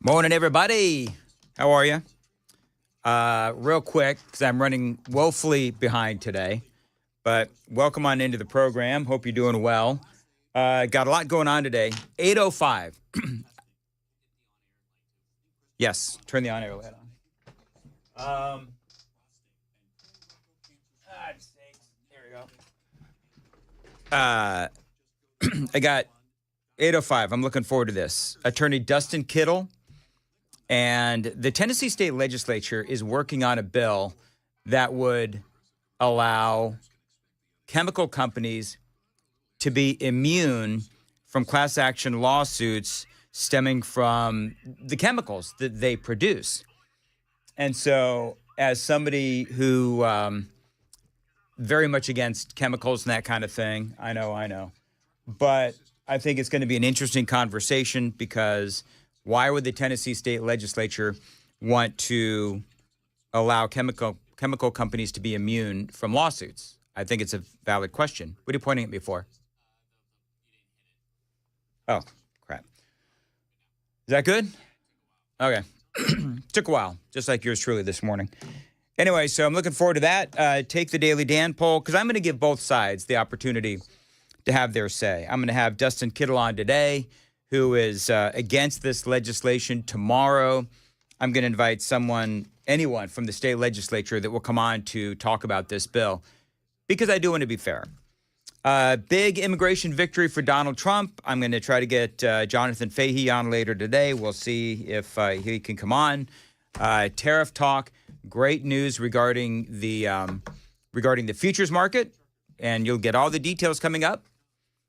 Morning, everybody. How are you? Real quick, because I'm running woefully behind today, but welcome on into the program. Hope you're doing well. Got a lot going on today. 8:05. Yes, turn the on-air light on. There we go. I got 8:05. I'm looking forward to this. Attorney Dustin Kittle and the Tennessee State Legislature is working on a bill that would allow chemical companies to be immune from class action lawsuits stemming from the chemicals that they produce. And so as somebody who very much against chemicals and that kind of thing, I know. But I think it's going to be an interesting conversation because why would the Tennessee State Legislature want to allow chemical companies to be immune from lawsuits? I think it's a valid question. What are you pointing at me for? Oh, crap. Is that good? Okay. Took a while, just like yours truly this morning. Anyway, so I'm looking forward to that. Take the Daily Dan poll, because I'm going to give both sides the opportunity to have their say. I'm going to have Dustin Kittle on today, who is against this legislation. Tomorrow, I'm going to invite anyone from the state legislature that will come on to talk about this bill, because I do want to be fair. Big immigration victory for Donald Trump. I'm going to try to get Jonathan Fahey on later today. We'll see if he can come on. Tariff talk. Great news regarding the futures market, and you'll get all the details coming up.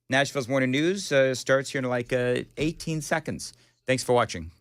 Nashville's Morning News starts here in like 18 seconds. Thanks for watching.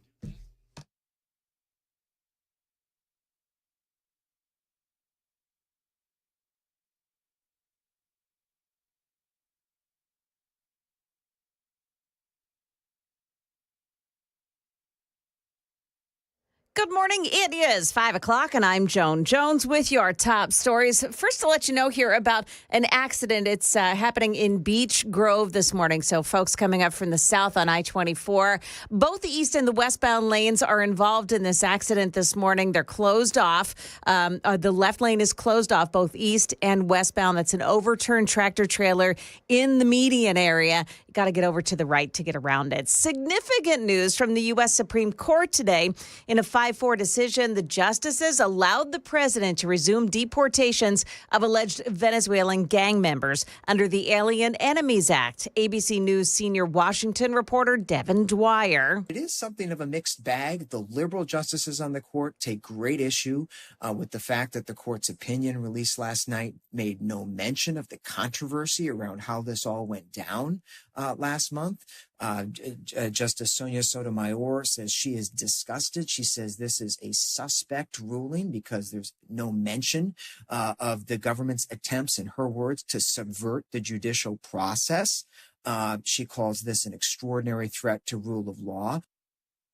Good morning. It is 5 o'clock, and I'm Joan Jones with your top stories. First, to let you know here about an accident. It's happening in Beech Grove this morning. So folks coming up from the south on I-24, both the east and the westbound lanes are involved in this accident this morning. They're closed off. The left lane is closed off, both east and westbound. That's an overturned tractor trailer in the median area. You got to get over to the right to get around it. Significant news from the U.S. Supreme Court today. In a 5-4 decision, the justices allowed the president to resume deportations of alleged Venezuelan gang members under the Alien Enemies Act. ABC News senior Washington reporter Devin Dwyer. It is something of a mixed bag. The liberal justices on the court take great issue with the fact that the court's opinion released last night made no mention of the controversy around how this all went down last month. Justice Sonia Sotomayor says she is disgusted. She says this is a suspect ruling because there's no mention of the government's attempts, in her words, to subvert the judicial process. She calls this an extraordinary threat to rule of law.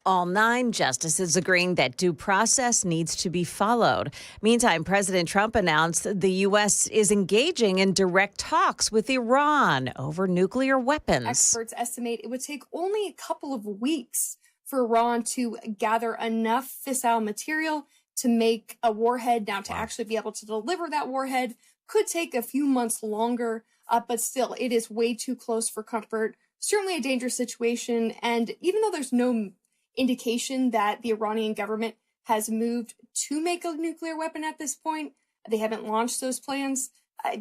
All 9 justices agreeing that due process needs to be followed. Meantime, President Trump announced the U.S. is engaging in direct talks with Iran over nuclear weapons. Experts estimate it would take only a couple of weeks for Iran to gather enough fissile material to make a warhead. Now, to actually be able to deliver that warhead could take a few months longer, but still, it is way too close for comfort. Certainly a dangerous situation, and even though there's no indication that the Iranian government has moved to make a nuclear weapon at this point, they haven't launched those plans.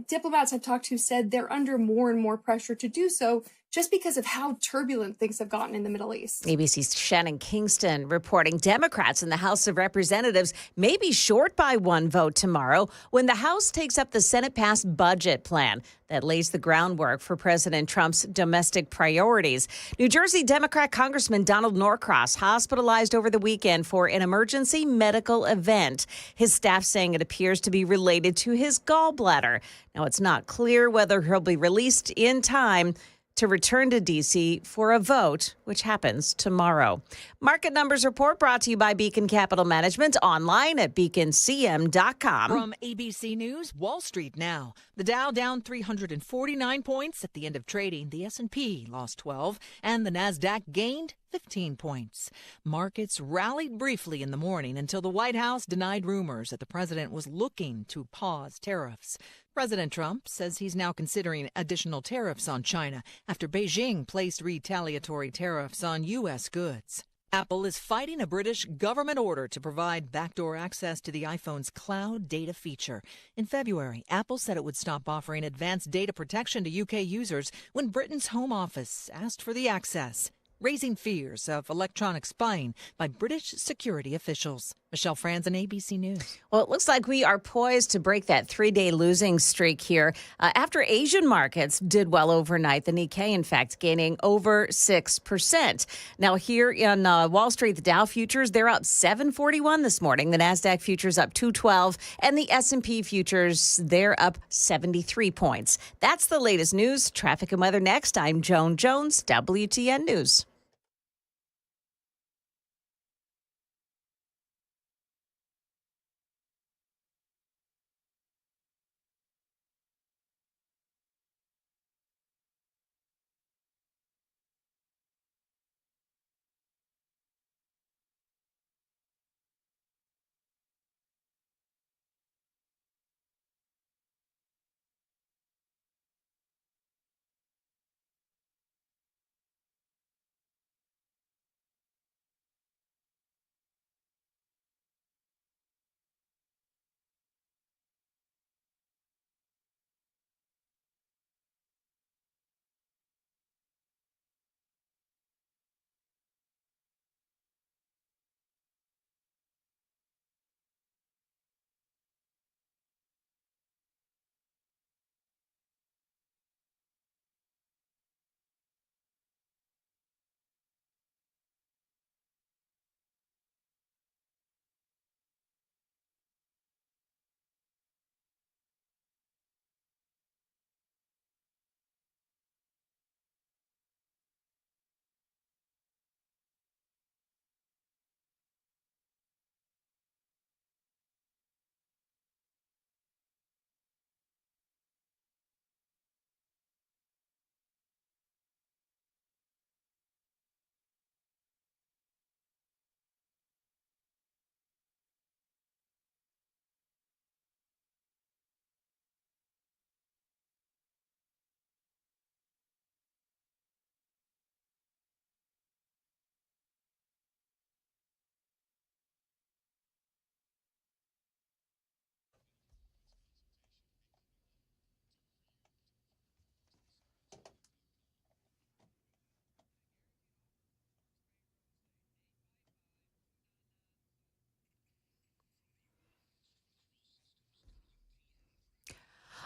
Diplomats I've talked to said they're under more and more pressure to do so just because of how turbulent things have gotten in the Middle East. ABC's Shannon Kingston reporting Democrats in the House of Representatives may be short by 1 vote tomorrow when the House takes up the Senate-passed budget plan that lays the groundwork for President Trump's domestic priorities. New Jersey Democrat Congressman Donald Norcross hospitalized over the weekend for an emergency medical event. His staff saying it appears to be related to his gallbladder. Now, it's not clear whether he'll be released in time to return to D.C. for a vote, which happens tomorrow. Market Numbers Report brought to you by Beacon Capital Management, online at beaconcm.com. From ABC News, Wall Street now. The Dow down 349 points at the end of trading. The S&P lost 12, and the Nasdaq gained 15 points. Markets rallied briefly in the morning until the White House denied rumors that the president was looking to pause tariffs. President Trump says he's now considering additional tariffs on China after Beijing placed retaliatory tariffs on U.S. goods. Apple is fighting a British government order to provide backdoor access to the iPhone's cloud data feature. In February, Apple said it would stop offering advanced data protection to UK users when Britain's Home Office asked for the access, raising fears of electronic spying by British security officials. Michelle Franzen, ABC News. Well, it looks like we are poised to break that 3-day losing streak here after Asian markets did well overnight. The Nikkei, in fact, gaining over 6%. Now, here in Wall Street, the Dow futures, they're up 741 this morning. The NASDAQ futures up 212, and the S&P futures, they're up 73 points. That's the latest news. Traffic and weather next. I'm Joan Jones, WTN News.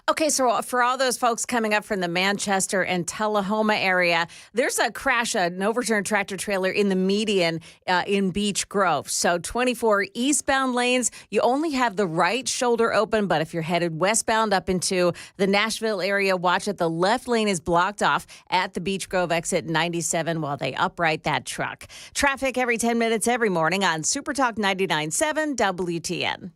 Okay, so for all those folks coming up from the Manchester and Tullahoma area, there's a crash, an overturned tractor trailer in the median in Beech Grove. So 24 eastbound lanes, you only have the right shoulder open, but if you're headed westbound up into the Nashville area, watch it. The left lane is blocked off at the Beech Grove exit 97 while they upright that truck. Traffic every 10 minutes every morning on Super Talk 99.7 WTN.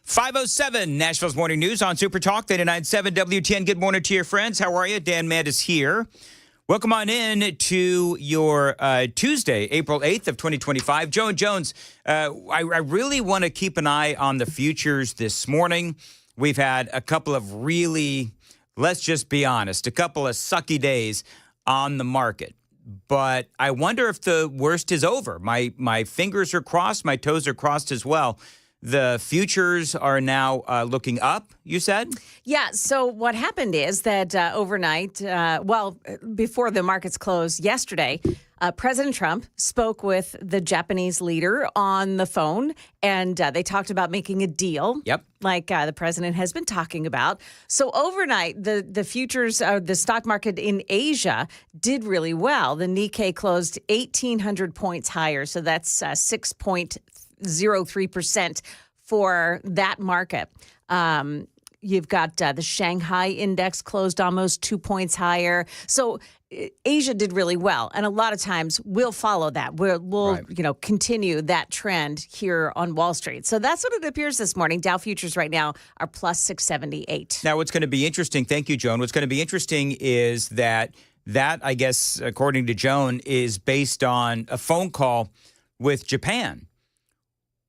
.507 Nashville's Morning News on Super Talk 99.7 WTN. Good morning to your friends. How are you? Dan Mandis here. Welcome on in to your Tuesday, April 8th of 2025. Joan Jones, I really want to keep an eye on the futures this morning. We've had a couple of really, let's just be honest, a couple of sucky days on the market. But I wonder if the worst is over. My fingers are crossed. My toes are crossed as well. The futures are now looking up, you said? Yeah, so what happened is that overnight, before the markets closed yesterday, President Trump spoke with the Japanese leader on the phone, and they talked about making a deal. Yep. Like the president has been talking about. So overnight, the futures, the stock market in Asia did really well. The Nikkei closed 1,800 points higher. So that's 6.03% for that market. You've got the Shanghai index closed almost 2 points higher. So Asia did really well. And a lot of times we'll follow that. We'll Right. continue that trend here on Wall Street. So that's what it appears this morning. Dow futures right now are plus 678. Now, what's going to be interesting, thank you, Joan. What's going to be interesting is that, I guess, according to Joan, is based on a phone call with Japan.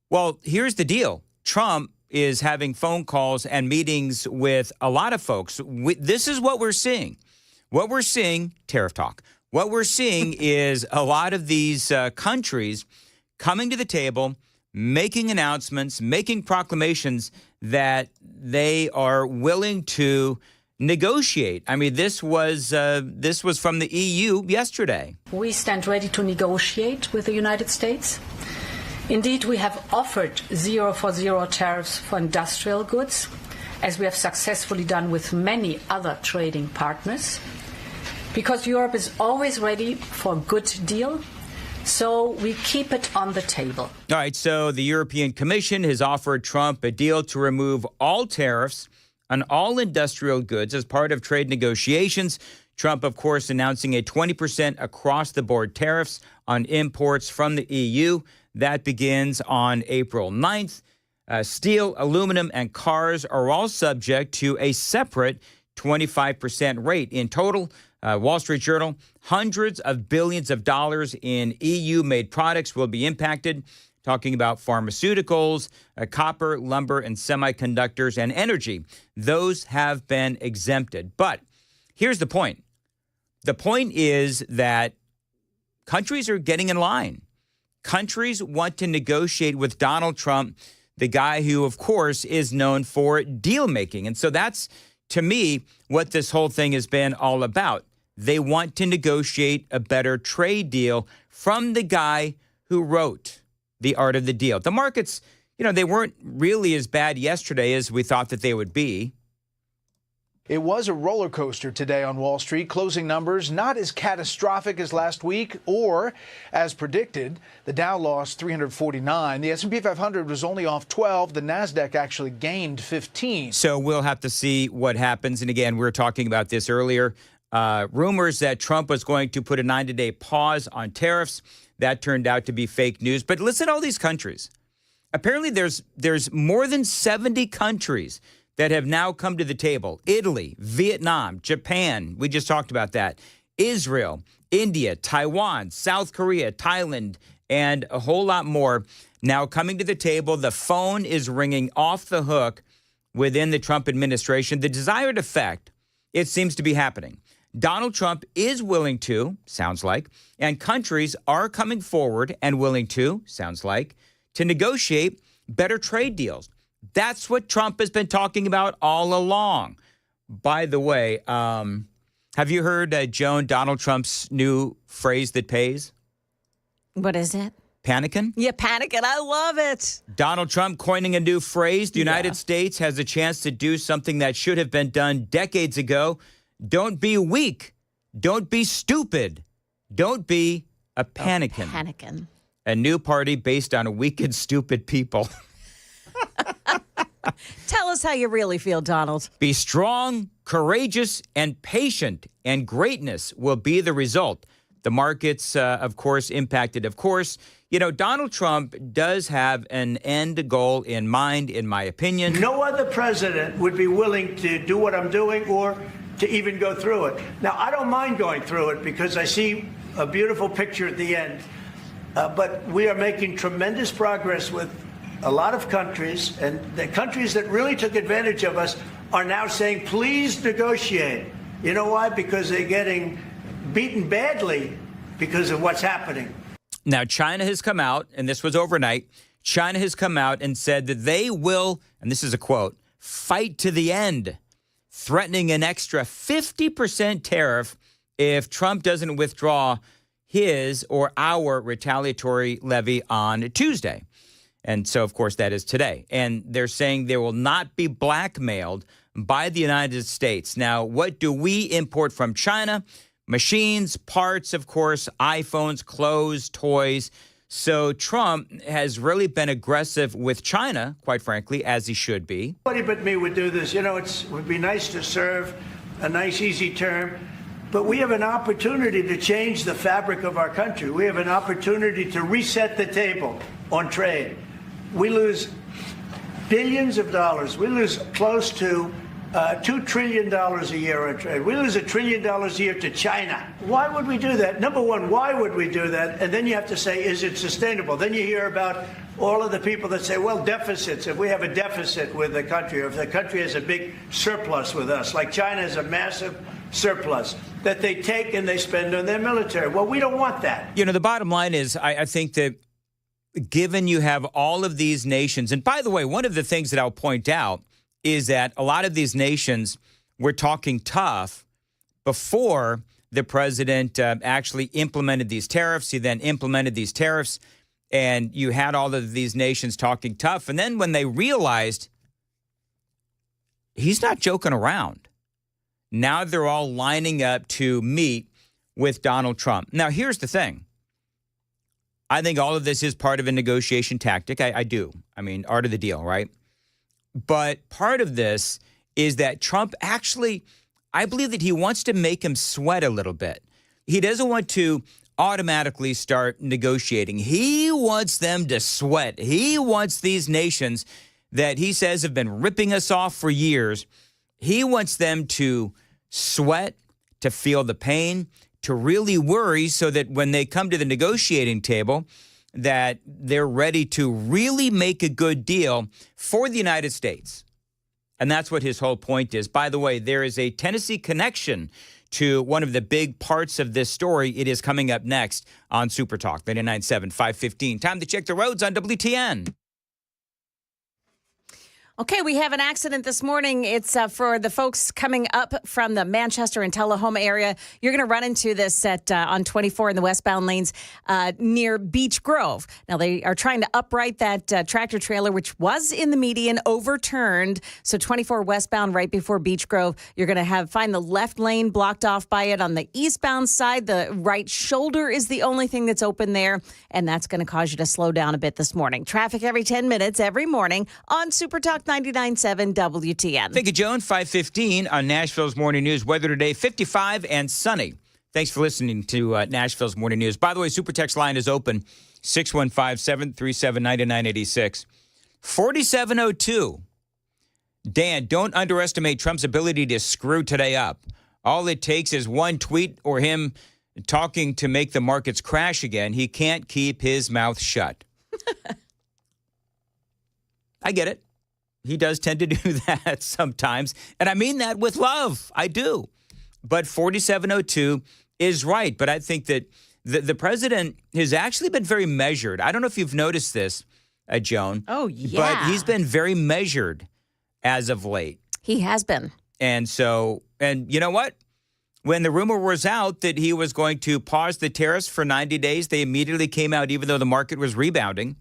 Well, here's the deal. Trump is having phone calls and meetings with a lot of folks. This is what we're seeing. What we're seeing, tariff talk, what we're seeing is a lot of these countries coming to the table, making announcements, making proclamations that they are willing to negotiate. I mean, this was from the EU yesterday. We stand ready to negotiate with the United States. Indeed, we have offered 0 for 0 tariffs for industrial goods, as we have successfully done with many other trading partners, because Europe is always ready for a good deal, so we keep it on the table. All right, so the European Commission has offered Trump a deal to remove all tariffs on all industrial goods as part of trade negotiations. Trump, of course, announcing a 20% across-the-board tariffs on imports from the EU. That begins on April 9th. Steel, aluminum, and cars are all subject to a separate 25% rate. In total, Wall Street Journal, hundreds of billions of dollars in EU-made products will be impacted, talking about pharmaceuticals, copper, lumber, and semiconductors, and energy. Those have been exempted. But here's the point. The point is that countries are getting in line. Countries want to negotiate with Donald Trump, the guy who, of course, is known for deal making. And so that's, to me, what this whole thing has been all about. They want to negotiate a better trade deal from the guy who wrote The Art of the Deal. The markets, they weren't really as bad yesterday as we thought that they would be. It was a roller coaster today on Wall Street. Closing numbers not as catastrophic as last week or as predicted. The Dow lost 349. The S&P 500 was only off 12. The Nasdaq actually gained 15. So we'll have to see what happens. And again, we were talking about this earlier. Rumors that Trump was going to put a 90-day pause on tariffs. That turned out to be fake news. But listen to all these countries. Apparently there's more than 70 countries that have now come to the table. Italy, Vietnam, Japan, we just talked about that, Israel, India, Taiwan, South Korea, Thailand, and a whole lot more now coming to the table. The phone is ringing off the hook within the Trump administration. The desired effect, it seems to be happening. Donald Trump is willing to, sounds like, and countries are coming forward and willing to, sounds like, to negotiate better trade deals. That's what Trump has been talking about all along. By the way, have you heard, Joan, Donald Trump's new phrase that pays? What is it? Panicking? Yeah, panicking. I love it. Donald Trump coining a new phrase. The United States has a chance to do something that should have been done decades ago. Don't be weak. Don't be stupid. Don't be a panicking. Panicking. A new party based on weak and stupid people. Tell us how you really feel, Donald. Be strong, courageous, and patient, and greatness will be the result. The markets, of course, impacted. Of course, Donald Trump does have an end goal in mind, in my opinion. No other president would be willing to do what I'm doing or to even go through it. Now, I don't mind going through it because I see a beautiful picture at the end. But we are making tremendous progress with a lot of countries, and the countries that really took advantage of us are now saying, please negotiate. You know why? Because they're getting beaten badly because of what's happening. Now, China has come out, and this was overnight, China has come out and said that they will, and this is a quote, fight to the end, threatening an extra 50% tariff if Trump doesn't withdraw his or our retaliatory levy on Tuesday. And so, of course, that is today. And they're saying they will not be blackmailed by the United States. Now, what do we import from China? Machines, parts, of course, iPhones, clothes, toys. So Trump has really been aggressive with China, quite frankly, as he should be. Nobody but me would do this. You know, it would be nice to serve, a nice, easy term. But we have an opportunity to change the fabric of our country. We have an opportunity to reset the table on trade. We lose billions of dollars. We lose close to $2 trillion a year on trade. We lose $1 trillion a year to China. Why would we do that? Number one, why would we do that? And then you have to say, is it sustainable? Then you hear about all of the people that say, well, deficits. If we have a deficit with the country, or if the country has a big surplus with us, like China has a massive surplus that they take and they spend on their military. Well, we don't want that. You know, the bottom line is, I think that given you have all of these nations, and by the way, one of the things that I'll point out is that a lot of these nations were talking tough before the president actually implemented these tariffs. He then implemented these tariffs, and you had all of these nations talking tough. And then when they realized he's not joking around, now they're all lining up to meet with Donald Trump. Now, here's the thing. I think all of this is part of a negotiation tactic. I do. I mean, art of the deal, right? But part of this is that Trump actually, I believe that he wants to make him sweat a little bit. He doesn't want to automatically start negotiating. He wants them to sweat. He wants these nations that he says have been ripping us off for years. He wants them to sweat, to feel the pain, to really worry so that when they come to the negotiating table, that they're ready to really make a good deal for the United States. And that's what his whole point is. By the way, there is a Tennessee connection to one of the big parts of this story. It is coming up next on Super Talk, 99.7, 5:15. Time to check the roads on WTN. Okay, we have an accident this morning. It's for the folks coming up from the Manchester and Tullahoma area. You're going to run into this at on 24 in the westbound lanes near Beech Grove. Now, they are trying to upright that tractor trailer, which was in the median, overturned. So 24 westbound right before Beech Grove. You're going to find the left lane blocked off by it. On the eastbound side, the right shoulder is the only thing that's open there, and that's going to cause you to slow down a bit this morning. Traffic every 10 minutes every morning on Super Talk 99.7 WTN. Thank you, Joan. 5:15 on Nashville's Morning News. Weather today, 55 and sunny. Thanks for listening to Nashville's Morning News. By the way, Super Text line is open, 615-737-9986. 4702. Dan, don't underestimate Trump's ability to screw today up. All it takes is one tweet or him talking to make the markets crash again. He can't keep his mouth shut. I get it. He does tend to do that sometimes. And I mean that with love. I do. But 4702 is right. But I think that the president has actually been very measured. I don't know if you've noticed this, Joan. Oh, yeah. But he's been very measured as of late. He has been. And so, and you know what? When the rumor was out that he was going to pause the tariffs for 90 days, they immediately came out, even though the market was rebounding.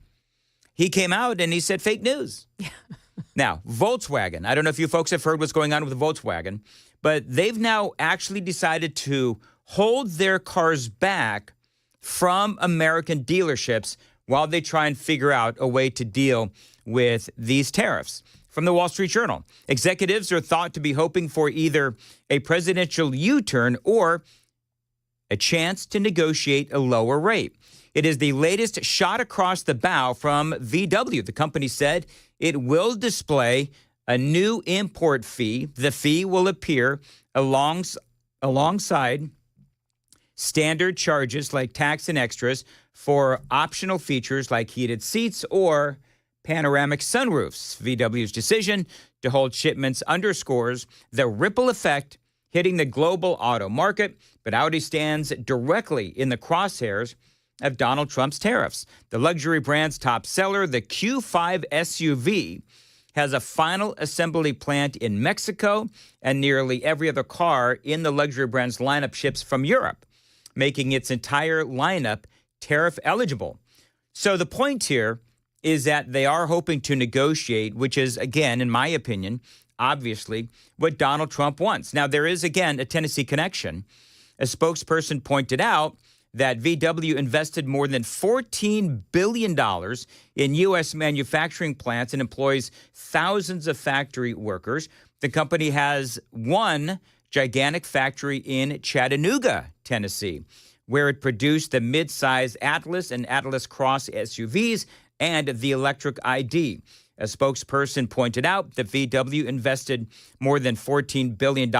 He came out and he said fake news. Yeah. Now, Volkswagen, I don't know if you folks have heard what's going on with Volkswagen, but they've now actually decided to hold their cars back from American dealerships while they try and figure out a way to deal with these tariffs. From the Wall Street Journal, executives are thought to be hoping for either a presidential U-turn or a chance to negotiate a lower rate. It is the latest shot across the bow from VW. The company said it will display a new import fee. The fee will appear alongside standard charges like tax and extras for optional features like heated seats or panoramic sunroofs. VW's decision to hold shipments underscores the ripple effect hitting the global auto market, but Audi stands directly in the crosshairs of Donald Trump's tariffs. The luxury brand's top seller, the Q5 SUV, has a final assembly plant in Mexico, and nearly every other car in the luxury brand's lineup ships from Europe. making its entire lineup tariff eligible. So the point here is that they are hoping to negotiate, which is, again, in my opinion, obviously what Donald Trump wants. Now, there is, again, a Tennessee connection. A spokesperson pointed out that VW invested more than $14 billion in U.S. manufacturing plants and employs thousands of factory workers. The company has one gigantic factory in Chattanooga, Tennessee, where it produced the midsize Atlas and Atlas Cross SUVs and the electric ID. A spokesperson pointed out that VW invested more than $14 billion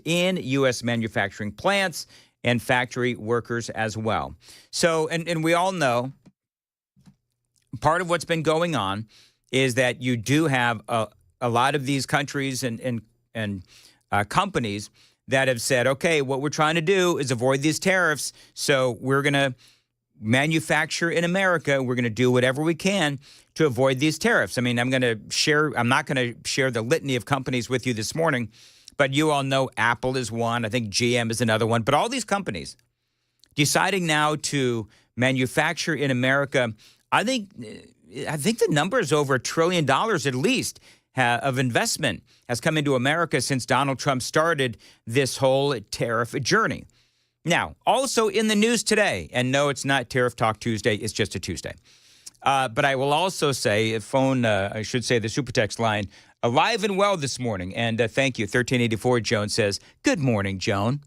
in U.S. manufacturing plants and factory workers as well. So, and we all know part of what's been going on is that you do have a lot of these countries and companies that have said, okay, what we're trying to do is avoid these tariffs, so we're going to manufacture in America. We're going to do whatever we can to avoid these tariffs. I mean, I'm not going to share the litany of companies with you this morning, but you all know Apple is one. I think GM is another one. But all these companies deciding now to manufacture in America, I think the number is over $1 trillion at least of investment has come into America since Donald Trump started this whole tariff journey. Now, also in the news today, and no, it's not Tariff Talk Tuesday, it's just a Tuesday. But I will also say, I should say the super text line, alive and well this morning. And thank you. 1384 Joan says, good morning, Joan.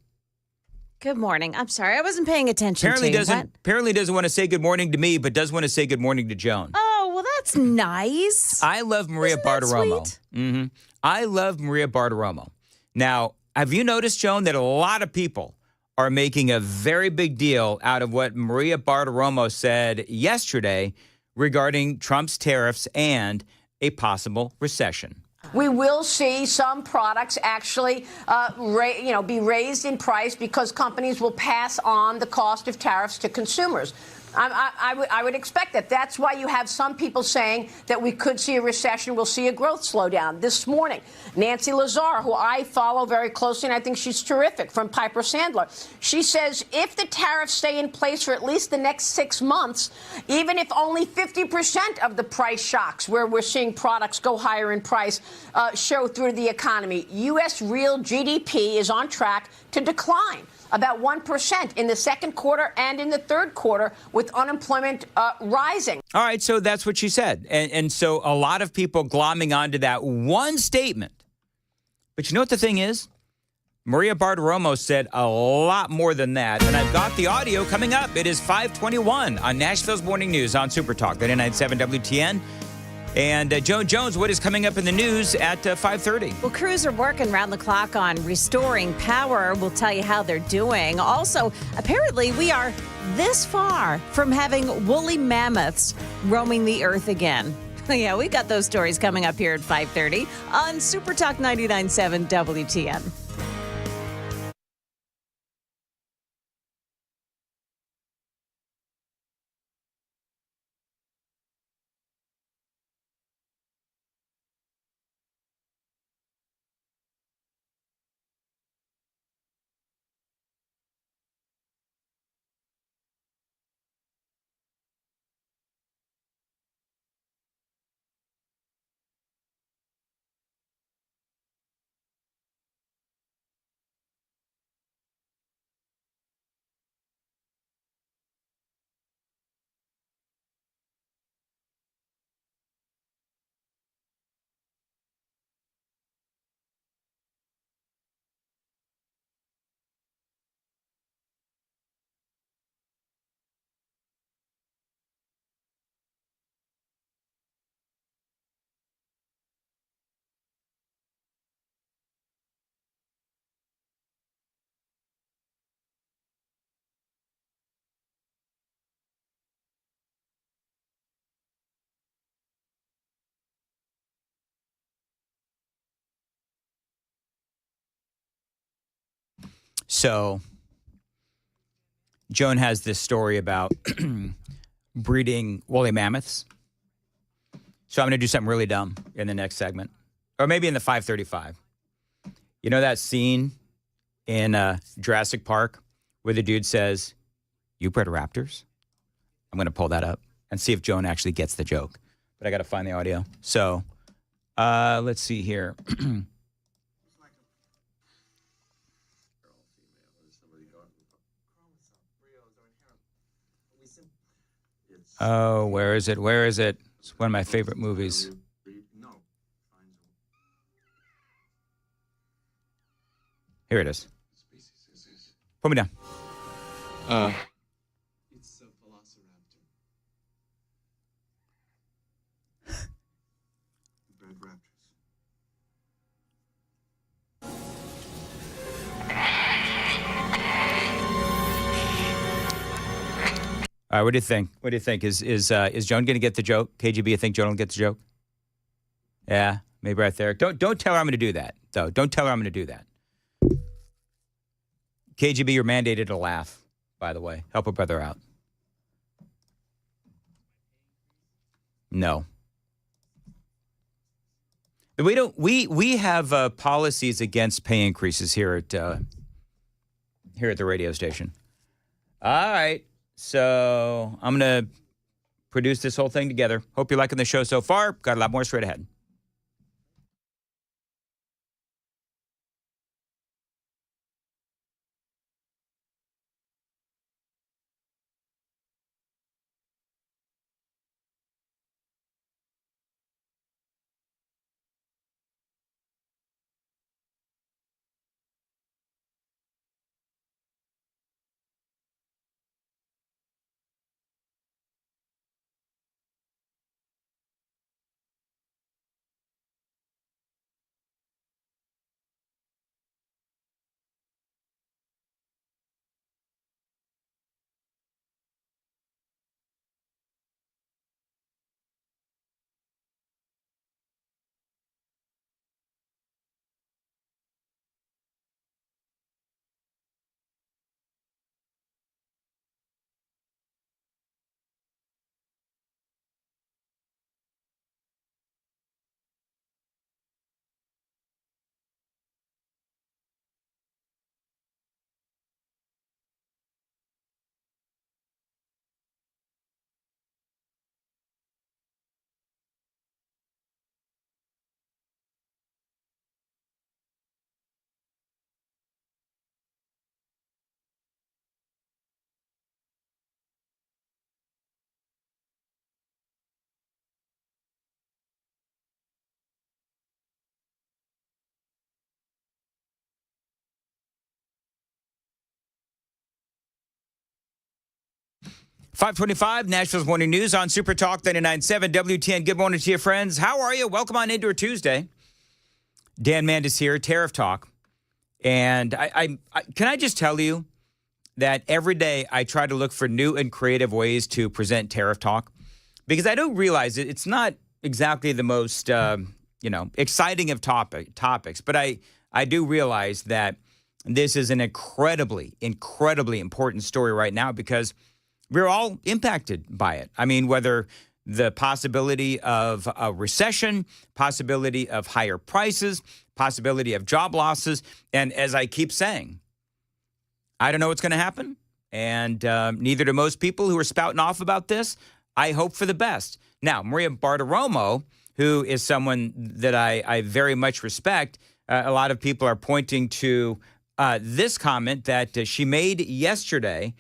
Good morning. I'm sorry, I wasn't paying attention Apparently doesn't want to say good morning to me, but does want to say good morning to Joan. Oh, well, that's nice. I love Maria Bartiromo. Mm-hmm. I love Maria Bartiromo. Now, have you noticed, Joan, that a lot of people are making a very big deal out of what Maria Bartiromo said yesterday regarding Trump's tariffs and a possible recession? We will see some products actually be raised in price because companies will pass on the cost of tariffs to consumers. I would expect that. That's why you have some people saying that we could see a recession, we'll see a growth slowdown. This morning, Nancy Lazar, who I follow very closely, and I think she's terrific, from Piper Sandler, she says if the tariffs stay in place for at least the next 6 months, even if only 50% of the price shocks where we're seeing products go higher in price show through the economy, U.S. real GDP is on track to decline about 1% in the second quarter and in the third quarter, with unemployment rising. All right, so that's what she said. And so a lot of people glomming onto that one statement. But you know what the thing is? Maria Bartiromo said a lot more than that. And I've got the audio coming up. It is 5:21 on Nashville's Morning News on Super Talk, 99.7 WTN. And Joan Jones, what is coming up in the news at 5:30? Well, crews are working round the clock on restoring power. We'll tell you how they're doing. Also, apparently we are this far from having woolly mammoths roaming the earth again. Yeah, we got those stories coming up here at 5:30 on Super Talk 99.7 WTN. So Joan has this story about breeding woolly mammoths. So I'm going to do something really dumb in the next segment, or maybe in the 5:35. You know that scene in Jurassic Park where the dude says, You bred raptors? I'm going to pull that up and see if Joan actually gets the joke. But I got to find the audio. So let's see here. Oh, where is it? Where is it? It's one of my favorite movies. Here it is. Put me down. It's a velociraptor. Bred raptors. All right, what do you think? What do you think? Is Joan going to get the joke? KGB, you think Joan will get the joke? Yeah, maybe right there. Don't tell her I'm going to do that, though. Don't tell her I'm going to do that. KGB, you're mandated to laugh, by the way. Help a brother out. No. We don't. We have policies against pay increases here at the radio station. All right. So I'm going to produce this whole thing together. Hope you're liking the show so far. Got a lot more straight ahead. .525, Nashville's Morning News on Super Talk 99.7 WTN. Good morning to you, friends. How are you? Welcome on into a Tuesday. Dan Mandis here, Tariff Talk. And I can I just tell you that every day I try to look for new and creative ways to present Tariff Talk, because I do realize it's not exactly the most, exciting of topics. But I do realize that this is an incredibly, incredibly important story right now, because we're all impacted by it. I mean, whether the possibility of a recession, possibility of higher prices, possibility of job losses. And as I keep saying, I don't know what's going to happen. And neither do most people who are spouting off about this. I hope for the best. Now, Maria Bartiromo, who is someone that I very much respect, a lot of people are pointing to this comment that she made yesterday.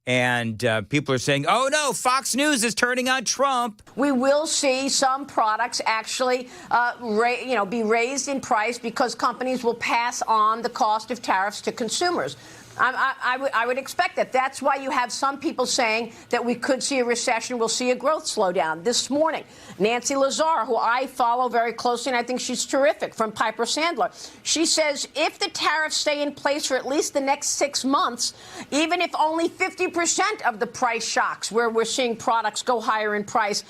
And people are saying, oh, no, Fox News is turning on Trump. We will see some products actually be raised in price because companies will pass on the cost of tariffs to consumers. I would expect that. That's why you have some people saying that we could see a recession, we'll see a growth slowdown. This morning, Nancy Lazar, who I follow very closely, and I think she's terrific, from Piper Sandler, she says if the tariffs stay in place for at least the next 6 months, even if only 50% of the price shocks where we're seeing products go higher in price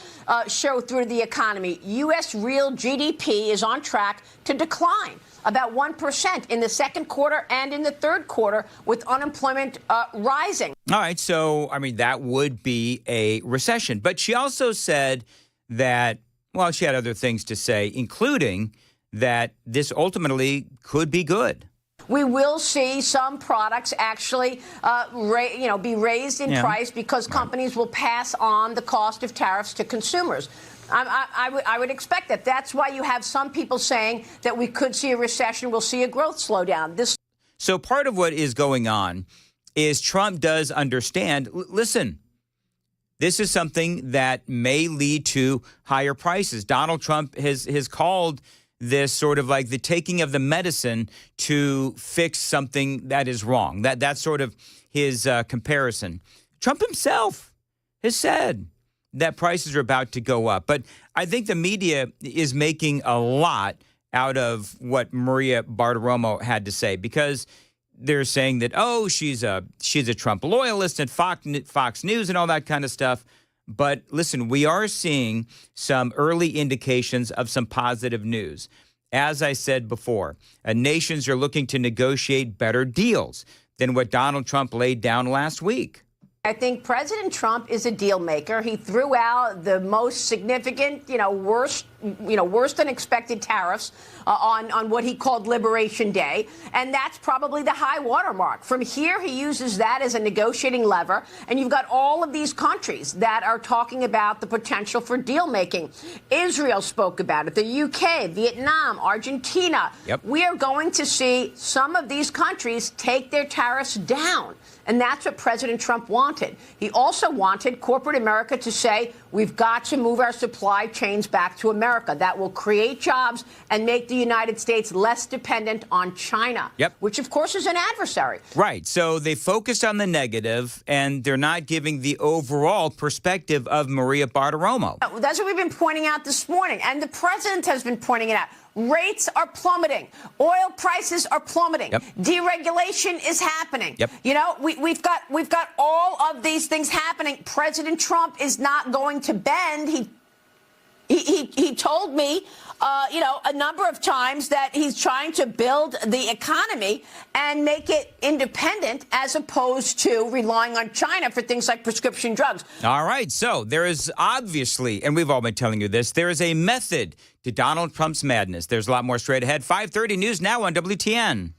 show through the economy, U.S. real GDP is on track to decline about 1% in the second quarter and in the third quarter, with unemployment rising. All right. So, I mean, that would be a recession. But she also said that, well, she had other things to say, including that this ultimately could be good. We will see some products actually, be raised in price because companies will pass on the cost of tariffs to consumers. I would expect that. That's why you have some people saying that we could see a recession, we'll see a growth slowdown. So part of what is going on is Trump does understand, listen, this is something that may lead to higher prices. Donald Trump has called this sort of like the taking of the medicine to fix something that is wrong. That's sort of his comparison. Trump himself has said that prices are about to go up. But I think the media is making a lot out of what Maria Bartiromo had to say, because they're saying that, oh, she's a Trump loyalist and Fox News and all that kind of stuff. But listen, we are seeing some early indications of some positive news. As I said before, nations are looking to negotiate better deals than what Donald Trump laid down last week. I think President Trump is a deal maker. He threw out the most significant, worse than expected tariffs on what he called Liberation Day. And that's probably the high watermark. From here, he uses that as a negotiating lever. And you've got all of these countries that are talking about the potential for deal making. Israel spoke about it, the UK, Vietnam, Argentina. Yep. We are going to see some of these countries take their tariffs down. And that's what President Trump wanted. He also wanted corporate America to say, we've got to move our supply chains back to America. That will create jobs and make the United States less dependent on China, which, of course, is an adversary. Right. So they focused on the negative, and they're not giving the overall perspective of Maria Bartiromo. That's what we've been pointing out this morning, and the president has been pointing it out. Rates are plummeting. Oil prices are plummeting. Deregulation is happening. We've got all of these things happening. President Trump is not going to bend. He told me, a number of times that he's trying to build the economy and make it independent as opposed to relying on China for things like prescription drugs. All right. So there is obviously, and we've all been telling you this, there is a method to Donald Trump's madness. There's a lot more straight ahead. 5:30 news now on WTN.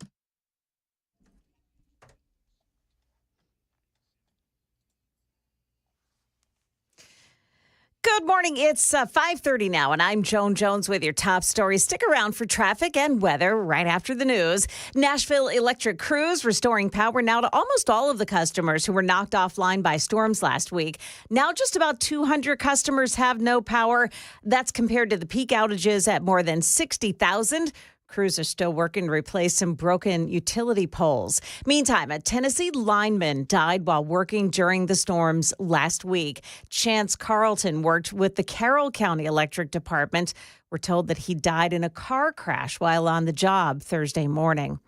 Good morning. It's 5:30 now, and I'm Joan Jones with your top stories. Stick around for traffic and weather right after the news. Nashville Electric Crews restoring power now to almost all of the customers who were knocked offline by storms last week. Now just about 200 customers have no power. That's compared to the peak outages at more than 60,000. Crews are still working to replace some broken utility poles. Meantime, a Tennessee lineman died while working during the storms last week. Chance Carlton worked with the Carroll County Electric Department. We're told that he died in a car crash while on the job Thursday morning.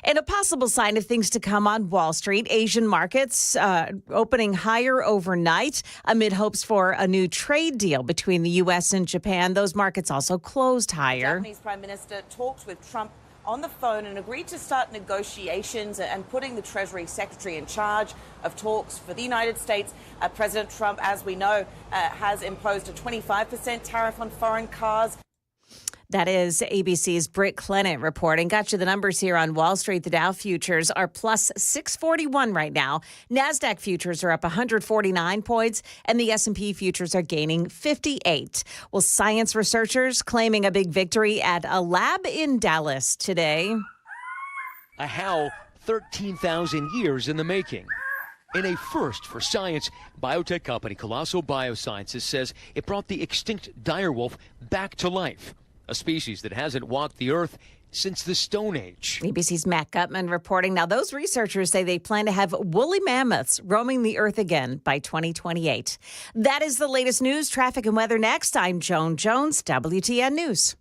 And a possible sign of things to come on Wall Street, Asian markets opening higher overnight amid hopes for a new trade deal between the U.S. and Japan. Those markets also closed higher. The Japanese Prime Minister talked with Trump on the phone and agreed to start negotiations and putting the Treasury Secretary in charge of talks for the United States. President Trump, as we know, has imposed a 25% tariff on foreign cars. That is ABC's Britt Clennett reporting. Got you the numbers here on Wall Street. The Dow futures are plus 641 right now. NASDAQ futures are up 149 points, and the S&P futures are gaining 58. Well, science researchers claiming a big victory at a lab in Dallas today. A howl 13,000 years in the making. In a first for science, biotech company Colossal Biosciences says it brought the extinct direwolf back to life. A species that hasn't walked the earth since the Stone Age. ABC's Matt Gutman reporting. Now, those researchers say they plan to have woolly mammoths roaming the earth again by 2028. That is the latest news, traffic, and weather next. I'm Joan Jones, WTN News.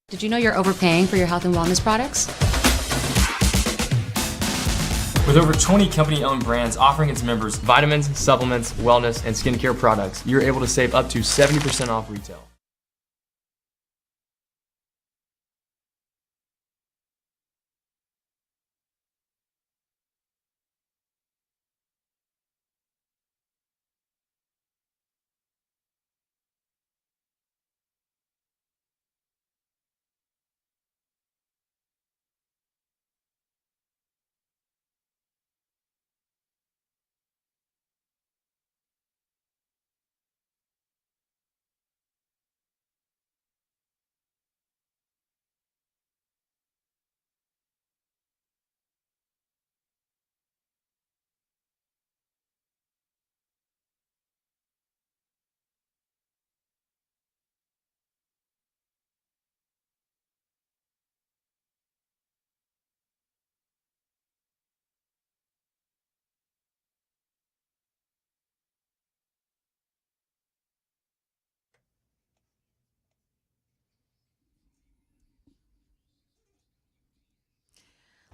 Did you know you're overpaying for your health and wellness products? With over 20 company-owned brands offering its members vitamins, supplements, wellness, and skincare products, you're able to save up to 70% off retail.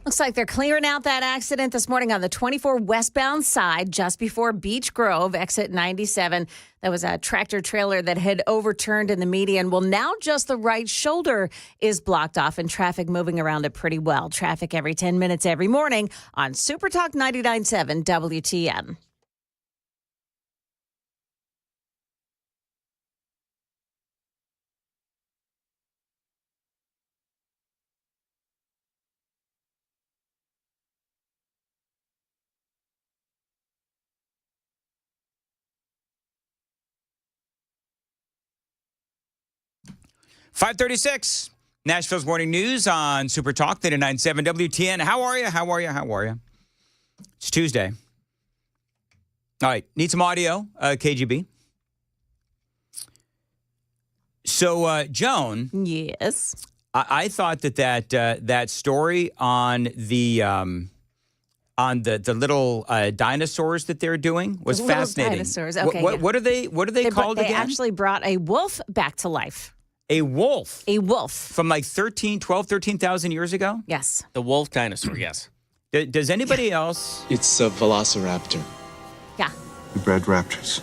Looks like they're clearing out that accident this morning on the 24 westbound side just before Beech Grove, exit 97. That was a tractor trailer that had overturned in the median. Well, now just the right shoulder is blocked off and traffic moving around it pretty well. Traffic every 10 minutes every morning on Super Talk 99.7 WTN. .536, Nashville's Morning News on Super Talk 99.7 WTN. How are you? It's Tuesday. All right, need some audio, KGB. So, Joan. Yes. I thought that story on the little dinosaurs that they're doing was Little fascinating. Dinosaurs. Okay. What are they called They again? actually brought a wolf back to life. A wolf? A wolf. From like 13,000 years ago? Yes. The wolf dinosaur, yes. Does anybody else? It's a velociraptor. Yeah. We bred raptors.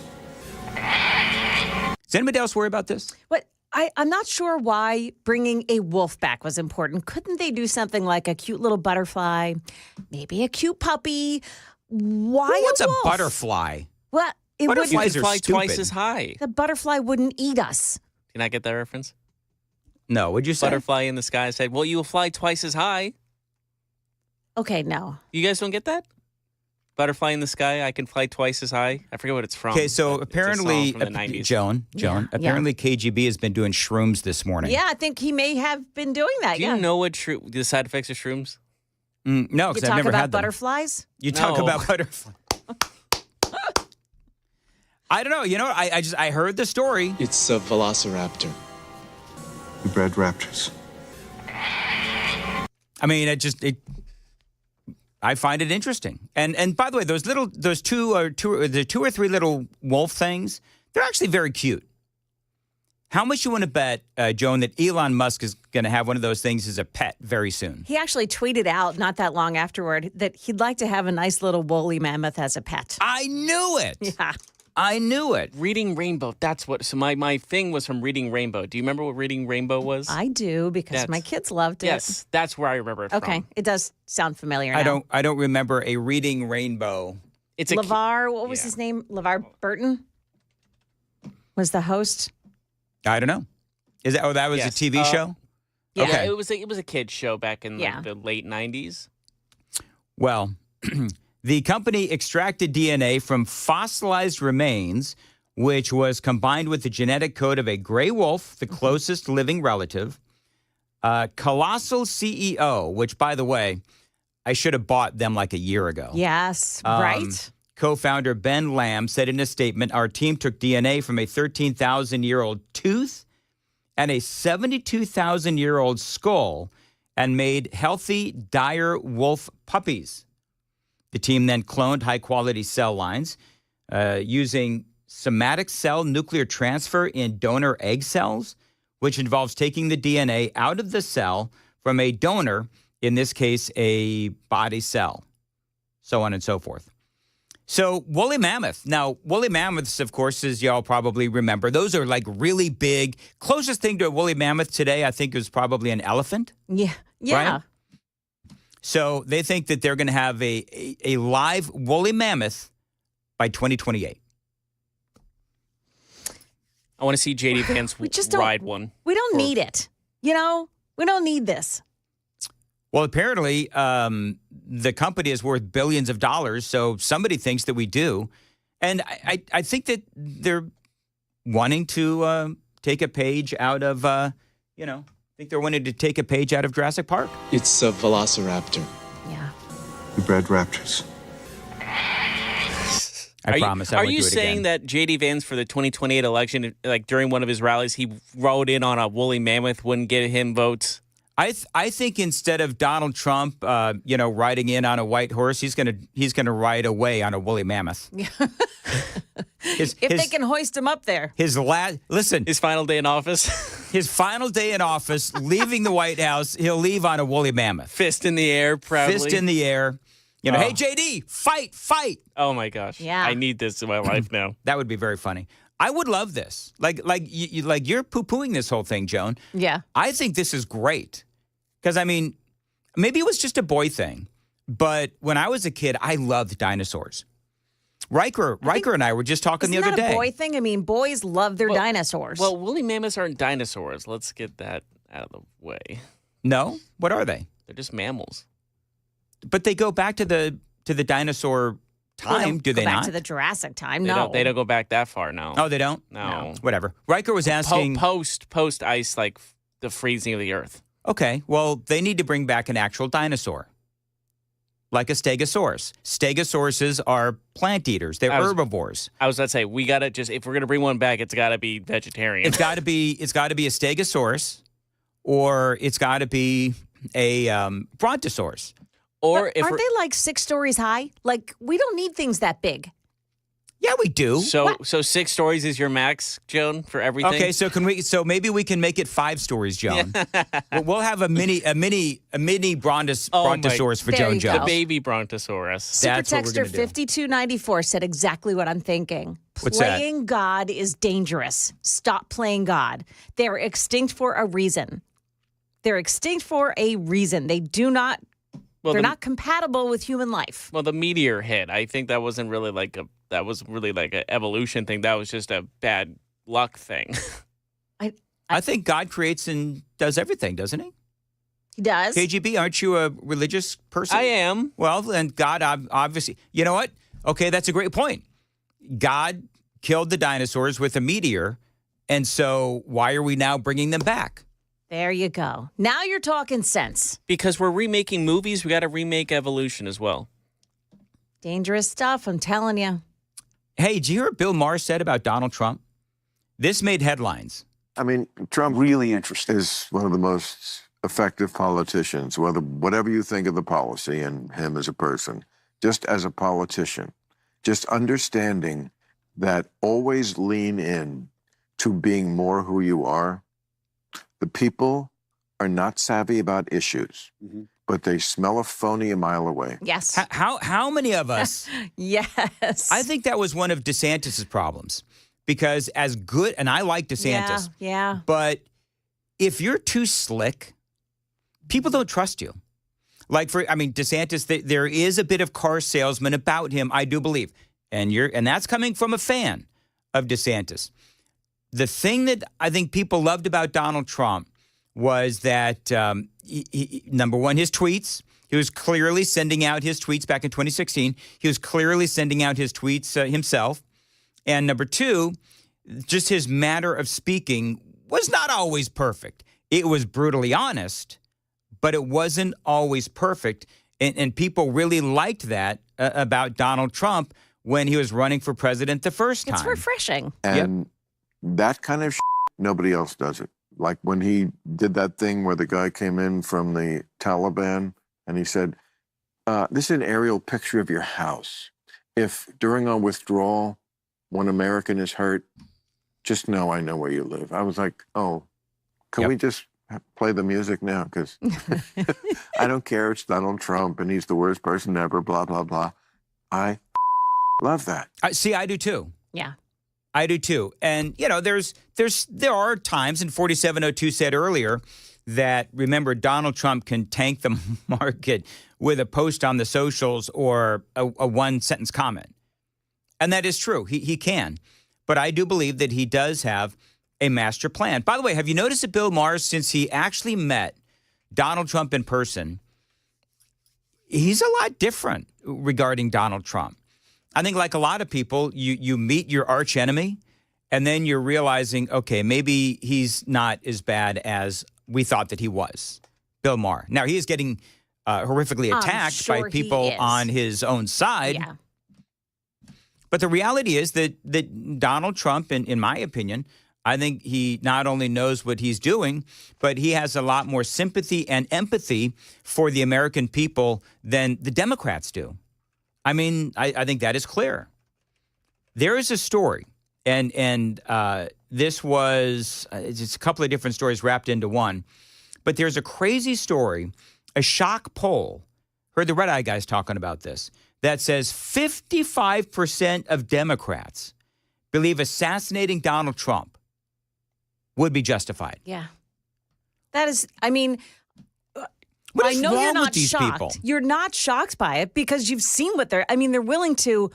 Does anybody else worry about this? What? I'm not sure why bringing a wolf back was important. Couldn't they do something like a cute little butterfly, maybe a cute puppy? Why What's a wolf? a butterfly? Well, it would You can are fly stupid. twice as high. The butterfly wouldn't eat us. Can I get that reference? No, what'd you say? Butterfly in the sky said, well, you will fly twice as high. Okay, no. You guys don't get that? Butterfly in the sky, I can fly twice as high. I forget what it's from. Okay, so but it's a apparently, song from the 90s. Joan, apparently KGB has been doing shrooms this morning. Yeah, I think he may have been doing that. Do you know what the side effects of shrooms? No, You because I've talk never about had them. butterflies? You talk No. about butterflies. I don't know. You know, I heard the story. It's a velociraptor. We bred raptors. I mean, I find it interesting. And by the way, those two or three little wolf things, they're actually very cute. How much you want to bet, Joan, that Elon Musk is going to have one of those things as a pet very soon? He actually tweeted out not that long afterward that he'd like to have a nice little woolly mammoth as a pet. I knew it. Yeah. I knew it. Reading Rainbow. That's what. So my thing was from Reading Rainbow. Do you remember what Reading Rainbow was? I do because my kids loved it. Yes, that's where I remember it Okay, from. it does sound familiar now. I don't remember a Reading Rainbow. It's LeVar, what was his name? LeVar Burton was the host. I don't know. Is that? Oh, that was Yes. a TV show. Yeah, Okay. it was a kid's show back in Yeah. the late 90s. Well, the company extracted DNA from fossilized remains, which was combined with the genetic code of a gray wolf, the closest living relative. Colossal CEO, which, by the way, I should have bought them like a year ago. Yes, right. Co-founder Ben Lamb said in a statement, our team took DNA from a 13,000-year-old tooth and a 72,000-year-old skull and made healthy dire wolf puppies. The team then cloned high-quality cell lines using somatic cell nuclear transfer in donor egg cells, which involves taking the DNA out of the cell from a donor, in this case, a body cell, so on and so forth. So woolly mammoth. Now, woolly mammoths, of course, as y'all probably remember, those are like really big. Closest thing to a woolly mammoth today, I think, is probably an elephant. Yeah. Yeah. Right? So they think that they're going to have a live woolly mammoth by 2028. I want to see JD Vance ride one. We don't need it. We don't need this. Well, apparently, the company is worth billions of dollars, so somebody thinks that we do. And I think that they're wanting to take a page out of, I think they're wanting to take a page out of Jurassic Park. It's a velociraptor. Yeah. We bred raptors. I promise I won't do it again. Are you saying that JD Vance for the 2028 election, like during one of his rallies, he rode in on a woolly mammoth, wouldn't get him votes? I think instead of Donald Trump, riding in on a white horse, he's gonna ride away on a woolly mammoth. If they can hoist him up there. His final day in office. His final day in office, leaving the White House, he'll leave on a woolly mammoth. Fist in the air, proudly. Fist in the air. Hey, JD, fight. Oh, my gosh. Yeah. I need this in my life now. That would be very funny. I would love this. Like you're poo-pooing this whole thing, Joan. Yeah. I think this is great. Because, maybe it was just a boy thing. But when I was a kid, I loved dinosaurs. Riker and I were just talking the other day. Isn't that a boy thing? Boys love their dinosaurs. Well, woolly mammoths aren't dinosaurs. Let's get that out of the way. No? What are they? They're just mammals. But they go back to the dinosaur time, do they not? Back to the Jurassic time, They don't go back that far, no. Oh, they don't? No. Whatever. Riker was asking... Post ice, like the freezing of the Earth. Okay, well, they need to bring back an actual dinosaur. Like a stegosaurus. Stegosauruses are plant eaters. They're herbivores. I was about to say, we got to if we're going to bring one back, it's got to be vegetarian. It's got to be a stegosaurus, or it's got to be a brontosaurus. Aren't they like 6 stories high? Like, we don't need things that big. Yeah, we do. So 6 stories is your max, Joan, for everything? Okay, so maybe we can make it 5 stories, Joan. We'll have a mini brontosaurus for Joan Jones. The baby brontosaurus. Super Texter 5294 said exactly what I'm thinking. What's that? Playing God is dangerous. Stop playing God. They're extinct for a reason. They do not they're not compatible with human life. Well, the meteor hit. I think that wasn't really that was really like an evolution thing. That was just a bad luck thing. I think God creates and does everything, doesn't he? He does. KGB, aren't you a religious person? I am. Well, then God obviously. You know what? Okay, that's a great point. God killed the dinosaurs with a meteor, and so why are we now bringing them back? There you go. Now you're talking sense. Because we're remaking movies, we got to remake evolution as well. Dangerous stuff, I'm telling you. Hey, did you hear what Bill Maher said about Donald Trump? This made headlines. Trump really is one of the most effective politicians, whatever you think of the policy and him as a person, just as a politician, just understanding that always lean in to being more who you are. The people are not savvy about issues, but they smell a phony a mile away. Yes. How many of us? Yes. I think that was one of DeSantis' problems because as good, and I like DeSantis. Yeah. But if you're too slick, people don't trust you. DeSantis, there is a bit of car salesman about him, I do believe. And that's coming from a fan of DeSantis. The thing that I think people loved about Donald Trump was that, number one, his tweets. He was clearly sending out his tweets back in 2016. He was clearly sending out his tweets himself. And number two, just his manner of speaking was not always perfect. It was brutally honest, but it wasn't always perfect. And people really liked that about Donald Trump when he was running for president the first time. It's refreshing. And that kind of nobody else does it. Like when he did that thing where the guy came in from the Taliban and he said, this is an aerial picture of your house. If during our withdrawal, one American is hurt, just know I know where you live. I was like, oh, Can we just play the music now? Because I don't care. It's Donald Trump, and he's the worst person ever, blah, blah, blah. I love that. See, I do too. Yeah. I do too. And, you know, there are times, and 4702 said earlier, that, remember, Donald Trump can tank the market with a post on the socials or a one-sentence comment. And that is true. He can. But I do believe that he does have a master plan. By the way, have you noticed that Bill Maher, since he actually met Donald Trump in person, he's a lot different regarding Donald Trump. I think like a lot of people, you meet your arch enemy, and then you're realizing, okay, maybe he's not as bad as we thought that he was. Bill Maher. Now, he is getting horrifically attacked by people on his own side. Yeah. But the reality is that Donald Trump, in my opinion, I think he not only knows what he's doing, but he has a lot more sympathy and empathy for the American people than the Democrats do. I mean, I think that is clear. There is a story, and this was it's a couple of different stories wrapped into one, but there's a crazy story, a shock poll. Heard the Red Eye guys talking about this. That says 55% of Democrats believe assassinating Donald Trump would be justified. Yeah. That is, I mean, what I is know wrong you're not with these shocked. people? You're not shocked by it because you've seen what they're willing to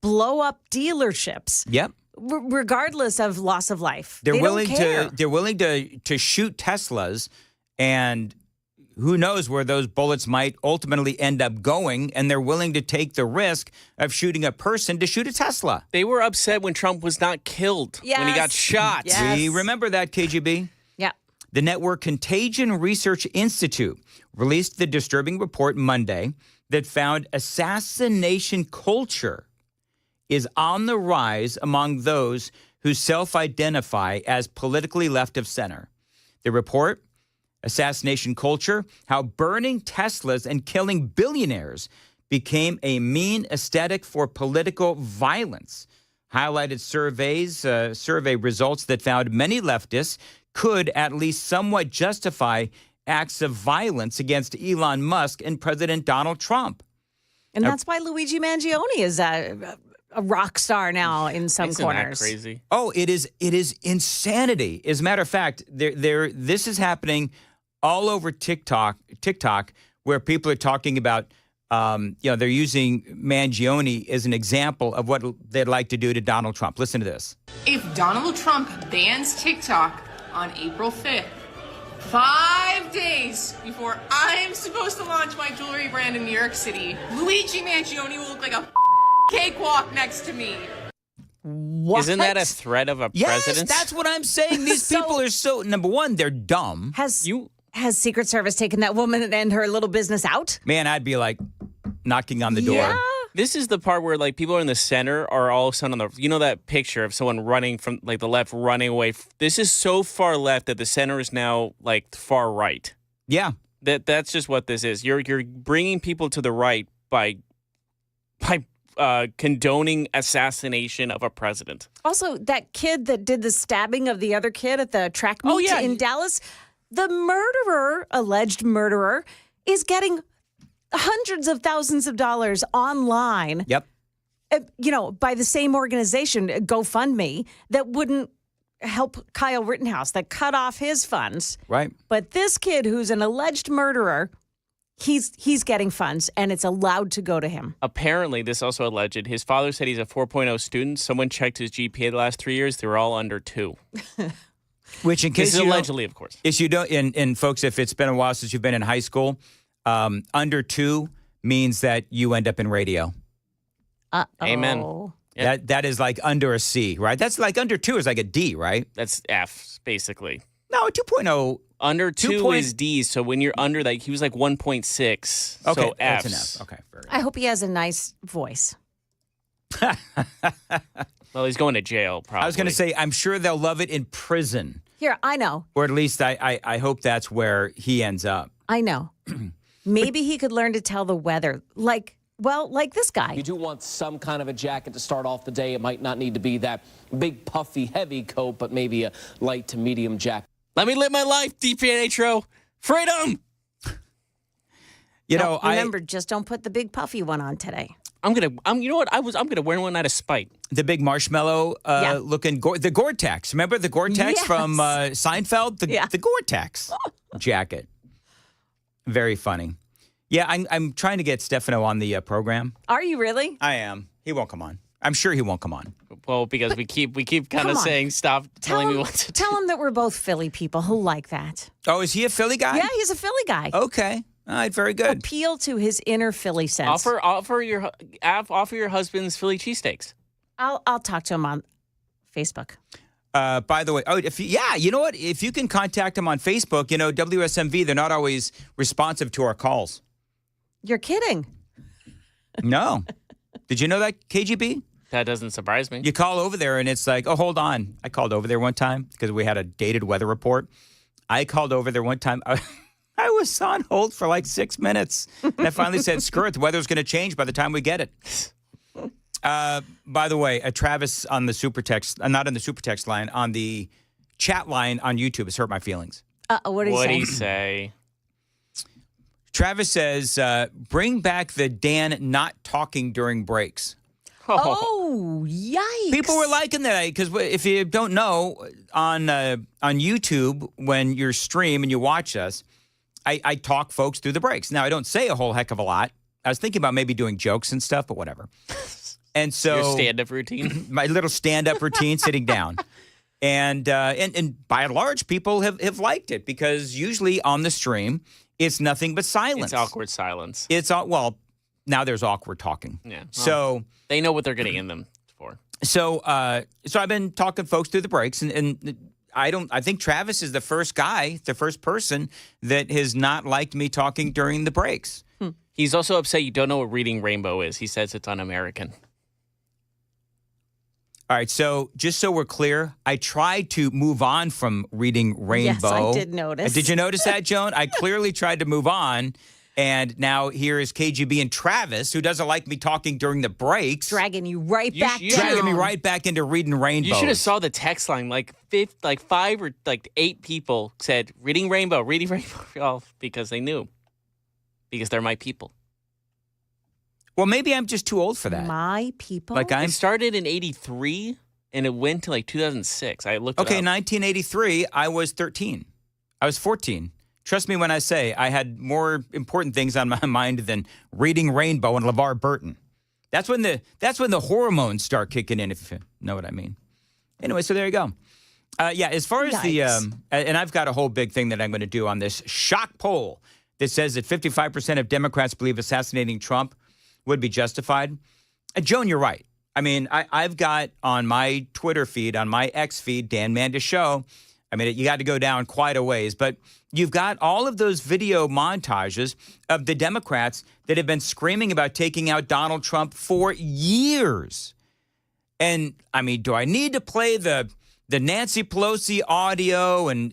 blow up dealerships. Yep. Regardless of loss of life. They're They willing don't care. to shoot Teslas, and who knows where those bullets might ultimately end up going, and they're willing to take the risk of shooting a person to shoot a Tesla. They were upset when Trump was not killed, when he got shot. Yes. We remember that, KGB? Yeah. The network Contagion Research Institute released the disturbing report Monday that found assassination culture is on the rise among those who self-identify as politically left of center. The report, Assassination Culture, How Burning Teslas and Killing Billionaires Became a Mean Aesthetic for Political Violence, highlighted survey results that found many leftists could at least somewhat justify acts of violence against Elon Musk and President Donald Trump. And that's why Luigi Mangione is a rock star now in some Isn't corners. that crazy? Oh, it is insanity. As a matter of fact, this is happening all over TikTok, where people are talking about, they're using Mangione as an example of what they'd like to do to Donald Trump. Listen to this. If Donald Trump bans TikTok on April 5th, 5 days before I'm supposed to launch my jewelry brand in New York City, Luigi Mangione will look like a cakewalk next to me. What? Isn't that a threat of a president? Yes, that's what I'm saying. These people are so, number one, they're dumb. Has Secret Service taken that woman and her little business out? Man, I'd be like knocking on the door. Yeah. This is the part where like people in the center are all of a sudden on the, that picture of someone running from like the left running away. This is so far left that the center is now like far right. Yeah. That's just what this is. You're bringing people to the right by condoning assassination of a president. Also, that kid that did the stabbing of the other kid at the track meet in Dallas, the murderer, alleged murderer, is getting hundreds of thousands of dollars online. Yep. By the same organization, GoFundMe, that wouldn't help Kyle Rittenhouse, that cut off his funds. Right. But this kid who's an alleged murderer, he's getting funds, and it's allowed to go to him. Apparently, this also alleged. His father said he's a 4.0 student. Someone checked his GPA the last 3 years. They were all under 2. Which, in case this is allegedly, of course. If you don't, and folks, if it's been a while since you've been in high school, under 2 means that you end up in radio. Amen. That is like under a C, right? That's like under 2 is like a D, right? That's F, basically. No, 2.0. Under 2 is D, so when you're under that, he was like 1.6. Okay, so that's Fs. an F. Okay, very I hope he has a nice voice. Well, he's going to jail, probably. I was going to say, I'm sure they'll love it in prison. Here, I know. Or at least I hope that's where he ends up. I know. Maybe he could learn to tell the weather, like this guy. You do want some kind of a jacket to start off the day. It might not need to be that big, puffy, heavy coat, but maybe a light to medium jacket. Let me live my life, DiPietro. Freedom. You know, remember, just don't put the big puffy one on today. You know what? I'm gonna wear one out of spite. The big marshmallow looking the Gore-Tex. Remember the Gore-Tex from Seinfeld? The Gore-Tex jacket. Very funny. Yeah, I'm trying to get Stefano on the program. Are you really? I am. He won't come on. I'm sure he won't come on. Well, because we keep kind of saying stop telling me what to do. Tell him that we're both Philly people. He'll like that. Oh, is he a Philly guy? Yeah, he's a Philly guy. Okay. All right, very good. Appeal to his inner Philly sense. Offer your husband's Philly cheesesteaks. I'll talk to him on Facebook. By the way, you know what? If you can contact him on Facebook, you know, WSMV, they're not always responsive to our calls. You're kidding. No. Did you know that, KGB? That doesn't surprise me. You call over there and it's like, oh, hold on. I called over there one time because we had a dated weather report. I called over there one time. I was on hold for like 6 minutes. And I finally said, screw it. The weather's going to change by the time we get it. By the way, Travis on the super text, not on the super text line, on the chat line on YouTube has hurt my feelings. What did he say? Travis says, bring back the Dan not talking during breaks. Oh, yikes. People were liking that because if you don't know, on YouTube, when you stream and you watch us, I talk folks through the breaks. Now, I don't say a whole heck of a lot. I was thinking about maybe doing jokes and stuff, but whatever. And so your stand-up routine? My little stand-up routine, sitting down. And by and large, people have liked it because usually on the stream, it's nothing but silence. It's awkward silence. Now there's awkward talking. Yeah. Well, so they know what they're getting in them for. So I've been talking folks through the breaks, and I think Travis is the first person that has not liked me talking during the breaks. He's also upset you don't know what reading rainbow is. He says it's un-American. All right, so just so we're clear, I tried to move on from reading rainbow. Yes, I did notice. Did you notice that, Joan? I clearly tried to move on. And now here is KGB and Travis, who doesn't like me talking during the breaks. Dragging you right back down. Dragging me right back into reading rainbow. You should have saw the text line. Like 5 or 8 people said, reading rainbow. Oh, because they knew. Because they're my people. Well, maybe I'm just too old for that. My people? It started in 83, and it went to like 2006. I looked it up. 1983, I was 13. I was 14. Trust me when I say I had more important things on my mind than reading Rainbow and LeVar Burton. That's when the hormones start kicking in, if you know what I mean. Anyway, so there you go. As far as and I've got a whole big thing that I'm going to do on this shock poll that says that 55% of Democrats believe assassinating Trump would be justified. Joan, you're right. I mean, I've got on my Twitter feed, on my X feed, Dan Mandis Show. I mean, you got to go down quite a ways, but you've got all of those video montages of the Democrats that have been screaming about taking out Donald Trump for years. And I mean, do I need to play the Nancy Pelosi audio and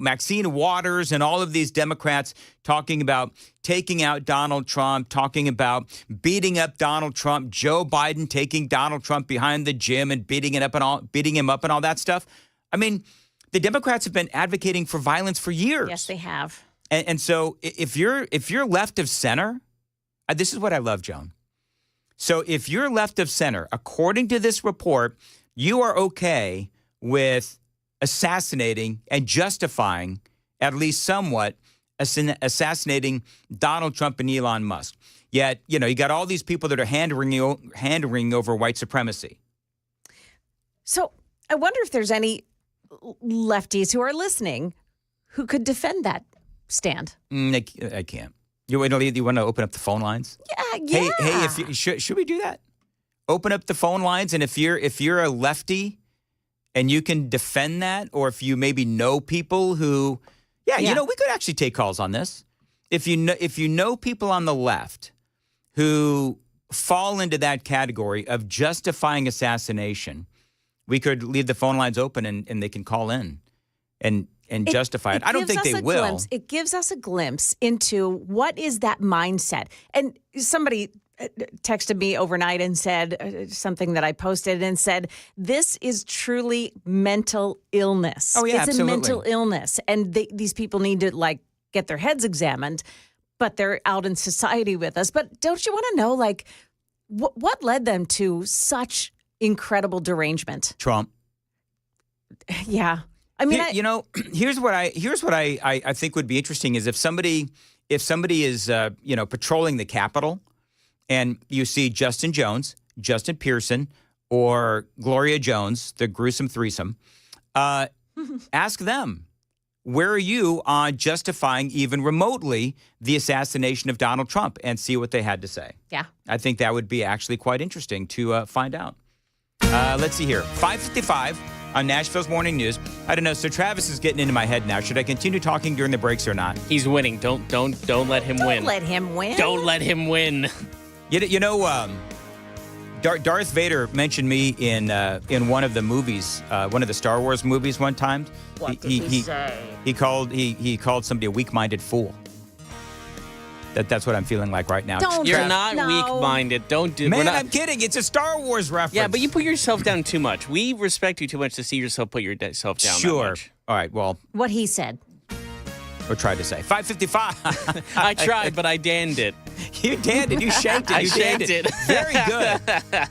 Maxine Waters and all of these Democrats talking about taking out Donald Trump, talking about beating up Donald Trump, Joe Biden taking Donald Trump behind the gym and beating him up and all that stuff? I mean, the Democrats have been advocating for violence for years. Yes, they have. And so if you're left of center, this is what I love, Joan. So if you're left of center, according to this report, you are okay with assassinating and justifying, at least somewhat, assassinating Donald Trump and Elon Musk. Yet, you got all these people that are hand-wringing over white supremacy. So I wonder if there's any lefties who are listening who could defend that stand. I can't. You want to open up the phone lines? Yeah. Hey, should we do that? Open up the phone lines, and if you're a lefty and you can defend that, or if you maybe know people who, we could actually take calls on this. If you know people on the left who fall into that category of justifying assassination, we could leave the phone lines open and they can call in and justify it. I don't think they will. It gives us a glimpse into what is that mindset. And somebody texted me overnight and said something that I posted and said, this is truly mental illness. Oh, yeah, it's absolutely. a mental illness. And these people need to like get their heads examined, but they're out in society with us. But don't you want to know, like, what led them to such incredible derangement? Trump. Yeah. I mean, here's what I think would be interesting is if somebody is patrolling the Capitol and you see Justin Jones, Justin Pearson, or Gloria Jones, the gruesome threesome, ask them, where are you on justifying even remotely the assassination of Donald Trump, and see what they had to say. Yeah. I think that would be actually quite interesting to find out. Let's see here. 5:55 on Nashville's Morning News. I don't know. So Travis is getting into my head now. Should I continue talking during the breaks or not? He's winning. Don't let him win. Don't let him win. Don't let him win. Darth Vader mentioned me in one of the movies, one of the Star Wars movies one time. What did he say? He called somebody a weak-minded fool. That's what I'm feeling like right now. You're not weak-minded. Don't do. Man, I'm kidding. It's a Star Wars reference. Yeah, but you put yourself down too much. We respect you too much to see yourself put yourself down. Sure. That much. All right. Well, what he said. Or tried to say. 5:55. I tried, but I danned it. You danned it. You shanked it. I shanked it. Very good.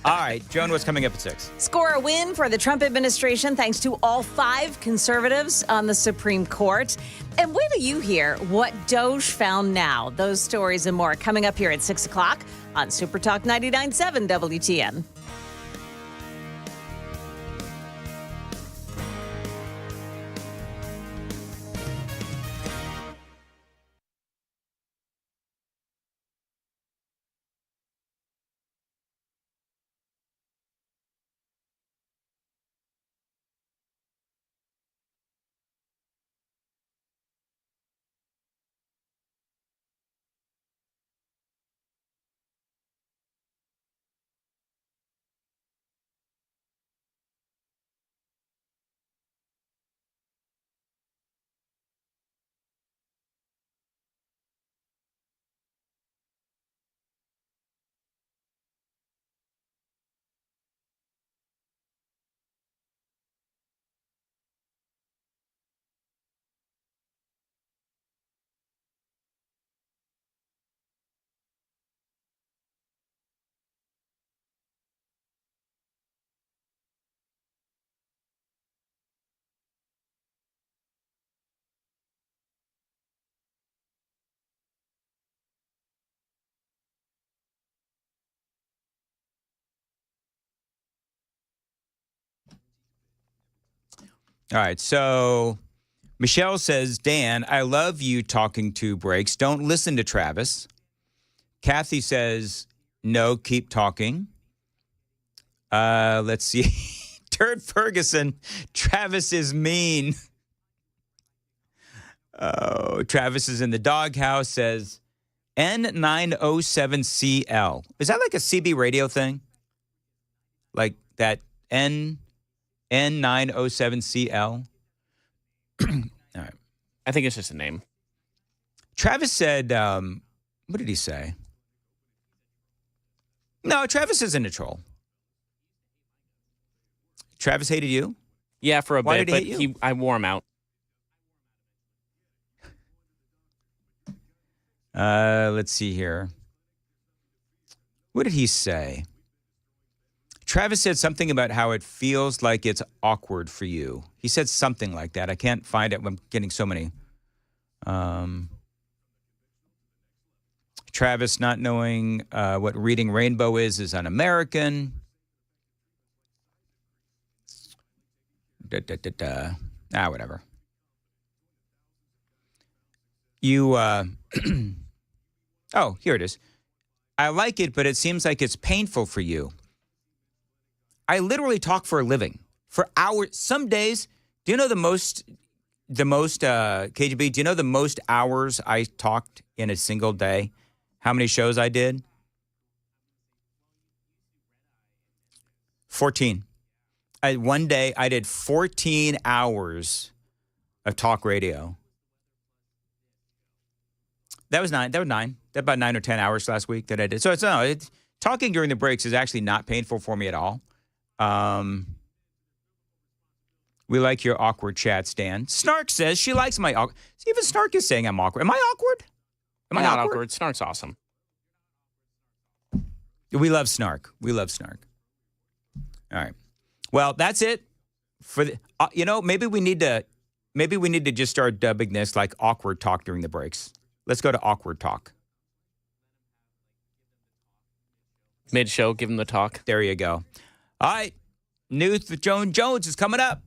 All right, Joan, what's coming up at 6? Score a win for the Trump administration thanks to all 5 conservatives on the Supreme Court. And wait till you hear what Doge found now. Those stories and more coming up here at 6 o'clock on Super Talk 99.7 WTN. All right, so Michelle says, Dan, I love you talking to breaks. Don't listen to Travis. Kathy says, no, keep talking. Let's see. Turd Ferguson, Travis is mean. Oh, Travis is in the doghouse, says N907CL. Is that like a CB radio thing? Like that N907CL? All right. I think it's just a name. Travis said, what did he say? No, Travis isn't a troll. Travis hated you? Yeah, for a Why bit, did he hate you? I wore him out. Let's see here. What did he say? Travis said something about how it feels like it's awkward for you. He said something like that. I can't find it. I'm getting so many. Travis not knowing what reading rainbow is un-American. Whatever. You, oh, here it is. I like it, but it seems like it's painful for you. I literally talk for a living, for hours. Some days, do you know the most, KGB, do you know the most hours I talked in a single day? How many shows I did? 14. One day, I did 14 hours of talk radio. That was 9. about 9 or 10 hours last week that I did. So talking during the breaks is actually not painful for me at all. We like your awkward chats, Dan. Snark says she likes my awkward. Even Snark is saying I'm awkward. Am I awkward? Am I not awkward? Snark's awesome. We love Snark. We love Snark. All right. Well, that's it for the. Maybe we need to just start dubbing this like awkward talk during the breaks. Let's go to awkward talk. Mid-show, give him the talk. There you go. All right. News with Joan Jones is coming up.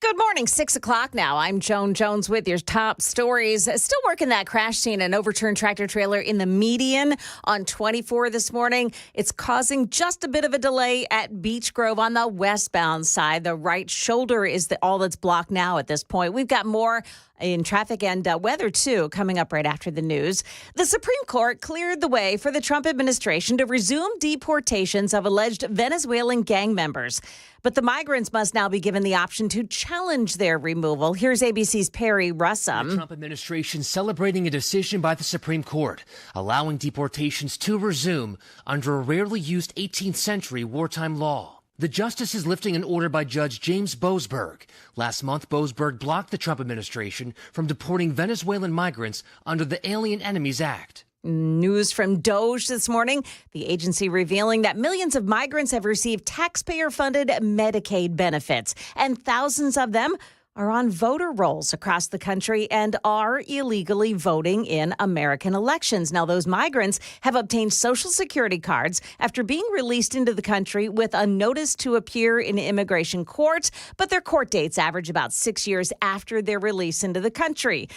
Good morning, 6 o'clock now. I'm Joan Jones with your top stories. Still working that crash scene, an overturned tractor trailer in the median on 24 this morning. It's causing just a bit of a delay at Beech Grove on the westbound side. The right shoulder is all that's blocked now at this point. We've got more in traffic and weather, too, coming up right after the news. The Supreme Court cleared the way for the Trump administration to resume deportations of alleged Venezuelan gang members. But the migrants must now be given the option to challenge their removal. Here's ABC's Perry Russum. The Trump administration celebrating a decision by the Supreme Court, allowing deportations to resume under a rarely used 18th century wartime law. The justice is lifting an order by Judge James Boasberg. Last month, Boasberg blocked the Trump administration from deporting Venezuelan migrants under the Alien Enemies Act. News from DOJ this morning. The agency revealing that millions of migrants have received taxpayer-funded Medicaid benefits, and thousands of them are on voter rolls across the country and are illegally voting in American elections. Now, those migrants have obtained Social Security cards after being released into the country with a notice to appear in immigration court, but their court dates average about 6 years after their release into the country.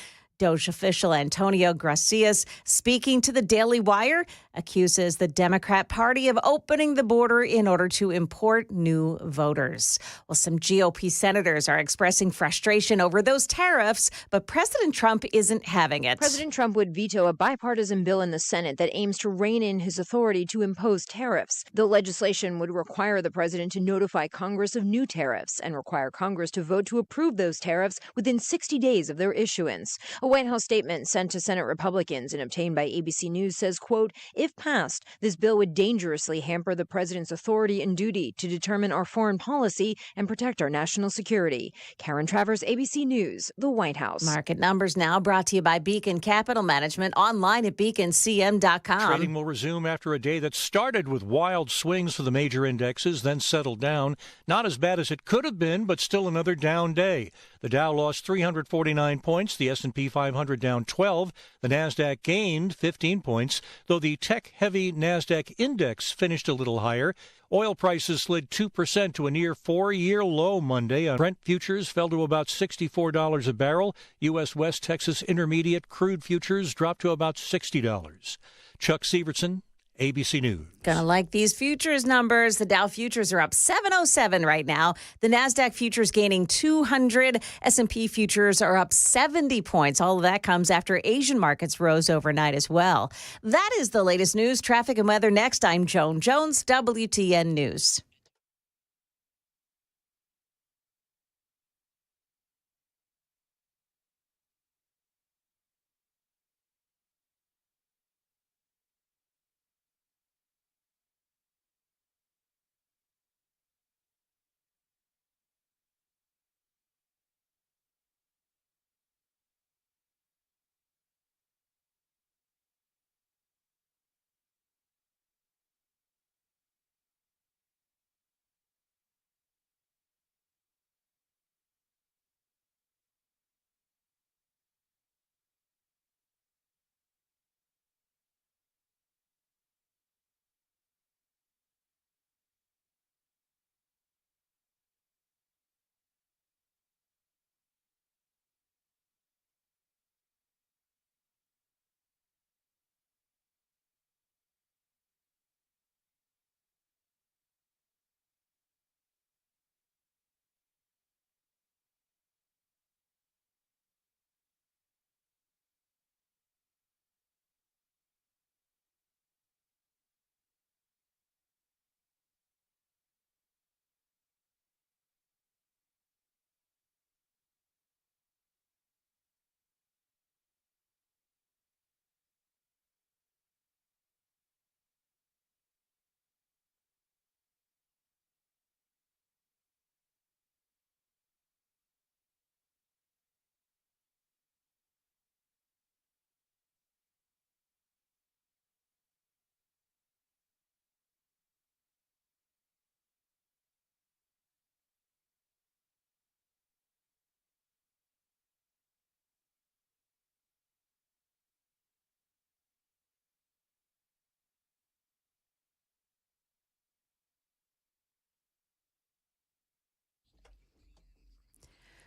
DOJ official Antonio Gracias, speaking to the Daily Wire, accuses the Democrat Party of opening the border in order to import new voters. Well, some GOP senators are expressing frustration over those tariffs, but President Trump isn't having it. President Trump would veto a bipartisan bill in the Senate that aims to rein in his authority to impose tariffs. The legislation would require the president to notify Congress of new tariffs and require Congress to vote to approve those tariffs within 60 days of their issuance. A White House statement sent to Senate Republicans and obtained by ABC News says, quote, if passed, this bill would dangerously hamper the president's authority and duty to determine our foreign policy and protect our national security. Karen Travers, ABC News, the White House. Market numbers now brought to you by Beacon Capital Management, online at beaconcm.com. Trading will resume after a day that started with wild swings for the major indexes, then settled down. Not as bad as it could have been, but still another down day. The Dow lost 349 points, the S&P 500 down 12, the Nasdaq gained 15 points, though the tech-heavy Nasdaq index finished a little higher. Oil prices slid 2% to a near four-year low Monday. Brent futures fell to about $64 a barrel. U.S. West Texas Intermediate crude futures dropped to about $60. Chuck Severson, ABC News. Gonna like these futures numbers. The Dow futures are up 707 right now. The Nasdaq futures gaining 200. S&P futures are up 70 points. All of that comes after Asian markets rose overnight as well. That is the latest news, traffic, and weather. Next, I'm Joan Jones, WTN News.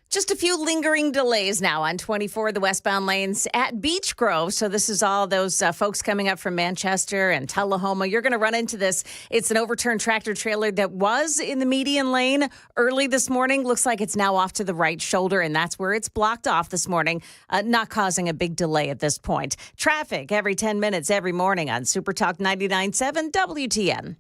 Just a few lingering delays now on 24, the westbound lanes at Beech Grove. So this is all those folks coming up from Manchester and Tullahoma. You're going to run into this. It's an overturned tractor trailer that was in the median lane early this morning. Looks like it's now off to the right shoulder, and that's where it's blocked off this morning, not causing a big delay at this point. Traffic every 10 minutes every morning on Super Talk 99.7 WTN.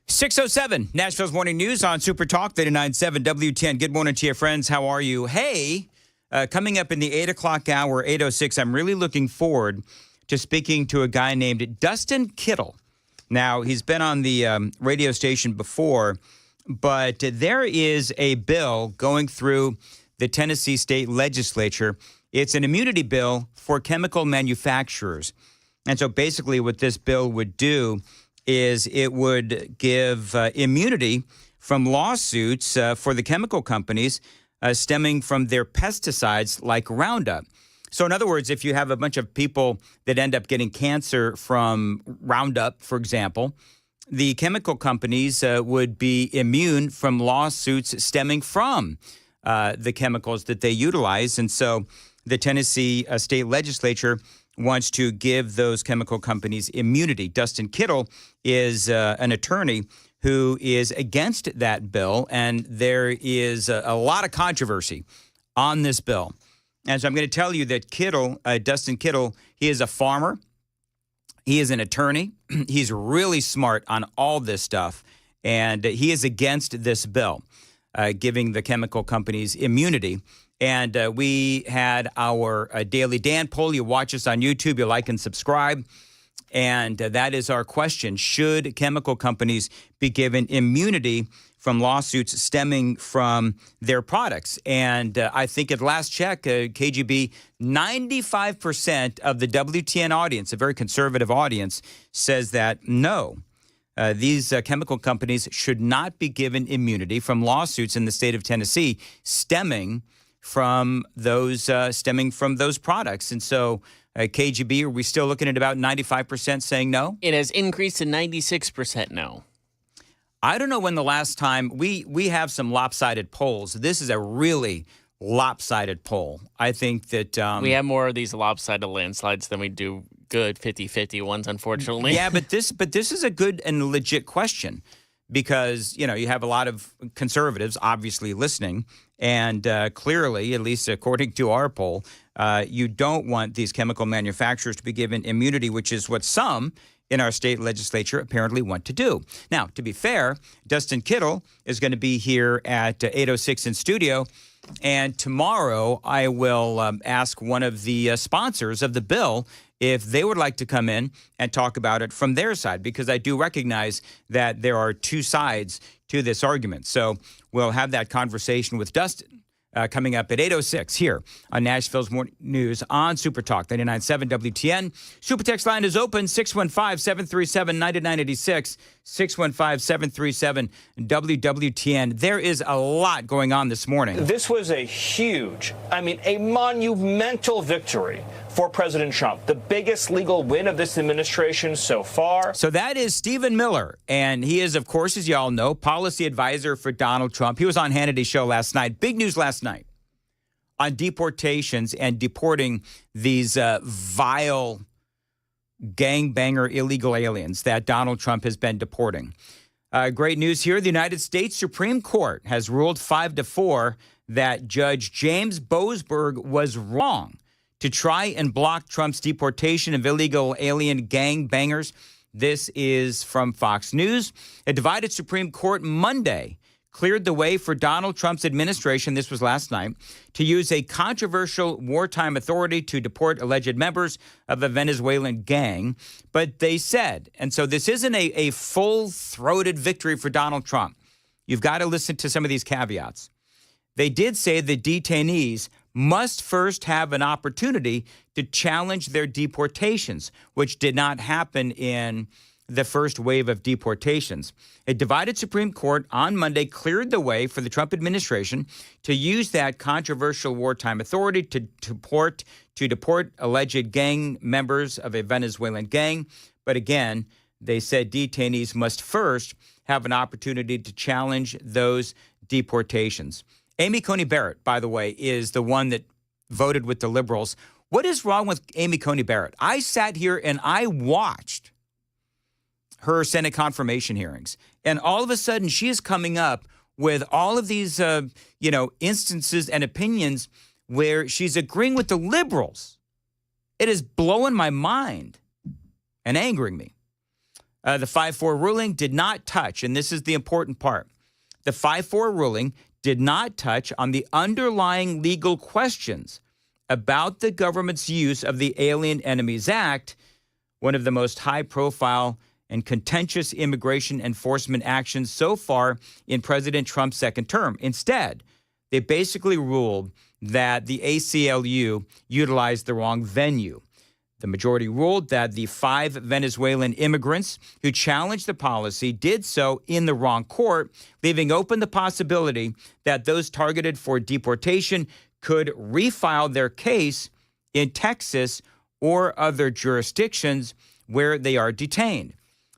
.607, Nashville's Morning News on Super Talk 99.7 WTN. Good morning to you, friends. How are you? Hey, coming up in the 8 o'clock hour, 8:06, I'm really looking forward to speaking to a guy named Dustin Kittle. Now, he's been on the radio station before, but there is a bill going through the Tennessee state legislature. It's an immunity bill for chemical manufacturers. And so basically what this bill would do is it would give immunity from lawsuits for the chemical companies stemming from their pesticides like Roundup. So in other words, if you have a bunch of people that end up getting cancer from Roundup, for example, the chemical companies would be immune from lawsuits stemming from the chemicals that they utilize. And so the Tennessee state legislature wants to give those chemical companies immunity. Dustin Kittle is an attorney who is against that bill, and there is a lot of controversy on this bill. And so I'm going to tell you that Dustin Kittle, he is a farmer. He is an attorney. He's really smart on all this stuff, and he is against this bill, giving the chemical companies immunity. And we had our Daily Dan poll. You watch us on YouTube, you like and subscribe. And that is our question. Should chemical companies be given immunity from lawsuits stemming from their products? And I think at last check, KGB, 95% of the WTN audience, a very conservative audience, says that no. These chemical companies should not be given immunity from lawsuits in the state of Tennessee stemming from those products. And so, KGB, are we still looking at about 95% saying no? It has increased to 96% no. I don't know when the last time we have some lopsided polls. This is a really lopsided poll. I think that we have more of these lopsided landslides than we do good 50-50 ones, unfortunately. Yeah, but this is a good and legit question because, you know, you have a lot of conservatives obviously listening. And clearly, at least according to our poll, you don't want these chemical manufacturers to be given immunity, which is what some in our state legislature apparently want to do. Now, to be fair, Dustin Kittle is going to be here at 8:06 in studio. And tomorrow I will ask one of the sponsors of the bill if they would like to come in and talk about it from their side, because I do recognize that there are two sides to this argument. So we'll have that conversation with Dustin coming up at 8:06 here on Nashville's Morning News on Super Talk 99.7 WTN. Super Text line is open, 615-737-9986, 615-737-WWTN. There is a lot going on this morning. This was a huge, a monumental victory for President Trump, the biggest legal win of this administration so far. So that is Stephen Miller, and he is, of course, as you all know, policy advisor for Donald Trump. He was on Hannity's show last night. Big news last night on deportations and deporting these vile gangbanger illegal aliens that Donald Trump has been deporting. Great news here. The United States Supreme Court has ruled 5-4 that Judge James Boasberg was wrong to try and block Trump's deportation of illegal alien gangbangers This is from Fox News. A divided Supreme Court Monday cleared the way for Donald Trump's administration, this was last night, to use a controversial wartime authority to deport alleged members of a Venezuelan gang. But they said, and so this isn't a full-throated victory for Donald Trump. You've got to listen to some of these caveats. They did say the detainees must first have an opportunity to challenge their deportations, which did not happen in the first wave of deportations. A divided Supreme Court on Monday cleared the way for the Trump administration to use that controversial wartime authority to deport alleged gang members of a Venezuelan gang. But again, they said detainees must first have an opportunity to challenge those deportations. Amy Coney Barrett, by the way, is the one that voted with the liberals. What is wrong with Amy Coney Barrett? I sat here and I watched her Senate confirmation hearings, and all of a sudden she is coming up with all of these, instances and opinions where she's agreeing with the liberals. It is blowing my mind and angering me. The 5-4 ruling did not touch, and this is the important part, the 5-4 ruling did not touch on the underlying legal questions about the government's use of the Alien Enemies Act, one of the most high-profile and contentious immigration enforcement actions so far in President Trump's second term. Instead, they basically ruled that the ACLU utilized the wrong venue. The majority ruled that the 5 Venezuelan immigrants who challenged the policy did so in the wrong court, leaving open the possibility that those targeted for deportation could refile their case in Texas or other jurisdictions where they are detained.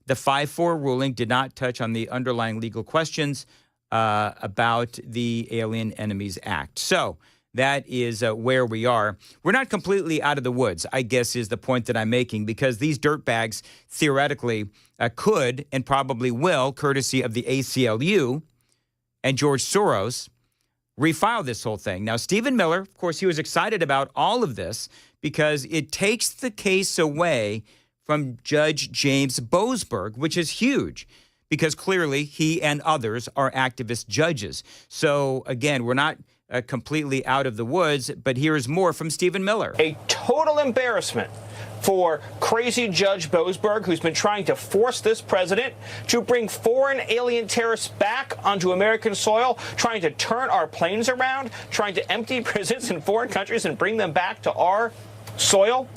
The 5-4 ruling did not touch on the underlying legal questions about the Alien Enemies Act. So that is where we are. We're not completely out of the woods, I guess, is the point that I'm making, because these dirtbags theoretically could and probably will, courtesy of the ACLU and George Soros, refile this whole thing. Now, Stephen Miller, of course, he was excited about all of this because it takes the case away from Judge James Boasberg, which is huge because clearly he and others are activist judges. So, again, we're not completely out of the woods, but here's more from Stephen Miller. A total embarrassment for crazy Judge Boasberg, who's been trying to force this president to bring foreign alien terrorists back onto American soil, trying to turn our planes around, trying to empty prisons in foreign countries and bring them back to our soil.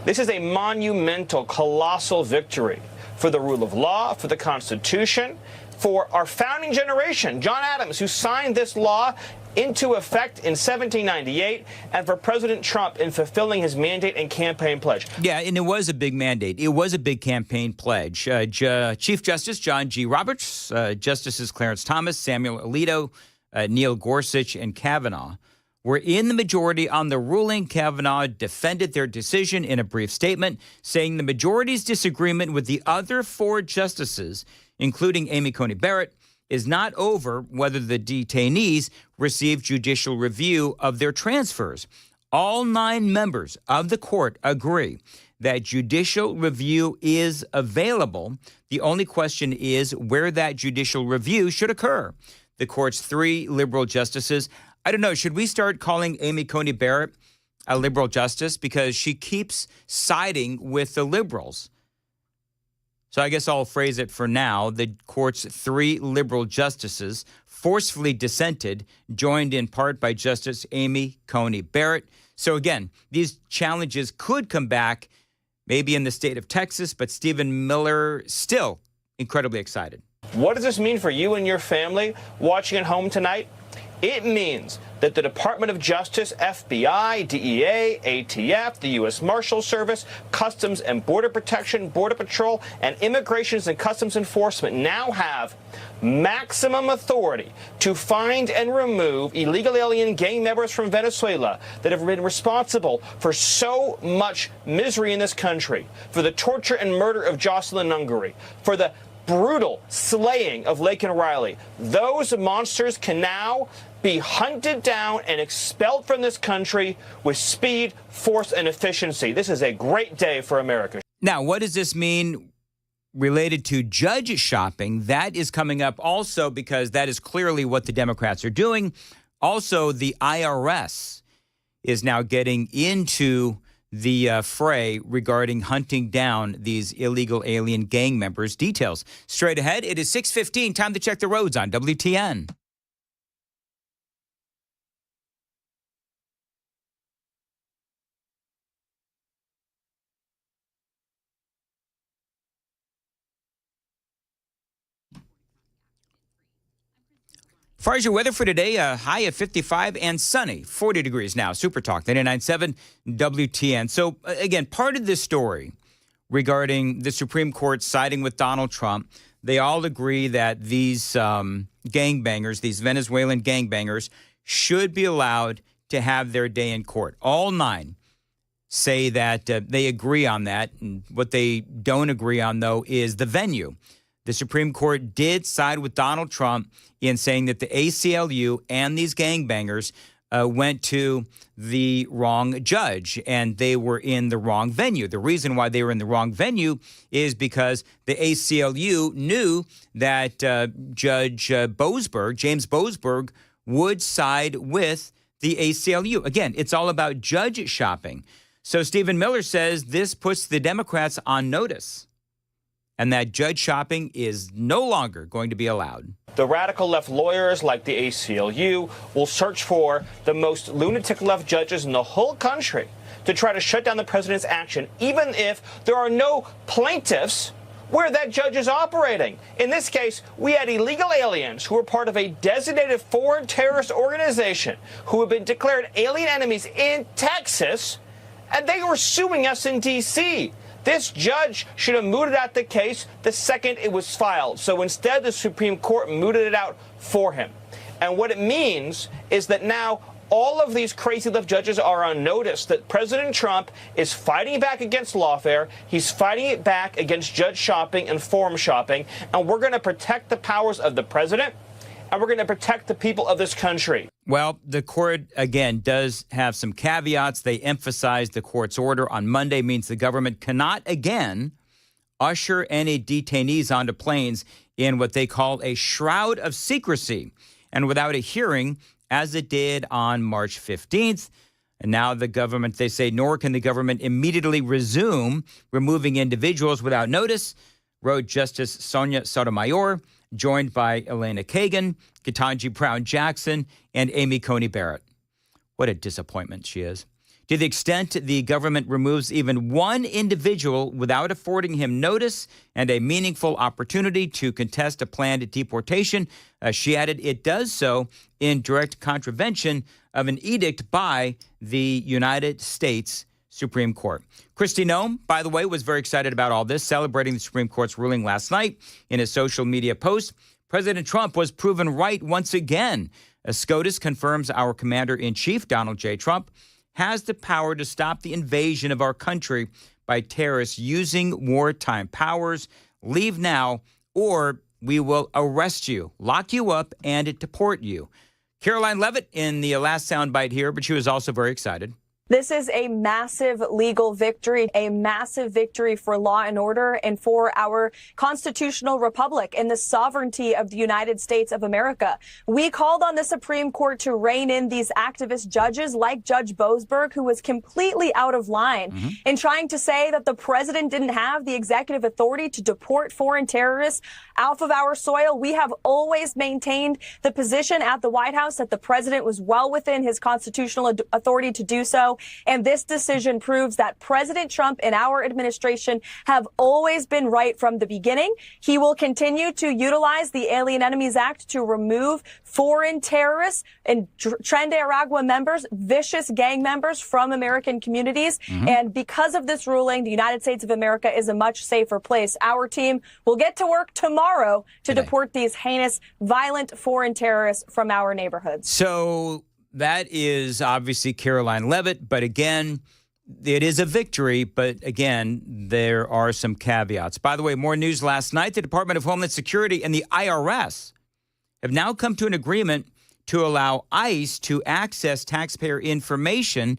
This is a monumental, colossal victory for the rule of law, for the Constitution, for our founding generation, John Adams, who signed this law into effect in 1798, and for President Trump in fulfilling his mandate and campaign pledge. Yeah, and it was a big mandate. It was a big campaign pledge. Chief Justice John G. Roberts, Justices Clarence Thomas, Samuel Alito, Neil Gorsuch, and Kavanaugh were in the majority on the ruling. Kavanaugh defended their decision in a brief statement, saying the majority's disagreement with the other 4 justices, including Amy Coney Barrett, is not over whether the detainees receive judicial review of their transfers. All 9 members of the court agree that judicial review is available. The only question is where that judicial review should occur. The court's 3 liberal justices, I don't know, should we start calling Amy Coney Barrett a liberal justice? Because she keeps siding with the liberals. So I guess I'll phrase it for now. The court's 3 liberal justices forcefully dissented, joined in part by Justice Amy Coney Barrett. So again, these challenges could come back maybe in the state of Texas, but Stephen Miller still incredibly excited. What does this mean for you and your family watching at home tonight? It means that the Department of Justice, FBI, DEA, ATF, the U.S. Marshal Service, Customs and Border Protection, Border Patrol, and Immigrations and Customs Enforcement now have maximum authority to find and remove illegal alien gang members from Venezuela that have been responsible for so much misery in this country, for the torture and murder of Jocelyn Ungary, for the brutal slaying of Laken Riley. Those monsters can now be hunted down and expelled from this country with speed, force, and efficiency. This is a great day for America. Now, what does this mean related to judge shopping, that is coming up also because that is clearly what the Democrats are doing. Also, the IRS is now getting into the fray regarding hunting down these illegal alien gang members. Details straight ahead. It is 6:15. Time to check the roads on WTN. As far as your weather for today, a high of 55 and sunny, 40 degrees now. Super Talk, 99.7 WTN. So, again, part of this story regarding the Supreme Court siding with Donald Trump, they all agree that these gangbangers, these Venezuelan gangbangers, should be allowed to have their day in court. All 9 say that they agree on that. And what they don't agree on, though, is the venue. The Supreme Court did side with Donald Trump in saying that the ACLU and these gangbangers went to the wrong judge and they were in the wrong venue. The reason why they were in the wrong venue is because the ACLU knew that Judge Boasberg, James Boasberg, would side with the ACLU. Again, it's all about judge shopping. So Stephen Miller says this puts the Democrats on notice, and that judge shopping is no longer going to be allowed. The radical left lawyers like the ACLU will search for the most lunatic left judges in the whole country to try to shut down the president's action, even if there are no plaintiffs where that judge is operating. In this case, we had illegal aliens who were part of a designated foreign terrorist organization who have been declared alien enemies in Texas, and they were suing us in D.C. This judge should have mooted out the case the second it was filed. So instead, the Supreme Court mooted it out for him. And what it means is that now all of these crazy left judges are on notice that President Trump is fighting back against lawfare. He's fighting it back against judge shopping and forum shopping. And we're going to protect the powers of the president, and we're going to protect the people of this country. Well, the court, again, does have some caveats. They emphasize the court's order on Monday means the government cannot, again, usher any detainees onto planes in what they call a shroud of secrecy and without a hearing, as it did on March 15th. And now the government, they say, nor can the government immediately resume removing individuals without notice, wrote Justice Sonia Sotomayor, joined by Elena Kagan, Ketanji Brown Jackson, and Amy Coney Barrett. What a disappointment she is. To the extent the government removes even one individual without affording him notice and a meaningful opportunity to contest a planned deportation, she added, it does so in direct contravention of an edict by the United States Supreme Court. Kristi Noem, by the way, was very excited about all this, celebrating the Supreme Court's ruling last night. In his social media post, President Trump was proven right once again. SCOTUS confirms our commander-in-chief, Donald J. Trump, has the power to stop the invasion of our country by terrorists using wartime powers. Leave now, or we will arrest you, lock you up, and deport you. Caroline Levitt in the last soundbite here, but she was also very excited. This is a massive legal victory, a massive victory for law and order and for our constitutional republic and the sovereignty of the United States of America. We called on the Supreme Court to rein in these activist judges like Judge Boasberg, who was completely out of line in trying to say that the president didn't have the executive authority to deport foreign terrorists off of our soil. We have always maintained the position at the White House that the president was well within his constitutional authority to do so. And this decision proves that President Trump and our administration have always been right from the beginning. He will continue to utilize the Alien Enemies Act to remove foreign terrorists and Tren de Aragua members, vicious gang members from American communities. And because of this ruling, the United States of America is a much safer place. Our team will get to work tomorrow to deport these heinous, violent foreign terrorists from our neighborhoods. So that is obviously Caroline Levitt, but again, it is a victory, but again, there are some caveats. By the way, more news last night. The Department of Homeland Security and the IRS have now come to an agreement to allow ICE to access taxpayer information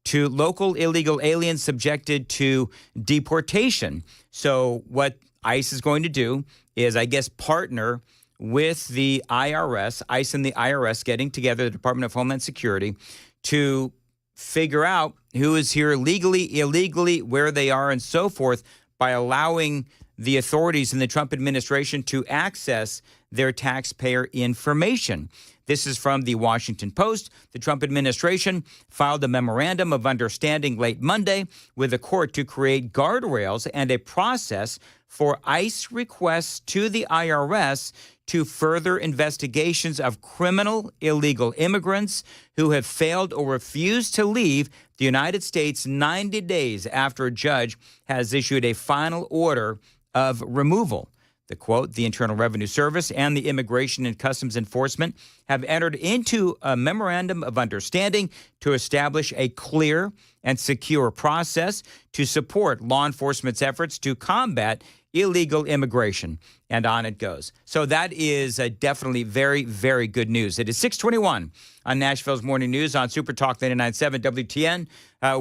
to local illegal aliens subjected to deportation. So what ICE is going to do is, I guess, partner with the IRS, ICE and the IRS getting together, the Department of Homeland Security, to figure out who is here legally, illegally, where they are, and so forth, by allowing the authorities in the Trump administration to access their taxpayer information. This is from the Washington Post. The Trump administration filed a memorandum of understanding late Monday with the court to create guardrails and a process for ICE requests to the IRS to further investigations of criminal illegal immigrants who have failed or refused to leave the United States 90 days after a judge has issued a final order of removal. The quote, the Internal Revenue Service and the Immigration and Customs Enforcement have entered into a memorandum of understanding to establish a clear and secure process to support law enforcement's efforts to combat illegal immigration. And on it goes. So that is definitely very, very good news. It is 6:21 on Nashville's Morning News on Super Talk 99.7 WTN.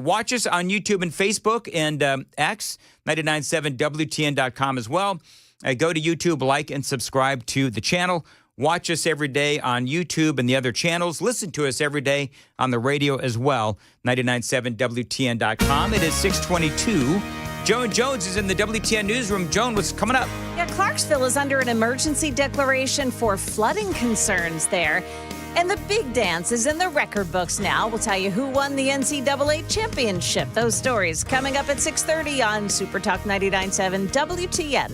Watch us on YouTube and Facebook and X, 997WTN.com as well. Go to YouTube, like, and subscribe to the channel. Watch us every day on YouTube and the other channels. Listen to us every day on the radio as well, 997WTN.com. It is 6:22. Joan Jones is in the WTN newsroom. Joan, what's coming up? Yeah, Clarksville is under an emergency declaration for flooding concerns there. And the big dance is in the record books now. We'll tell you who won the NCAA championship. Those stories coming up at 6:30 on Super Talk 99.7 WTN.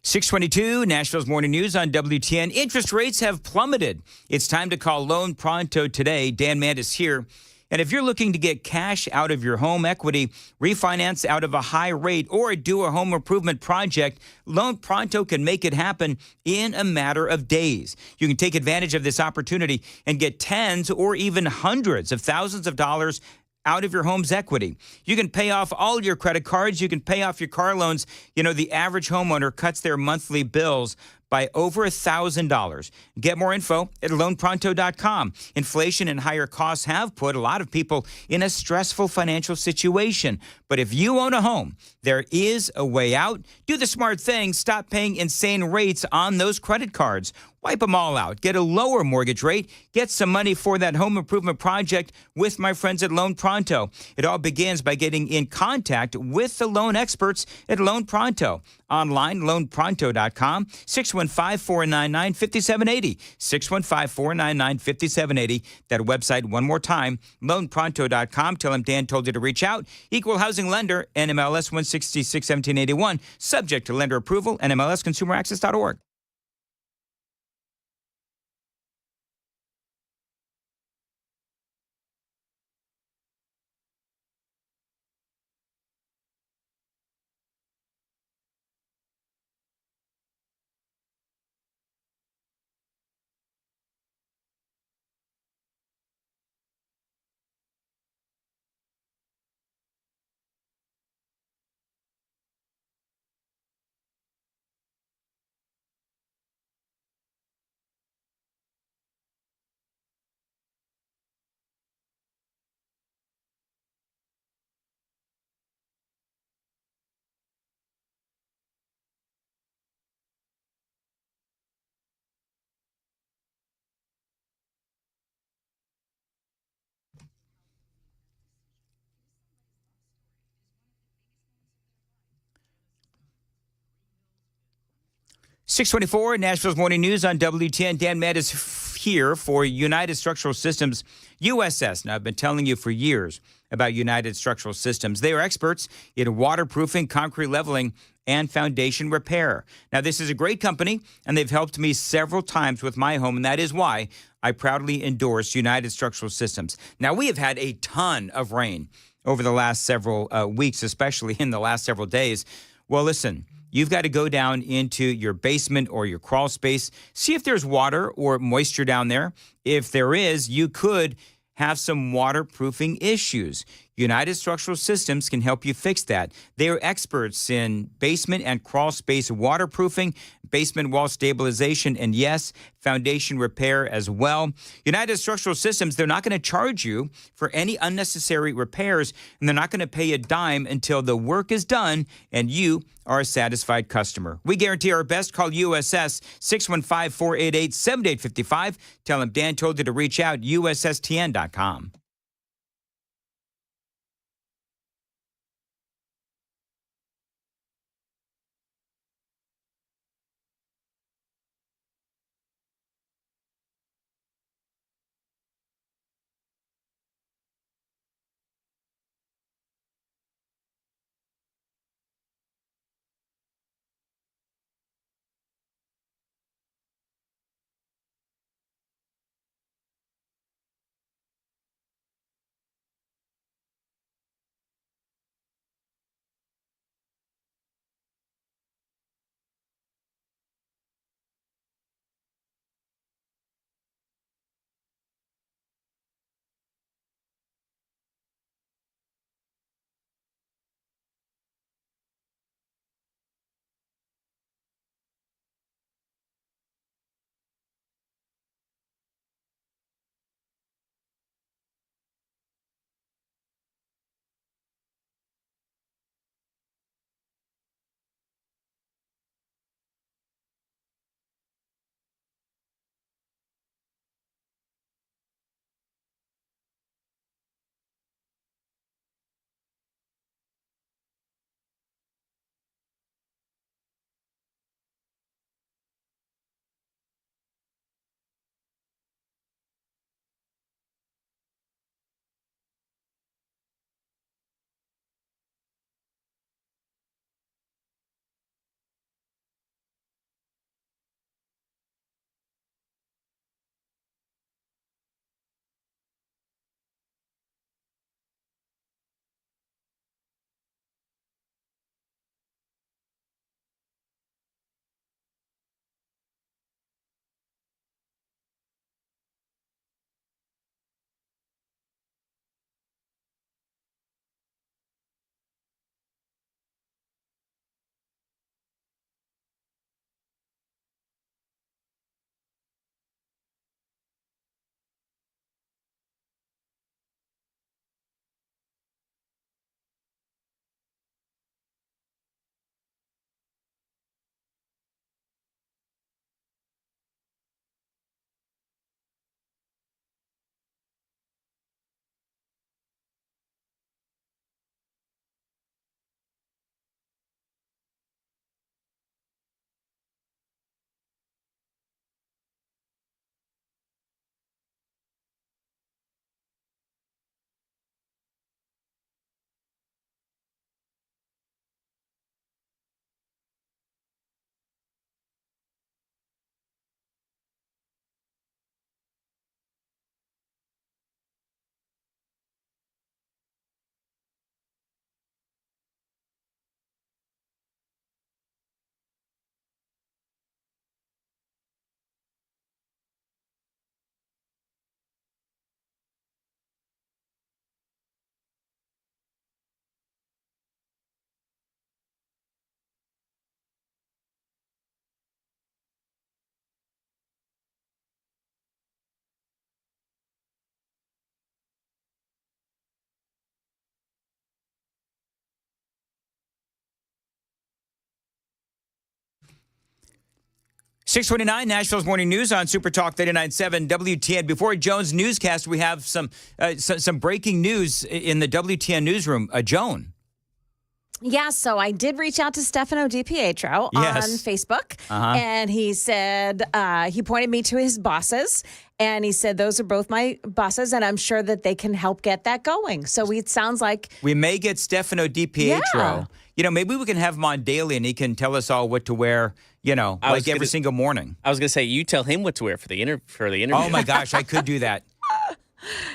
.622, Nashville's Morning News on WTN. Interest rates have plummeted. It's time to call Loan Pronto today. Dan Mandis here. And if you're looking to get cash out of your home equity, refinance out of a high rate, or do a home improvement project, Loan Pronto can make it happen in a matter of days. You can take advantage of this opportunity and get tens or even hundreds of thousands of dollars out of your home's equity. You can pay off all your credit cards. You can pay off your car loans. You know, the average homeowner cuts their monthly bills by over $1,000. Get more info at loanpronto.com. Inflation and higher costs have put a lot of people in a stressful financial situation. But if you own a home, there is a way out. Do the smart thing. Stop paying insane rates on those credit cards. Wipe them all out. Get a lower mortgage rate. Get some money for that home improvement project with my friends at Loan Pronto. It all begins by getting in contact with the loan experts at Loan Pronto. Online, loanpronto.com, 615-499-5780, 615-499-5780. That website, one more time, loanpronto.com. Tell them Dan told you to reach out. Equal housing lender, NMLS 166-1781. Subject to lender approval, NMLSconsumeraccess.org. .624, Nashville's Morning News on WTN. Dan Matt is here for United Structural Systems, USS. Now, I've been telling you for years about United Structural Systems. They are experts in waterproofing, concrete leveling, and foundation repair. Now, this is a great company, and they've helped me several times with my home, and that is why I proudly endorse United Structural Systems. Now, we have had a ton of rain over the last several weeks, especially in the last several days. Well, listen, you've got to go down into your basement or your crawl space, see if there's water or moisture down there. If there is, you could have some waterproofing issues. United Structural Systems can help you fix that. They are experts in basement and crawl space waterproofing, basement wall stabilization, and yes, foundation repair as well. United Structural Systems, they're not going to charge you for any unnecessary repairs, and they're not going to pay a dime until the work is done and you are a satisfied customer. We guarantee our best. Call USS 615-488-7855. Tell them Dan told you to reach out, USSTN.com. .629 Nashville's Morning News on Super Talk 99.7 WTN. Before Joan's newscast, we have some breaking news in the WTN newsroom. Joan. Yeah, so I did reach out to Stefano DiPietro on Facebook, and he said he pointed me to his bosses, and he said those are both my bosses, and I'm sure that they can help get that going. So it sounds like we may get Stefano DiPietro. Yeah. You know, maybe we can have him on daily, and he can tell us all what to wear. You know, like every single morning. I was gonna say you tell him what to wear for the interview. Oh my gosh, I could do that.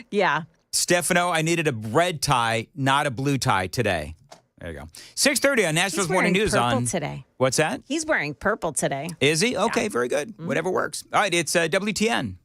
Yeah. Stefano, I needed a red tie, not a blue tie today. There you go. 6:30 on Nashville's Morning News on today. What's that? He's wearing purple today. Is he? Okay, very good. Whatever works. All right, it's WTN.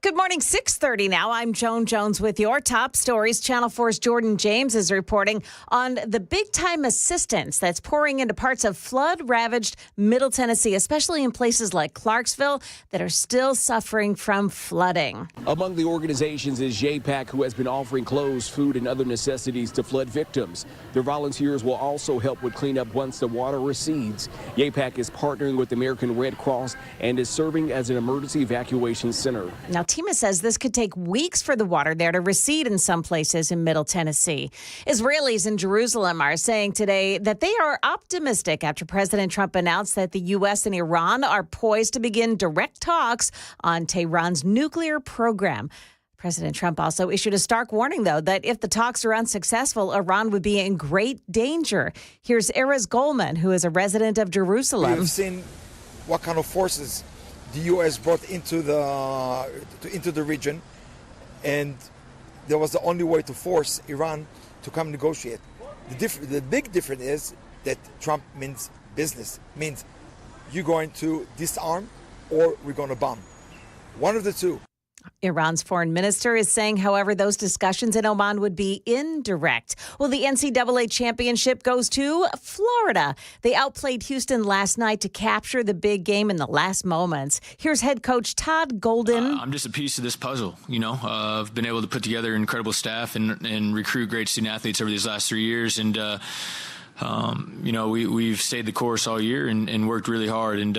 Good morning, 6:30 now. I'm Joan Jones with your top stories. Channel 4's Jordan James is reporting on the big-time assistance that's pouring into parts of flood-ravaged Middle Tennessee, especially in places like Clarksville that are still suffering from flooding. Among the organizations is JPAC, who has been offering clothes, food, and other necessities to flood victims. Their volunteers will also help with cleanup once the water recedes. JPAC is partnering with the American Red Cross and is serving as an emergency evacuation center. Now, TEMA says this could take weeks for the water there to recede in some places in Middle Tennessee. Israelis in Jerusalem are saying today that they are optimistic after President Trump announced that the U.S. and Iran are poised to begin direct talks on Tehran's nuclear program. President Trump also issued a stark warning, though, that if the talks are unsuccessful, Iran would be in great danger. Here's Erez Goldman, who is a resident of Jerusalem. We've seen what kind of forces the U.S. brought into the region, and there was the only way to force Iran to come negotiate. The big difference is that Trump means business, means you're going to disarm or we're going to bomb. One of the two. Iran's foreign minister is saying, however, those discussions in Oman would be indirect. Well, the NCAA championship goes to Florida. They outplayed Houston last night to capture the big game in the last moments. Here's head coach Todd Golden. I'm just a piece of this puzzle. I've been able to put together an incredible staff and recruit great student athletes over these last 3 years. And, we've stayed the course all year and worked really hard. And,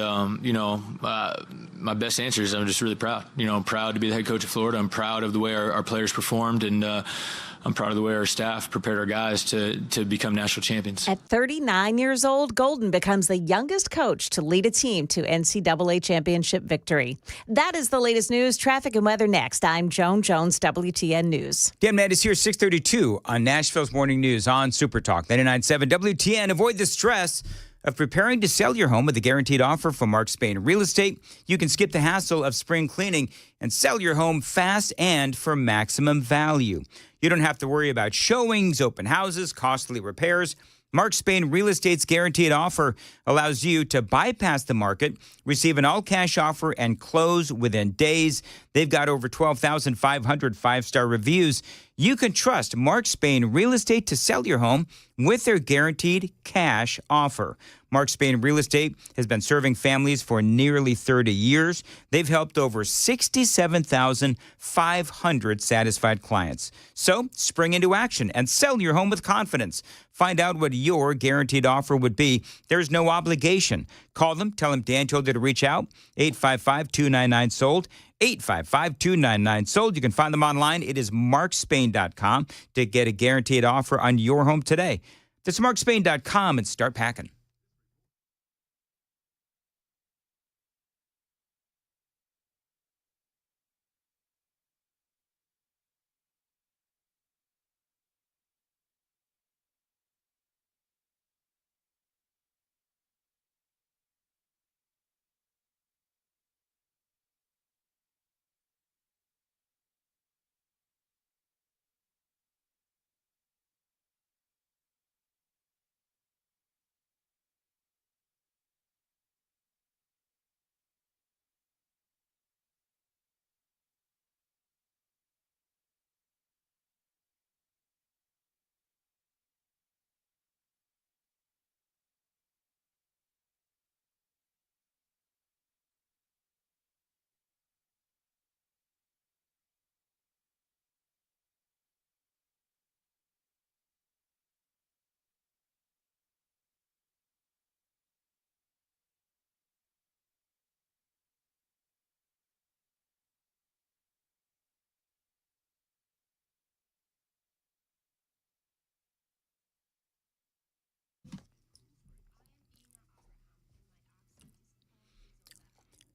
my best answer is I'm just really proud. I'm proud to be the head coach of Florida. I'm proud of the way our players performed, and I'm proud of the way our staff prepared our guys to become national champions. At 39 years old, Golden becomes the youngest coach to lead a team to NCAA championship victory. That is the latest news, traffic, and weather next. I'm Joan Jones, WTN News. Dan Matt is here, 6:32 on Nashville's Morning News on Super Talk 99.7 WTN. Avoid the stress of preparing to sell your home with a guaranteed offer from Mark Spain Real Estate. You can skip the hassle of spring cleaning and sell your home fast and for maximum value. You don't have to worry about showings, open houses, costly repairs. Mark Spain Real Estate's guaranteed offer allows you to bypass the market, receive an all-cash offer, and close within days. They've got over 12,500 five-star reviews. You can trust Mark Spain Real Estate to sell your home with their guaranteed cash offer. Mark Spain Real Estate has been serving families for nearly 30 years. They've helped over 67,500 satisfied clients. So spring into action and sell your home with confidence. Find out what your guaranteed offer would be. There's no obligation. Call them. Tell them Dan told you to reach out. 855-299-SOLD. 855-299-SOLD. You can find them online. It is markspain.com to get a guaranteed offer on your home today. That's markspain.com and start packing.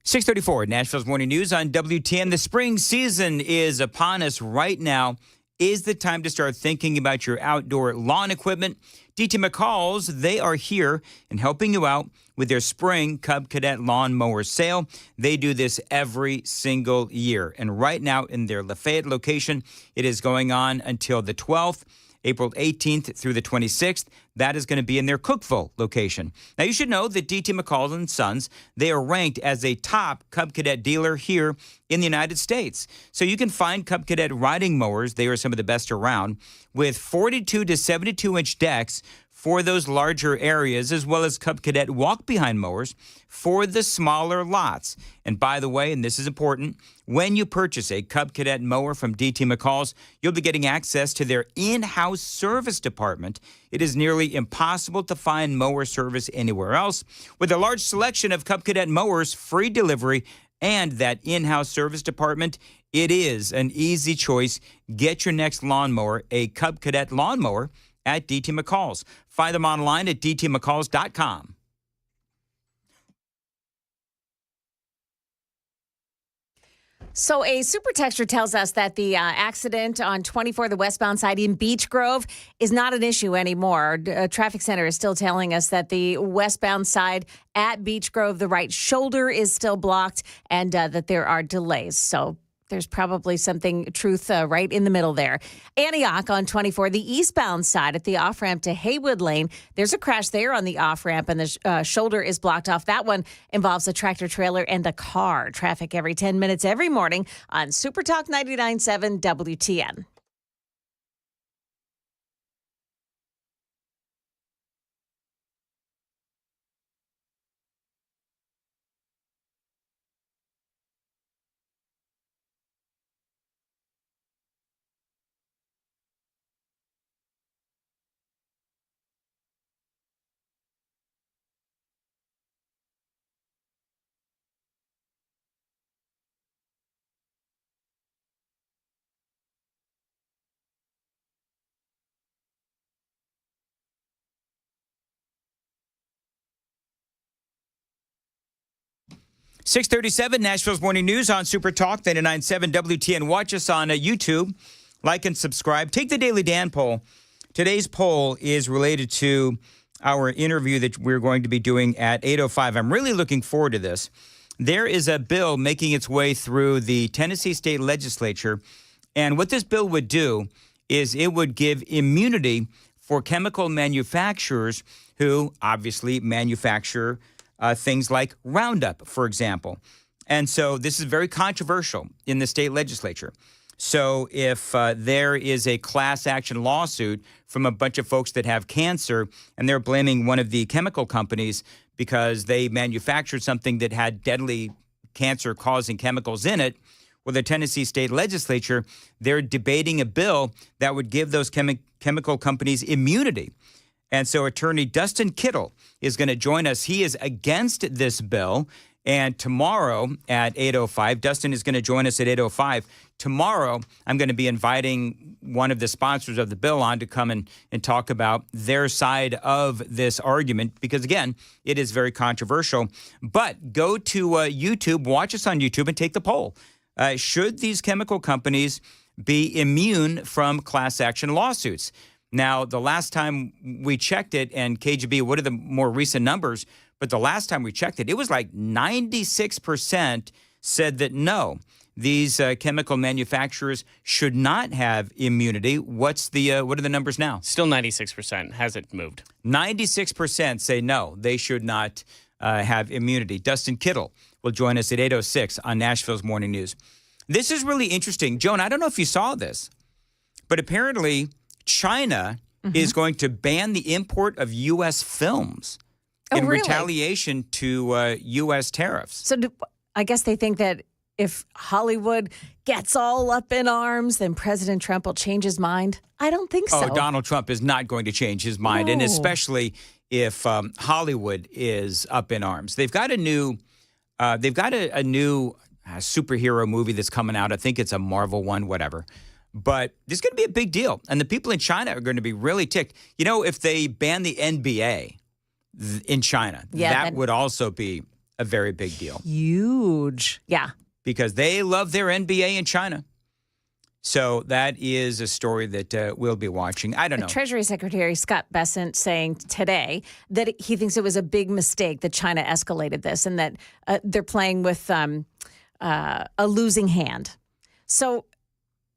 .34 Nashville's Morning News on WTN. The spring season is upon us right now. Is the time to start thinking about your outdoor lawn equipment? DT McCall's, they are here and helping you out with their spring Cub Cadet lawn mower sale. They do this every single year. And right now in their Lafayette location, it is going on until the 12th. April 18th through the 26th. That is going to be in their Cookeville location. Now, you should know that D.T. McCall & Sons, they are ranked as a top Cub Cadet dealer here in the United States. So you can find Cub Cadet riding mowers. They are some of the best around with 42 to 72-inch decks for those larger areas, as well as Cub Cadet walk-behind mowers for the smaller lots. And by the way, and this is important, when you purchase a Cub Cadet mower from D.T. McCall's, you'll be getting access to their in-house service department. It is nearly impossible to find mower service anywhere else. With a large selection of Cub Cadet mowers, free delivery, and that in-house service department, it is an easy choice. Get your next lawnmower, a Cub Cadet lawnmower, at D.T. McCall's. Find them online at dtmccalls.com. So a super texter tells us that the accident on 24, the westbound side in Beech Grove, is not an issue anymore. Traffic Center is still telling us that the westbound side at Beech Grove, the right shoulder is still blocked, and that there are delays. So there's probably something truth right in the middle there. Antioch on 24, the eastbound side at the off-ramp to Haywood Lane. There's a crash there on the off-ramp, and the shoulder is blocked off. That one involves a tractor-trailer and a car. Traffic every 10 minutes every morning on Super Talk 99.7 WTN. .637 Nashville's Morning News on Super Talk 99.7 WTN. Watch us on YouTube. Like and subscribe. Take the Daily Dan poll. Today's poll is related to our interview that we're going to be doing at 8:05. I'm really looking forward to this. There is a bill making its way through the Tennessee State Legislature, and what this bill would do is it would give immunity for chemical manufacturers who obviously manufacture things like Roundup, for example. And so this is very controversial in the state legislature. So if there is a class action lawsuit from a bunch of folks that have cancer and they're blaming one of the chemical companies because they manufactured something that had deadly cancer-causing chemicals in it, well, the Tennessee state legislature, they're debating a bill that would give those chemical companies immunity. And so Attorney Dustin Kittle is going to join us. He is against this bill. And tomorrow at 8:05, Dustin is going to join us at 8:05. Tomorrow, I'm going to be inviting one of the sponsors of the bill on to come and talk about their side of this argument because, again, it is very controversial. But go to YouTube, watch us on YouTube, and take the poll. Should these chemical companies be immune from class action lawsuits? Now, the last time we checked it, and KGB, what are the more recent numbers? But the last time we checked it, it was like 96% said that no, these chemical manufacturers should not have immunity. What are the numbers now? Still 96%. Hasn't moved. 96% say no, they should not have immunity. Dustin Kittle will join us at 8:06 on Nashville's Morning News. This is really interesting. Joan, I don't know if you saw this, but apparently China is going to ban the import of U.S. films in retaliation to U.S. tariffs. So I guess they think that if Hollywood gets all up in arms, then President Trump will change his mind. I don't think so. Oh, Donald Trump is not going to change his mind, and especially if Hollywood is up in arms. They've got a new superhero movie that's coming out. I think it's a Marvel one, whatever. But this is going to be a big deal. And the people in China are going to be really ticked. You know, if they ban the NBA in China, that would also be a very big deal. Huge. Yeah. Because they love their NBA in China. So that is a story that we'll be watching. I don't know. Treasury Secretary Scott Bessent saying today that he thinks it was a big mistake that China escalated this and that they're playing with a losing hand. So,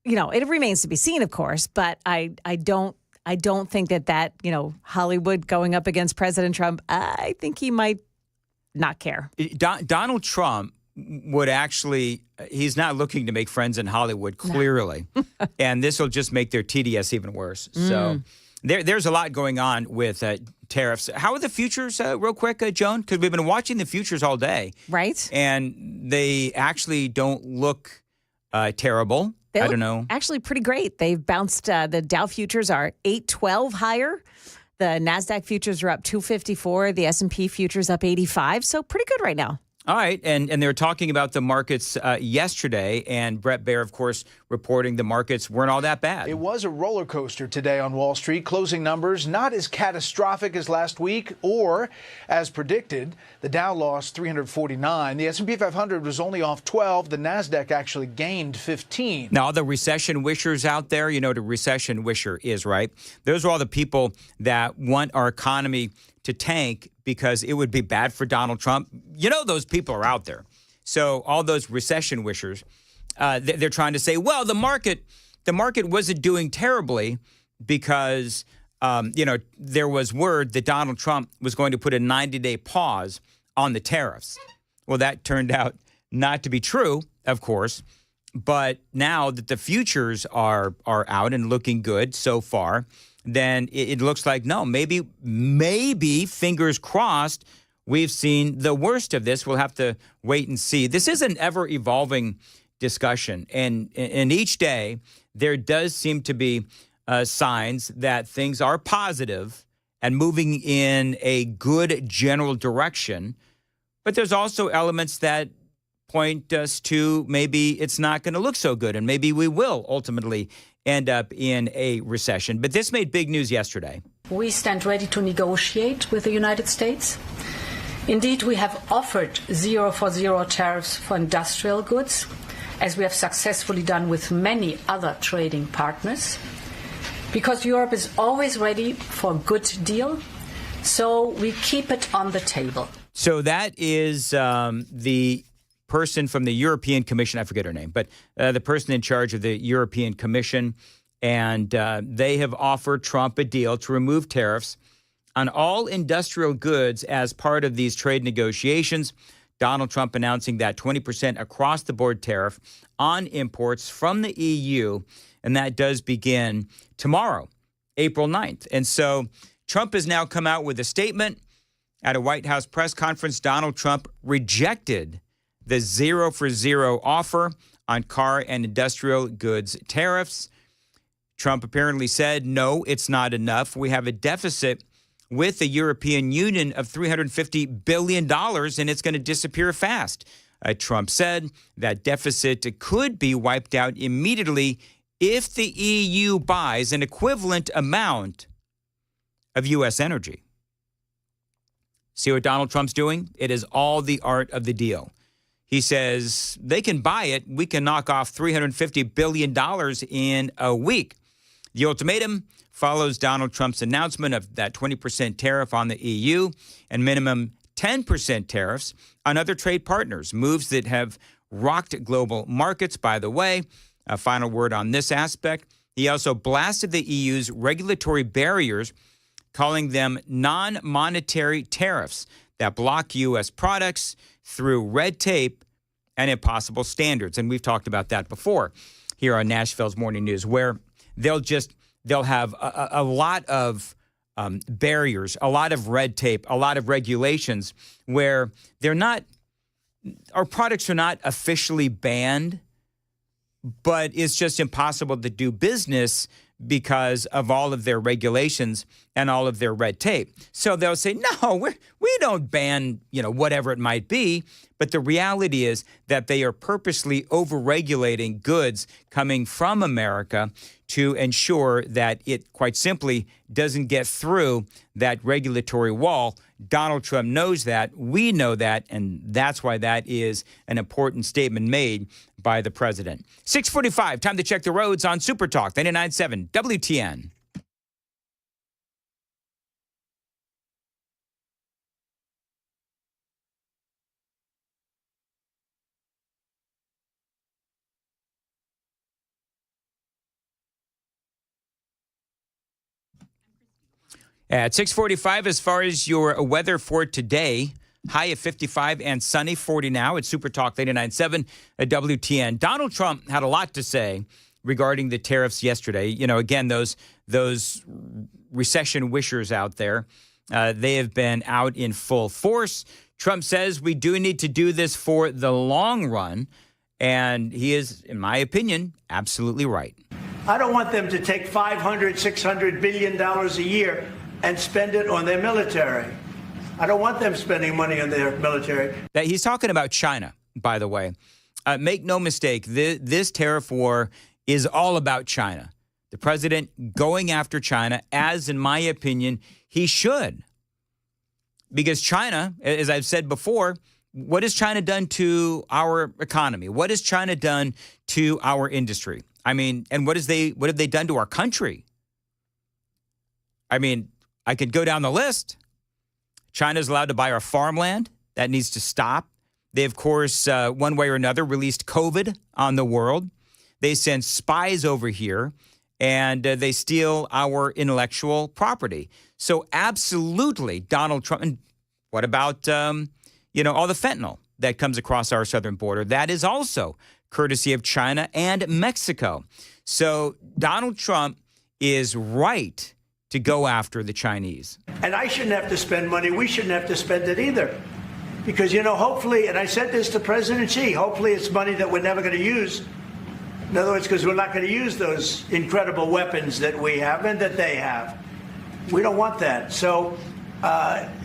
you know, it remains to be seen, of course, but I don't I don't think that, Hollywood going up against President Trump, I think he might not care. Donald Trump would actually, he's not looking to make friends in Hollywood, clearly. And this will just make their TDS even worse. So there's a lot going on with tariffs. How are the futures, real quick, Joan? Because we've been watching the futures all day. Right. And they actually don't look terrible. I don't know. Actually pretty great. They've bounced. The Dow futures are 812 higher. The NASDAQ futures are up 254. The S&P futures up 85. So pretty good right now. All right. And they were talking about the markets yesterday, and Brett Baer, of course, reporting the markets weren't all that bad. It was a roller coaster today on Wall Street. Closing numbers not as catastrophic as last week or as predicted. The Dow lost 349. The S&P 500 was only off 12. The NASDAQ actually gained 15. Now, all the recession wishers out there, you know what a recession wisher is, right? Those are all the people that want our economy to tank because it would be bad for Donald Trump. You know those people are out there. So all those recession wishers, they're trying to say, well, the market wasn't doing terribly because, there was word that Donald Trump was going to put a 90-day pause on the tariffs. Well, that turned out not to be true, of course. But now that the futures are out and looking good so far, then it looks like, no, maybe, fingers crossed, we've seen the worst of this. We'll have to wait and see. This is an ever-evolving discussion. And each day, there does seem to be signs that things are positive and moving in a good general direction. But there's also elements that point us to maybe it's not going to look so good, and maybe we will ultimately end up in a recession. But this made big news yesterday. We stand ready to negotiate with the United States. Indeed, we have offered 0 for 0 tariffs for industrial goods, as we have successfully done with many other trading partners, because Europe is always ready for a good deal, so we keep it on the table. So that is the person from the European Commission, I forget her name, but the person in charge of the European Commission, and they have offered Trump a deal to remove tariffs on all industrial goods as part of these trade negotiations. Donald Trump announcing that 20% across-the-board tariff on imports from the EU, and that does begin tomorrow, April 9th. And so Trump has now come out with a statement. At a White House press conference, Donald Trump rejected the 0 for 0 offer on car and industrial goods tariffs. Trump apparently said, no, it's not enough. We have a deficit with the European Union of $350 billion, and it's going to disappear fast. Trump said that deficit could be wiped out immediately if the EU buys an equivalent amount of U.S. energy. See what Donald Trump's doing? It is all the art of the deal. He says they can buy it. We can knock off $350 billion in a week. The ultimatum follows Donald Trump's announcement of that 20% tariff on the EU and minimum 10% tariffs on other trade partners, moves that have rocked global markets, by the way. A final word on this aspect. He also blasted the EU's regulatory barriers, calling them non-monetary tariffs that block U.S. products through red tape and impossible standards. And we've talked about that before here on Nashville's Morning News, where they'll have a lot of barriers, a lot of red tape, a lot of regulations where our products are not officially banned, but it's just impossible to do business because of all of their regulations and all of their red tape. So they'll say, no, we don't ban, whatever it might be. But the reality is that they are purposely overregulating goods coming from America to ensure that it, quite simply, doesn't get through that regulatory wall. Donald Trump knows that. We know that. And that's why that is an important statement made by the president. 6:45, time to check the roads on Super Talk 99.7 WTN. At 6:45, as far as your weather for today, high of 55 and sunny, 40 now. It's Super Talk 89.7 at WTN. Donald Trump had a lot to say regarding the tariffs yesterday. You know, again, those recession wishers out there, they have been out in full force. Trump says we do need to do this for the long run, and he is, in my opinion, absolutely right. I don't want them to take $500, $600 billion a year and spend it on their military. I don't want them spending money on their military. That he's talking about China, by the way. Make no mistake, this tariff war is all about China. The president going after China, as in my opinion, he should. Because China, as I've said before, what has China done to our economy? What has China done to our industry? I mean, and what have they done to our country? I mean, I could go down the list. China's allowed to buy our farmland. That needs to stop. They, of course, one way or another, released COVID on the world. They send spies over here, and they steal our intellectual property. So absolutely, Donald Trump. And what about, all the fentanyl that comes across our southern border? That is also courtesy of China and Mexico. So Donald Trump is right to go after the Chinese. And I shouldn't have to spend money. We shouldn't have to spend it either. Because, hopefully, and I said this to President Xi, hopefully it's money that we're never going to use. In other words, because we're not going to use those incredible weapons that we have and that they have. We don't want that. So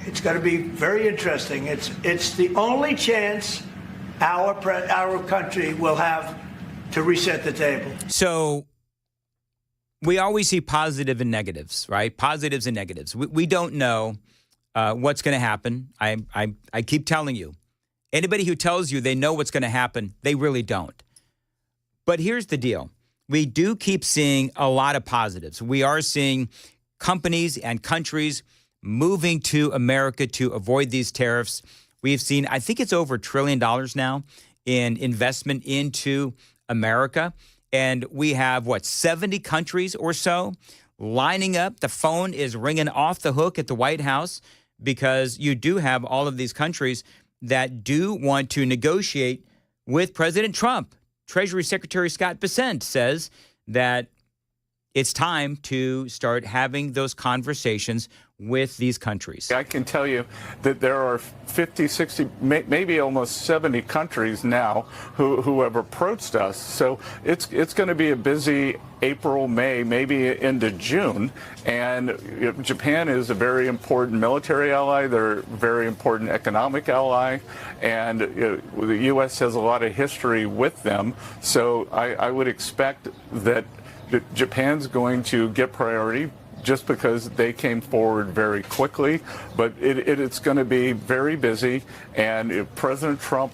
it's going to be very interesting. It's the only chance our country will have to reset the table. So we always see positive and negatives, right? Positives and negatives. We don't know what's going to happen. I keep telling you, anybody who tells you they know what's going to happen, they really don't. But here's the deal. We do keep seeing a lot of positives. We are seeing companies and countries moving to America to avoid these tariffs. We've seen, I think it's over $1 trillion now in investment into America. And we have, 70 countries or so lining up. The phone is ringing off the hook at the White House because you do have all of these countries that do want to negotiate with President Trump. Treasury Secretary Scott Bessent says that it's time to start having those conversations with these countries. I can tell you that there are 50, 60, maybe almost 70 countries now who have approached us. So it's going to be a busy April, May, maybe into June. And Japan is a very important military ally. They're a very important economic ally. And the U.S. has a lot of history with them. So I would expect that Japan's going to get priority just because they came forward very quickly, but it's going to be very busy. And if President Trump,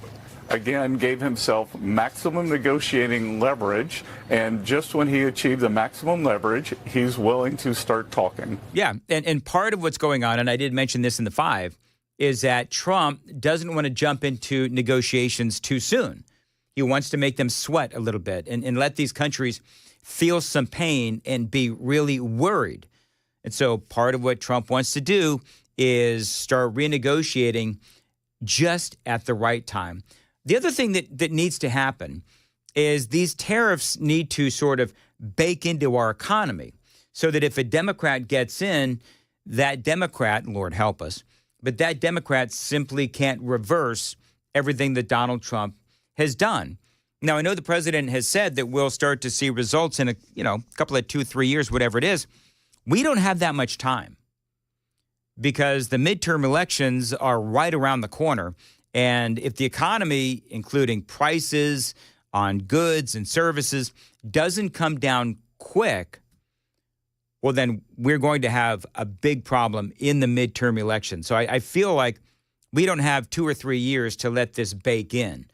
again, gave himself maximum negotiating leverage, and just when he achieved the maximum leverage, he's willing to start talking. Yeah, and part of what's going on, and I did mention this in the 5, is that Trump doesn't want to jump into negotiations too soon. He wants to make them sweat a little bit and let these countries feel some pain and be really worried. And so part of what Trump wants to do is start renegotiating just at the right time. The other thing that needs to happen is these tariffs need to sort of bake into our economy so that if a Democrat gets in, that Democrat, Lord help us, but that Democrat simply can't reverse everything that Donald Trump has done. Now, I know the president has said that we'll start to see results in a couple of 2-3 years, whatever it is. We don't have that much time because the midterm elections are right around the corner. And if the economy, including prices on goods and services, doesn't come down quick, well, then we're going to have a big problem in the midterm election. So I feel like we don't have 2 or 3 years to let this bake in.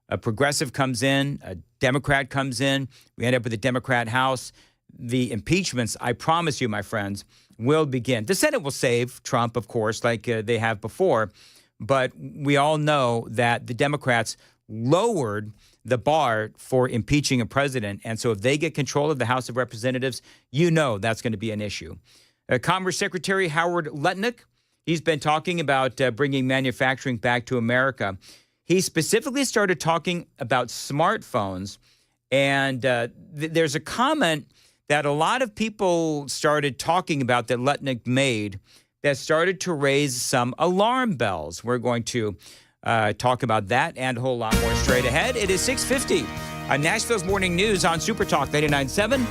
A progressive comes in, a Democrat comes in, we end up with a Democrat House. The impeachments, I promise you, my friends, will begin. The Senate will save Trump, of course, like they have before. But we all know that the Democrats lowered the bar for impeaching a president. And so if they get control of the House of Representatives, that's going to be an issue. Commerce Secretary Howard Lutnick, he's been talking about bringing manufacturing back to America. He specifically started talking about smartphones, and there's a comment that a lot of people started talking about that Lutnick made that started to raise some alarm bells. We're going to talk about that and a whole lot more straight ahead. It is 6:50 on Nashville's Morning News on Super Talk 99.7.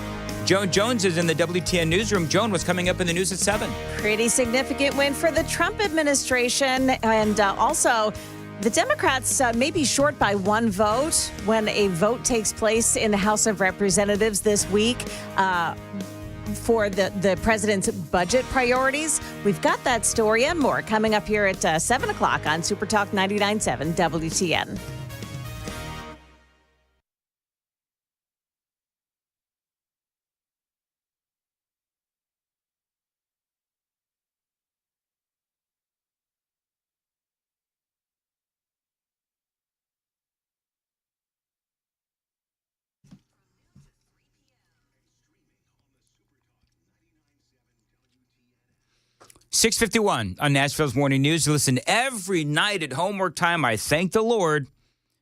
Joan Jones is in the WTN newsroom. Joan, what's coming up in the news at 7? Pretty significant win for the Trump administration. And also, the Democrats may be short by one vote when a vote takes place in the House of Representatives this week for the president's budget priorities. We've got that story and more coming up here at 7 o'clock on Super Talk 99.7 WTN. $6:51 on Nashville's Morning News. Listen, every night at homework time, I thank the Lord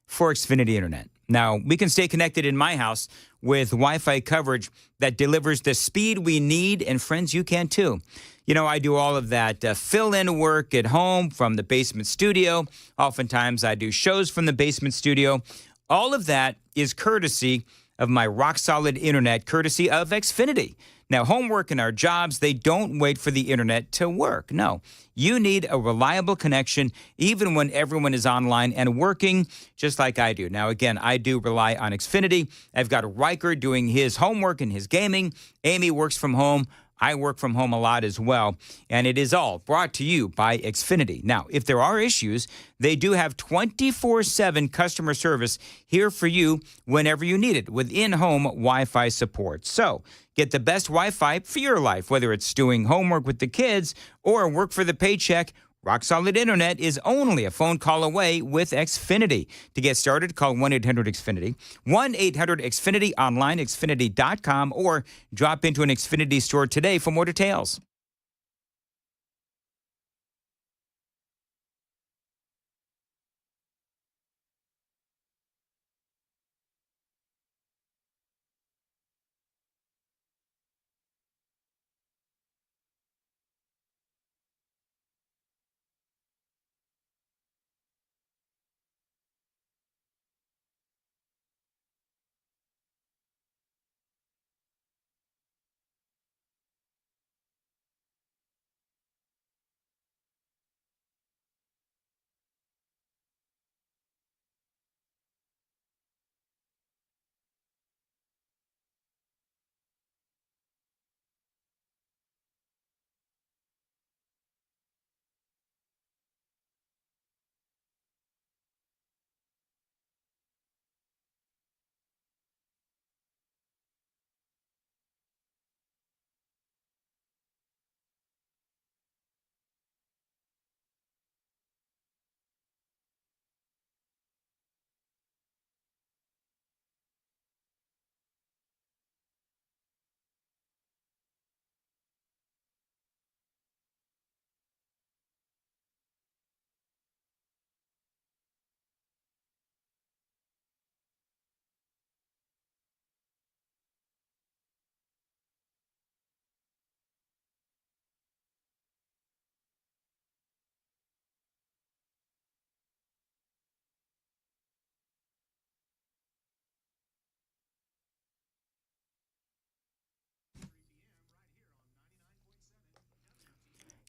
for Xfinity Internet. Now, we can stay connected in my house with Wi-Fi coverage that delivers the speed we need, and friends, you can too. You know, I do all of that fill-in work at home from the basement studio. Oftentimes, I do shows from the basement studio. All of that is courtesy of my rock-solid internet, courtesy of Xfinity. Now, homework and our jobs, they don't wait for the internet to work. No, you need a reliable connection even when everyone is online and working, just like I do. Now, again, I do rely on Xfinity. I've got Riker doing his homework and his gaming. Amy works from home. I work from home a lot as well, and it is all brought to you by Xfinity. Now, if there are issues, they do have 24/7 customer service here for you whenever you need it with in-home Wi-Fi support. So get the best Wi-Fi for your life, whether it's doing homework with the kids or work for the paycheck. Rock-solid internet is only a phone call away with Xfinity. To get started, call 1-800-XFINITY, 1-800-XFINITY, online, xfinity.com, or drop into an Xfinity store today for more details.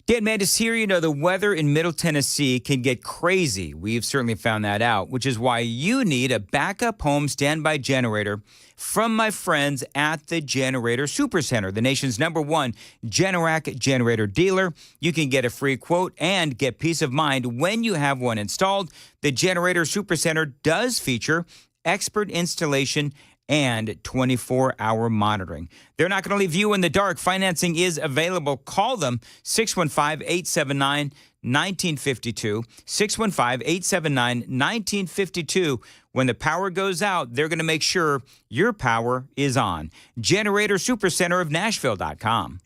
Dan Mandis here. You know, the weather in Middle Tennessee can get crazy. We've certainly found that out, which is why you need a backup home standby generator from my friends at the Generator Supercenter, the nation's #1 Generac generator dealer. You can get a free quote and get peace of mind when you have one installed. The Generator Supercenter does feature expert installation and 24-hour monitoring. They're not going to leave you in the dark. Financing is available. Call them 615-879-1952, 615-879-1952. When the power goes out, they're going to make sure your power is on. Generator Supercenter of Nashville.com.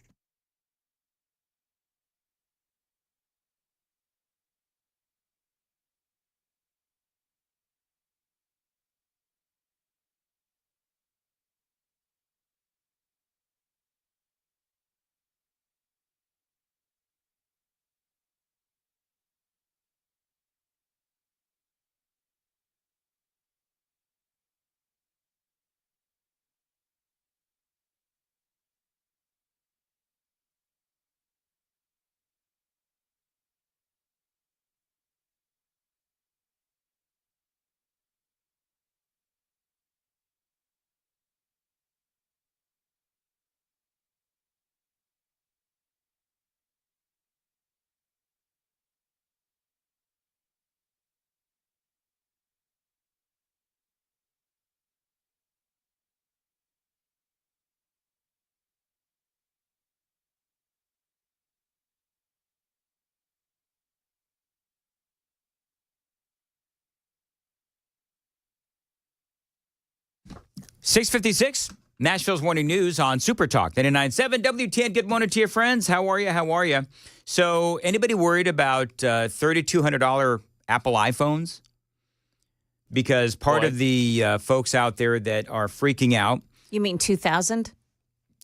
6:56, Nashville's Morning News on Super Talk 99.7 WTN. Good morning to your friends. How are you? How are you? So anybody worried about $3,200 Apple iPhones? Because part of the folks out there that are freaking out. You mean $2,000?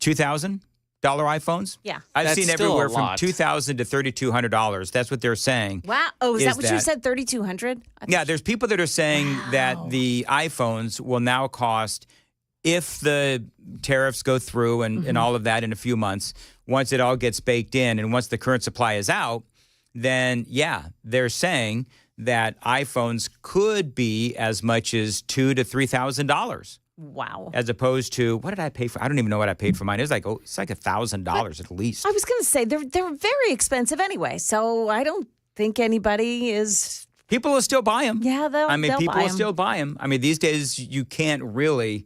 $2,000 iPhones? Yeah. I've seen everywhere from $2,000 to $3,200. That's what they're saying. Wow. Oh, is that what you said, $3,200? Yeah, there's people that are saying that the iPhones will now cost, if the tariffs go through and all of that in a few months, once it all gets baked in and once the current supply is out, then, yeah, they're saying that iPhones could be as much as $2,000 to $3,000. Wow. As opposed to, what did I pay for? I don't even know what I paid for mine. It's like $1,000 at least. I was going to say, they're very expensive anyway, so I don't think anybody is... People will still buy them. Yeah, they'll people buy will 'em. still buy them. I mean, these days you can't really,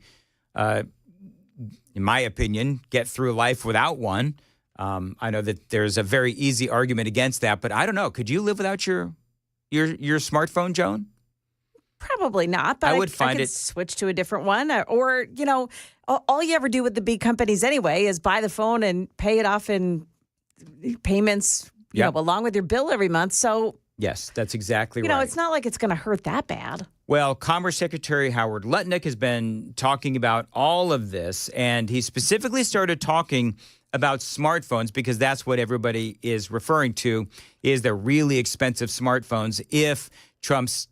in my opinion, get through life without one. I know that there's a very easy argument against that, but I don't know. Could you live without your smartphone, Joan? Probably not, but I would find could it switch to a different one. Or, all you ever do with the big companies anyway is buy the phone and pay it off in payments, along with your bill every month. So, yes, that's exactly right. It's not like it's going to hurt that bad. Well, Commerce Secretary Howard Lutnick has been talking about all of this, and he specifically started talking about smartphones because that's what everybody is referring to, is the really expensive smartphones if Trump's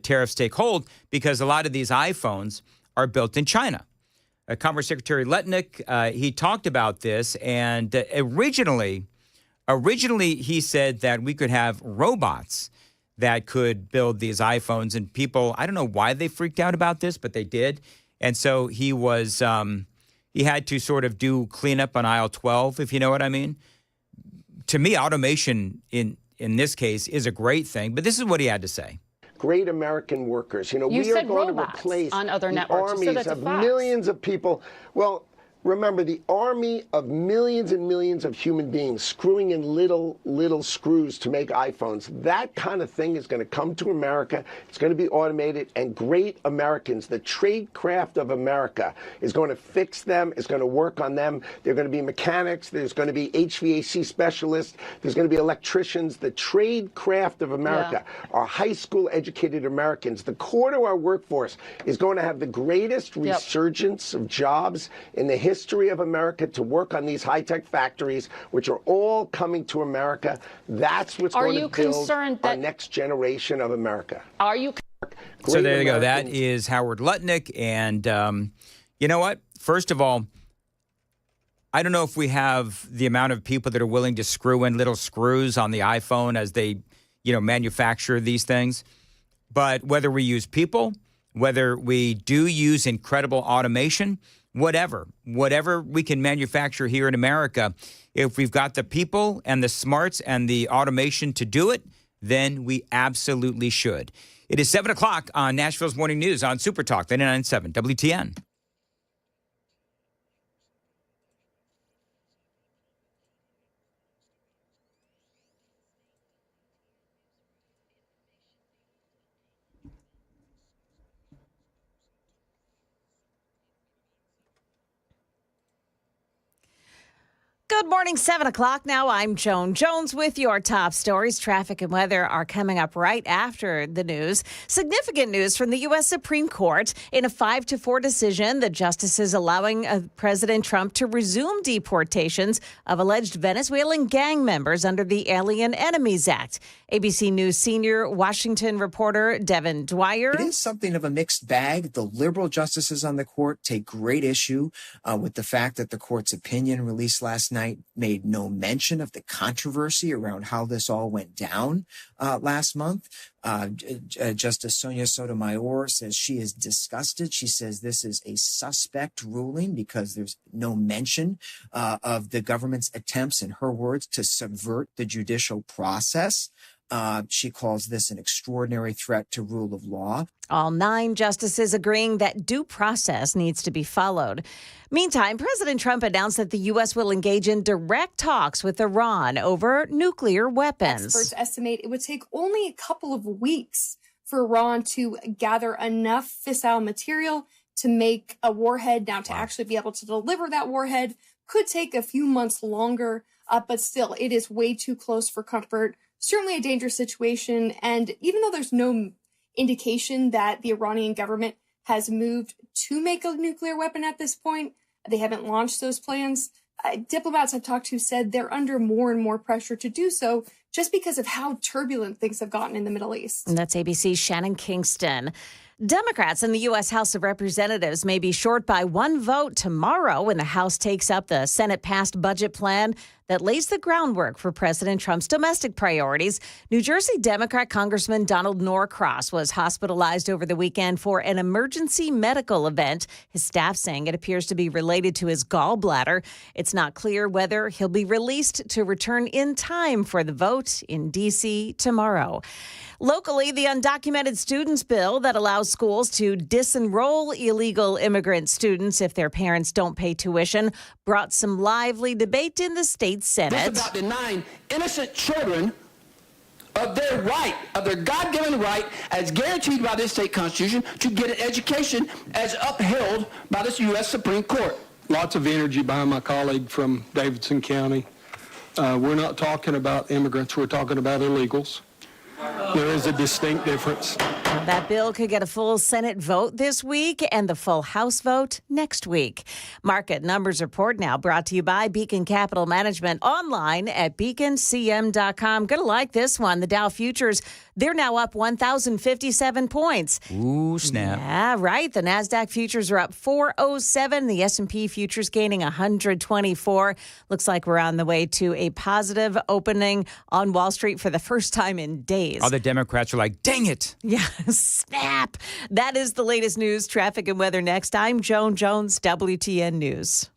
tariffs take hold, because a lot of these iPhones are built in China. Commerce Secretary Lutnick, he talked about this, and originally he said that we could have robots that could build these iPhones, and people, I don't know why they freaked out about this, but they did. And so he was, he had to sort of do cleanup on aisle 12, if you know what I mean. To me, automation in this case is a great thing, but this is what he had to say. Great American workers. We are said going to robots replace on other the networks. You said armies that's a of fact. millions of people. Well, remember, the army of millions and millions of human beings screwing in little screws to make iPhones. That kind of thing is going to come to America. It's going to be automated, and great Americans, the trade craft of America, is going to fix them, is going to work on them. They're going to be mechanics. There's going to be HVAC specialists. There's going to be electricians. The trade craft of America, our high school educated Americans, the core to our workforce is going to have the greatest resurgence of jobs in the history of America to work on these high-tech factories, which are all coming to America. That's what's going to build our next generation of America. Are you? So there you go. That is Howard Lutnick. And you know what? First of all, I don't know if we have the amount of people that are willing to screw in little screws on the iPhone as they, manufacture these things. But whether we use people, whether we do use incredible automation, whatever we can manufacture here in America, if we've got the people and the smarts and the automation to do it, then we absolutely should. It is 7 o'clock on Nashville's Morning News on Super Talk 99.7 WTN. Good morning, 7 o'clock now. I'm Joan Jones with your top stories. Traffic and weather are coming up right after the news. Significant news from the U.S. Supreme Court. In a 5-4 decision, the justices allowing President Trump to resume deportations of alleged Venezuelan gang members under the Alien Enemies Act. ABC News senior Washington reporter Devin Dwyer. It is something of a mixed bag. The liberal justices on the court take great issue with the fact that the court's opinion released last night made no mention of the controversy around how this all went down last month. Justice Sonia Sotomayor says she is disgusted. She says this is a suspect ruling because there's no mention of the government's attempts, in her words, to subvert the judicial process. She calls this an extraordinary threat to rule of law. All 9 justices agreeing that due process needs to be followed. Meantime, President Trump announced that the U.S. will engage in direct talks with Iran over nuclear weapons. Experts estimate it would take only a couple of weeks for Iran to gather enough fissile material to make a warhead. Now, to actually be able to deliver that warhead could take a few months longer, but still, it is way too close for comfort. Certainly a dangerous situation. And even though there's no indication that the Iranian government has moved to make a nuclear weapon at this point, they haven't launched those plans. Diplomats I've talked to said they're under more and more pressure to do so just because of how turbulent things have gotten in the Middle East. And that's ABC's Shannon Kingston. Democrats in the U.S. House of Representatives may be short by one vote tomorrow when the House takes up the Senate-passed budget plan that lays the groundwork for President Trump's domestic priorities. New Jersey Democrat Congressman Donald Norcross was hospitalized over the weekend for an emergency medical event. His staff saying it appears to be related to his gallbladder. It's not clear whether he'll be released to return in time for the vote in D.C. tomorrow. Locally, the undocumented students bill that allows schools to disenroll illegal immigrant students if their parents don't pay tuition brought some lively debate in the state Senate. This is about denying innocent children of their right, of their God-given right, as guaranteed by this state constitution, to get an education as upheld by this U.S. Supreme Court. Lots of energy behind my colleague from Davidson County. We're not talking about immigrants, we're talking about illegals. There is a distinct difference. That bill could get a full Senate vote this week and the full House vote next week. Market Numbers Report now brought to you by Beacon Capital Management, online at beaconcm.com. Gonna like this one. The Dow futures, they're now up 1,057 points. Ooh, snap. Yeah, right. The NASDAQ futures are up 407. The S&P futures gaining 124. Looks like we're on the way to a positive opening on Wall Street for the first time in days. All the Democrats are like, dang it. Yeah, snap. That is the latest news, traffic, and weather next. I'm Joan Jones, WTN News.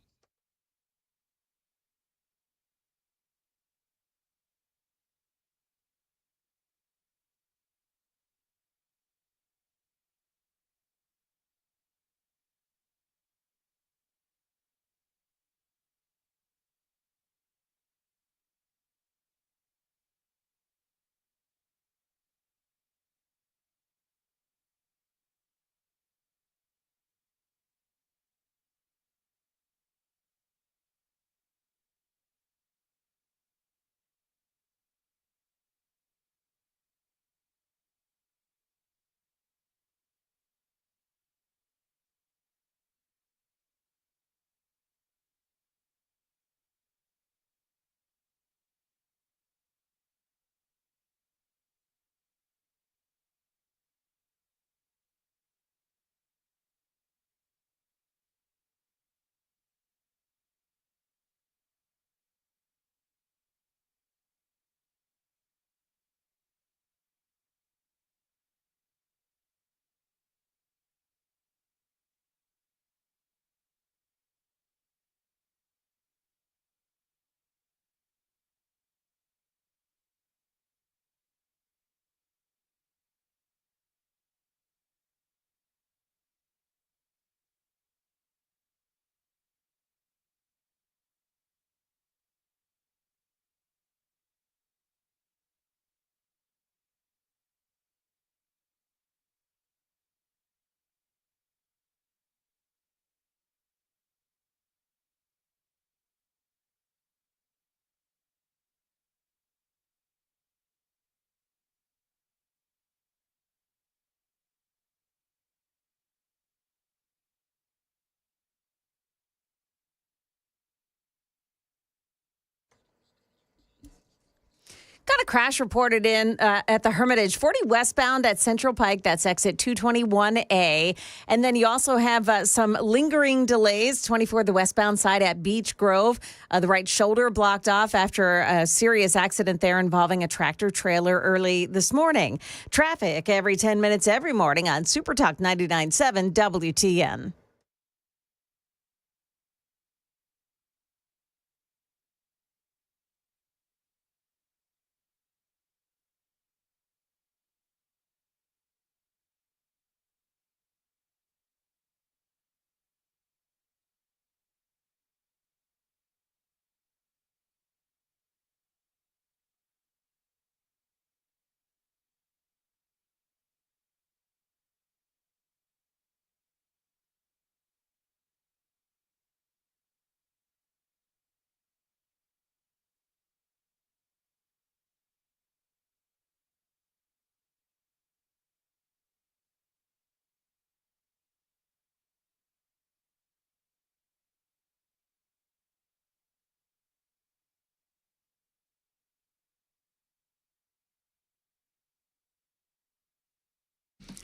Got a crash reported in at the Hermitage, 40 westbound at Central Pike. That's exit 221A. And then you also have some lingering delays, 24 the westbound side at Beech Grove. The right shoulder blocked off after a serious accident there involving a tractor trailer early this morning. Traffic every 10 minutes every morning on Super Talk 99.7 WTN.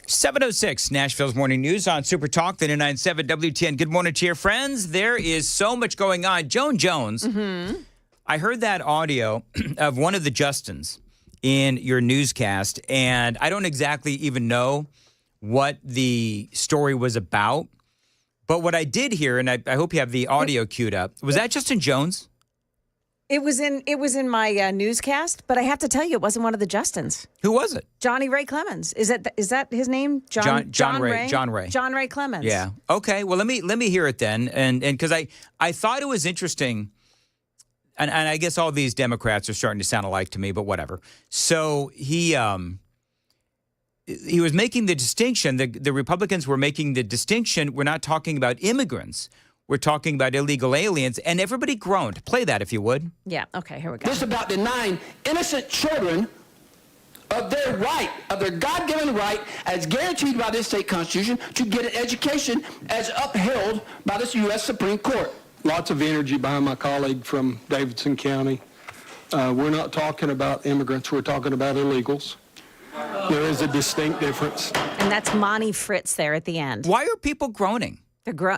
7:06, Nashville's Morning News on Super Talk, the 997 WTN. Good morning to your friends. There is so much going on. Joan Jones, I heard that audio of one of the Justins in your newscast, and I don't exactly even know what the story was about. But what I did hear, and I hope you have the audio queued up, was that Justin Jones? It was in my newscast, but I have to tell you, it wasn't one of the Justins. Who was it? Johnny Ray Clemens. Is that his name? John Ray. John Ray Clemens. Yeah. Okay. Well, let me hear it then, and because I thought it was interesting, and I guess all these Democrats are starting to sound alike to me, but whatever. So he was making the distinction. The Republicans were making the distinction. We're not talking about immigrants. We're talking about illegal aliens, and everybody groaned. Play that if you would. Yeah, okay, here we go. This is about denying innocent children of their right, of their God-given right, as guaranteed by this state constitution, to get an education as upheld by this U.S. Supreme Court. Lots of energy behind my colleague from Davidson County. We're not talking about immigrants. We're talking about illegals. There is a distinct difference. And that's Monty Fritz there at the end. Why are people groaning?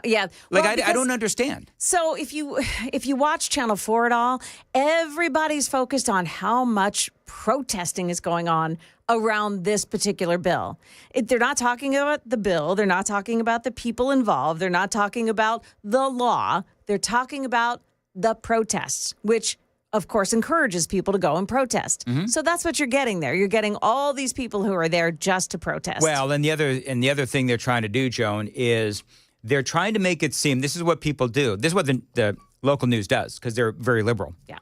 Yeah. Like, well, I don't understand. So if you watch Channel 4 at all, everybody's focused on how much protesting is going on around this particular bill. They're not talking about the bill. They're not talking about the people involved. They're not talking about the law. They're talking about the protests, which, of course, encourages people to go and protest. So that's what you're getting there. You're getting all these people who are there just to protest. Well, and the other thing they're trying to do, Joan, is they're trying to make it seem, this is what people do. This is what the local news does, because they're very liberal. Yeah.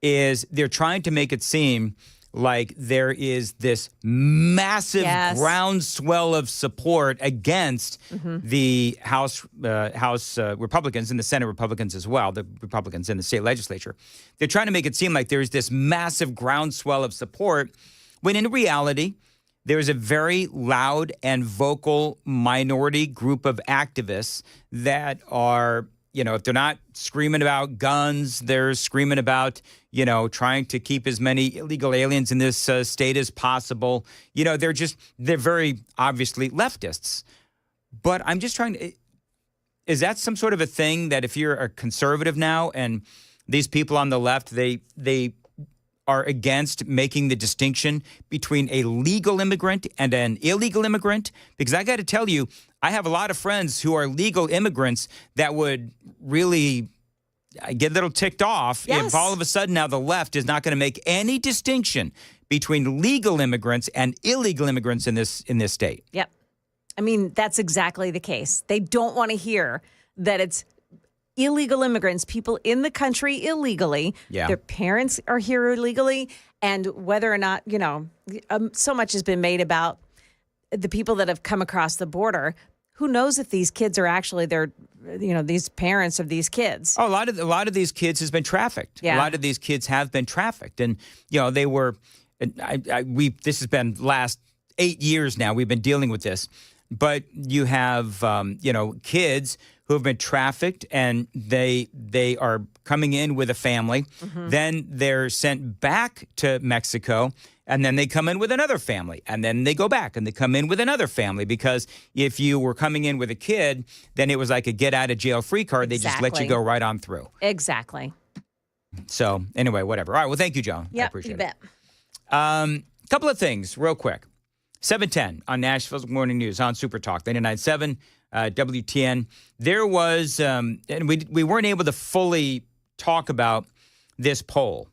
Is they're trying to make it seem like there is this massive groundswell of support against the House Republicans and the Senate Republicans as well, the Republicans in the state legislature. They're trying to make it seem like there's this massive groundswell of support, when in reality, there is a very loud and vocal minority group of activists that are, if they're not screaming about guns, they're screaming about, trying to keep as many illegal aliens in this state as possible. They're very obviously leftists. But I'm just trying to, is that some sort of a thing that if you're a conservative now and these people on the left, they are against making the distinction between a legal immigrant and an illegal immigrant? Because I got to tell you, I have a lot of friends who are legal immigrants that would really get a little ticked off if all of a sudden now the left is not going to make any distinction between legal immigrants and illegal immigrants in this state. Yep. I mean, that's exactly the case. They don't want to hear that it's illegal immigrants, people in the country illegally. Yeah. Their parents are here illegally. And whether or not, so much has been made about the people that have come across the border. Who knows if these kids are actually these parents of these kids? Oh, a lot of these kids has been trafficked. Yeah. A lot of these kids have been trafficked. And, they were, this has been last 8 years now. We've been dealing with this. But you have, kids who have been trafficked, and they are coming in with a family. Then they're sent back to Mexico, and then they come in with another family, and then they go back and they come in with another family, because if you were coming in with a kid, then it was like a get-out-of-jail-free card. They just let you go right on through. Exactly. So anyway, whatever. All right, well, thank you, Joan. Yeah, I appreciate you bet. it. Couple of things real quick. 7:10 on Nashville's Morning News on Super Talk, 99.7 WTN. There was, and we weren't able to fully talk about this poll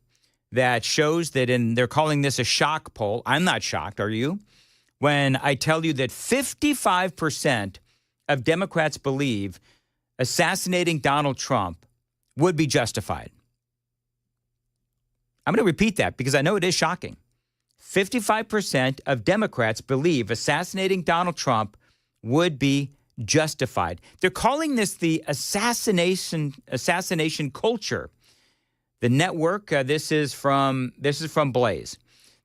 that shows that, they're calling this a shock poll. I'm not shocked, are you? When I tell you that 55% of Democrats believe assassinating Donald Trump would be justified. I'm going to repeat that because I know it is shocking. 55% of Democrats believe assassinating Donald Trump would be justified. They're calling this the assassination culture. The network, this is from Blaze.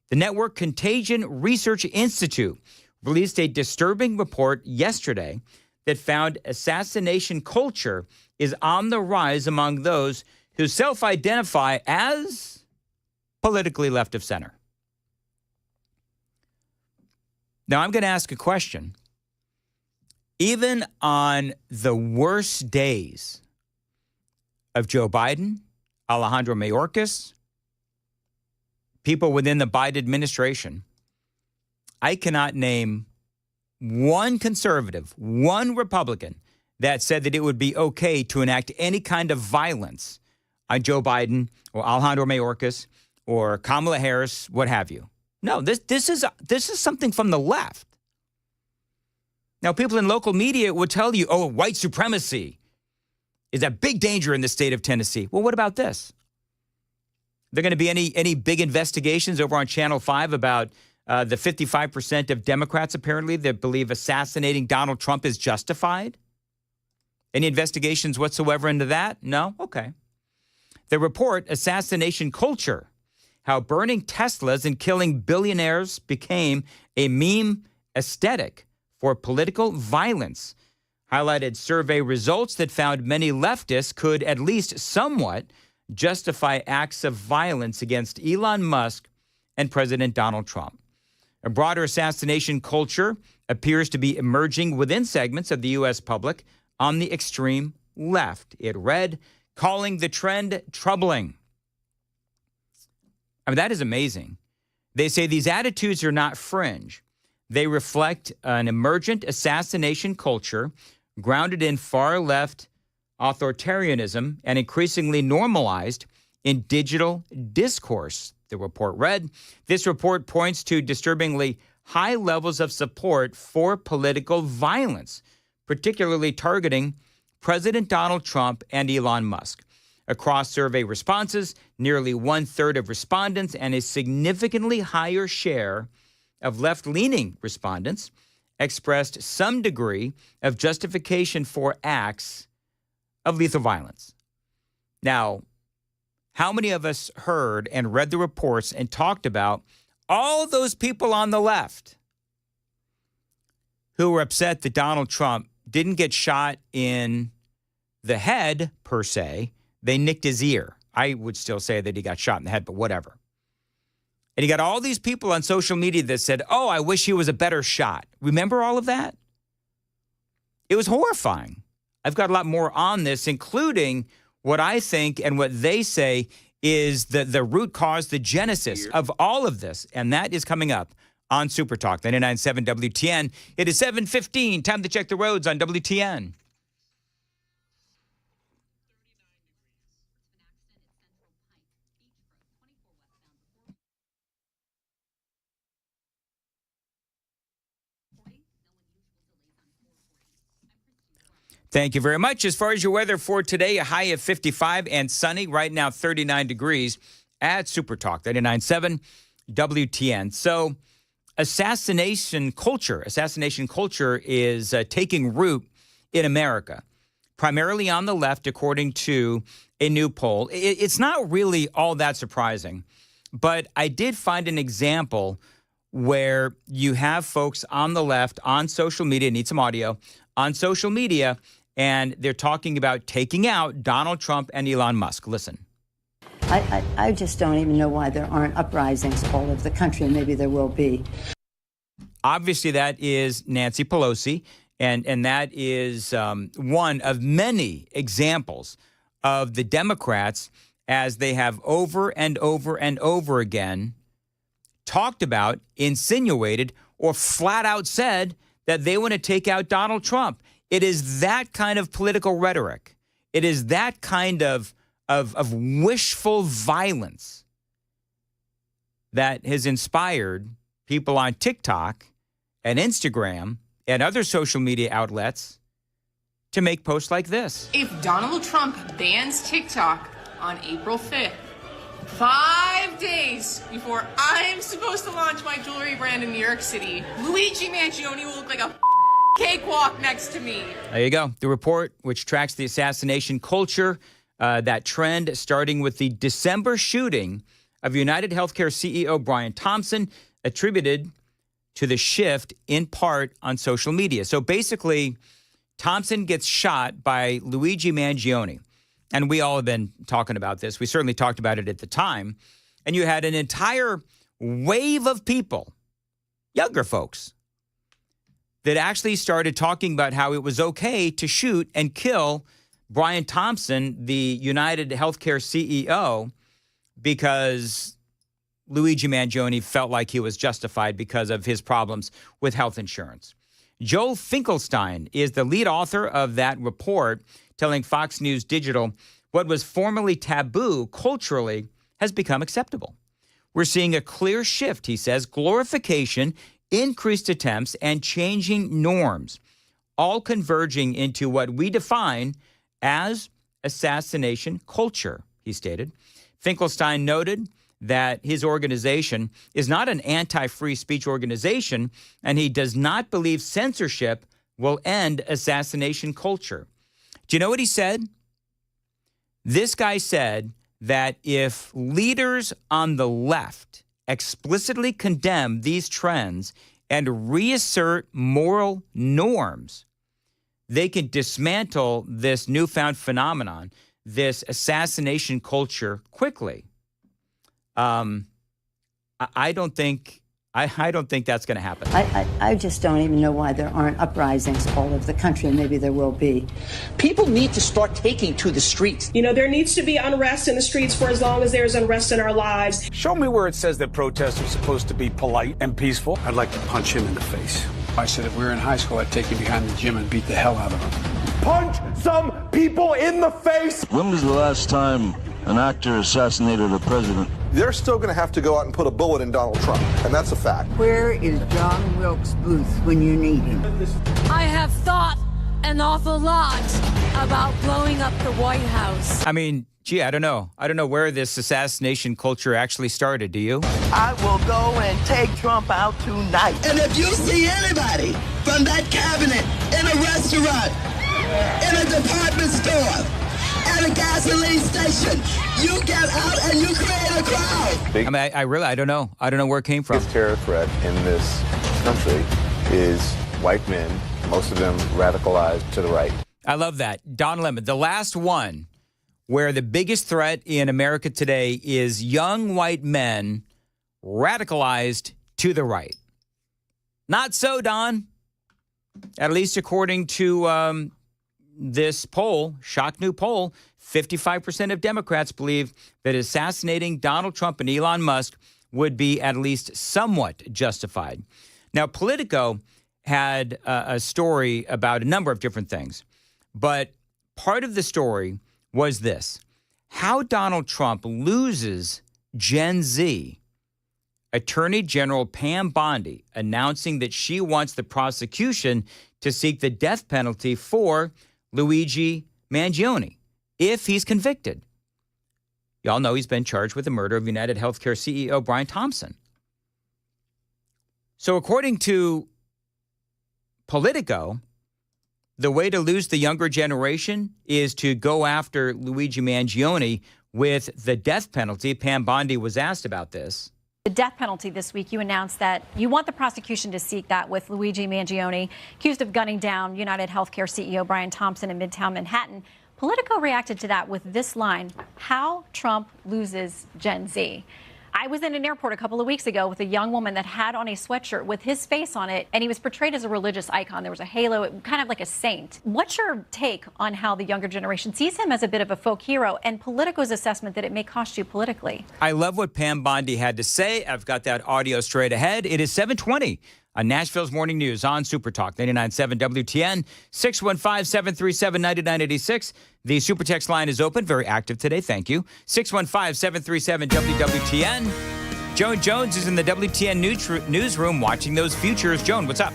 The Network Contagion Research Institute released a disturbing report yesterday that found assassination culture is on the rise among those who self-identify as politically left of center. Now, I'm going to ask a question. Even on the worst days of Joe Biden, Alejandro Mayorkas, people within the Biden administration, I cannot name one conservative, one Republican that said that it would be okay to enact any kind of violence on Joe Biden or Alejandro Mayorkas or Kamala Harris, what have you. No, this is something from the left. Now, people in local media would tell you, oh, white supremacy is a big danger in the state of Tennessee. Well, what about this? Are there going to be any big investigations over on Channel 5 about the 55% of Democrats, apparently, that believe assassinating Donald Trump is justified? Any investigations whatsoever into that? No? Okay. The report, Assassination Culture, How Burning Teslas and Killing Billionaires Became a Meme Aesthetic for Political Violence, highlighted survey results that found many leftists could at least somewhat justify acts of violence against Elon Musk and President Donald Trump. A broader assassination culture appears to be emerging within segments of the U.S. public on the extreme left. It read, calling the trend troubling. I mean, that is amazing. They say these attitudes are not fringe. They reflect an emergent assassination culture grounded in far-left authoritarianism and increasingly normalized in digital discourse, the report read. This report points to disturbingly high levels of support for political violence, particularly targeting President Donald Trump and Elon Musk. Across survey responses, nearly 1/3 of respondents and a significantly higher share of left-leaning respondents expressed some degree of justification for acts of lethal violence. Now, how many of us heard and read the reports and talked about all those people on the left who were upset that Donald Trump didn't get shot in the head, per se? They nicked his ear. I would still say that he got shot in the head, but whatever. And you got all these people on social media that said, oh, I wish he was a better shot. Remember all of that? It was horrifying. I've got a lot more on this, including what I think and what they say is the root cause, the genesis of all of this. And that is coming up on Super Talk 99.7 WTN. It is 7:15. Time to check the roads on WTN. Thank you very much. As far as your weather for today, a high of 55 and sunny. Right now, 39 degrees at Super Talk 99.7 WTN. So assassination culture is taking root in America, primarily on the left, according to a new poll. It's not really all that surprising, but I did find an example where you have folks on the left on social media, need some audio, on social media, and they're talking about taking out Donald Trump and Elon Musk. Listen. I just don't even know why there aren't uprisings all over the country, and maybe there will be. Obviously, that is Nancy Pelosi, and that is one of many examples of the Democrats as they have over and over and over again talked about, insinuated, or flat out said that they want to take out Donald Trump. It is that kind of political rhetoric. It is that kind of wishful violence that has inspired people on TikTok and Instagram and other social media outlets to make posts like this. If Donald Trump bans TikTok on April 5th, 5 days before I'm supposed to launch my jewelry brand in New York City, Luigi Mangione will look like a cakewalk next to me. There you go. The report, which tracks the assassination culture, that trend starting with the December shooting of United Healthcare CEO Brian Thompson, attributed to the shift in part on social media. So basically, Thompson gets shot by Luigi Mangione. And we all have been talking about this. We certainly talked about it at the time. And you had an entire wave of people, younger folks, that actually started talking about how it was okay to shoot and kill Brian Thompson, the United Healthcare CEO, because Luigi Mangione felt like he was justified because of his problems with health insurance. Joel Finkelstein is the lead author of that report, telling Fox News Digital what was formerly taboo culturally has become acceptable. We're seeing a clear shift, he says, glorification, increased attempts, and changing norms, all converging into what we define as assassination culture, he stated. Finkelstein noted that his organization is not an anti-free speech organization, and he does not believe censorship will end assassination culture. Do you know what he said? This guy said that if leaders on the left explicitly condemn these trends and reassert moral norms, they can dismantle this newfound phenomenon, this assassination culture, quickly. I don't think that's going to happen. I just don't even know why there aren't uprisings all over the country, and maybe there will be. People need to start taking to the streets. You know, there needs to be unrest in the streets for as long as there's unrest in our lives. Show me where it says that protests are supposed to be polite and peaceful. I'd like to punch him in the face. I said if we were in high school, I'd take you behind the gym and beat the hell out of him. Punch some people in the face! When was the last time an actor assassinated a president? They're still going to have to go out and put a bullet in Donald Trump, and that's a fact. Where is John Wilkes Booth when you need him? I have thought an awful lot about blowing up the White House. I mean, gee, I don't know. I don't know where this assassination culture actually started. Do you? I will go and take Trump out tonight. And if you see anybody from that cabinet in a restaurant, in a department store, at a gasoline station, you get out and you create a crowd. I mean, I don't know. I don't know where it came from. The biggest terror threat in this country is white men, most of them radicalized to the right. I love that. Don Lemon, the last one where the biggest threat in America today is young white men radicalized to the right. Not so, Don. At least according to this poll, shock new poll, 55% of Democrats believe that assassinating Donald Trump and Elon Musk would be at least somewhat justified. Now, Politico had a story about a number of different things, but part of the story was this: how Donald Trump loses Gen Z. Attorney General Pam Bondi announcing that she wants the prosecution to seek the death penalty for Luigi Mangione if he's convicted. Y'all know he's been charged with the murder of United Healthcare CEO Brian Thompson. So according to Politico, the way to lose the younger generation is to go after Luigi Mangione with the death penalty. Pam Bondi was asked about this. The death penalty this week, you announced that you want the prosecution to seek that with Luigi Mangione, accused of gunning down United Healthcare CEO Brian Thompson in Midtown Manhattan. Politico reacted to that with this line: how Trump loses Gen Z. I was in an airport a couple of weeks ago with a young woman that had on a sweatshirt with his face on it, and he was portrayed as a religious icon. There was a halo, kind of like a saint. What's your take on how the younger generation sees him as a bit of a folk hero, and Politico's assessment that it may cost you politically? I love what Pam Bondi had to say. I've got that audio straight ahead. It is 7:20 on Nashville's Morning News on Super Talk 99.7 WTN, 615-737-9986. The Super Text line is open, very active today. Thank you. 615-737-WWTN. Joan Jones is in the WTN newsroom watching those futures. Joan, what's up?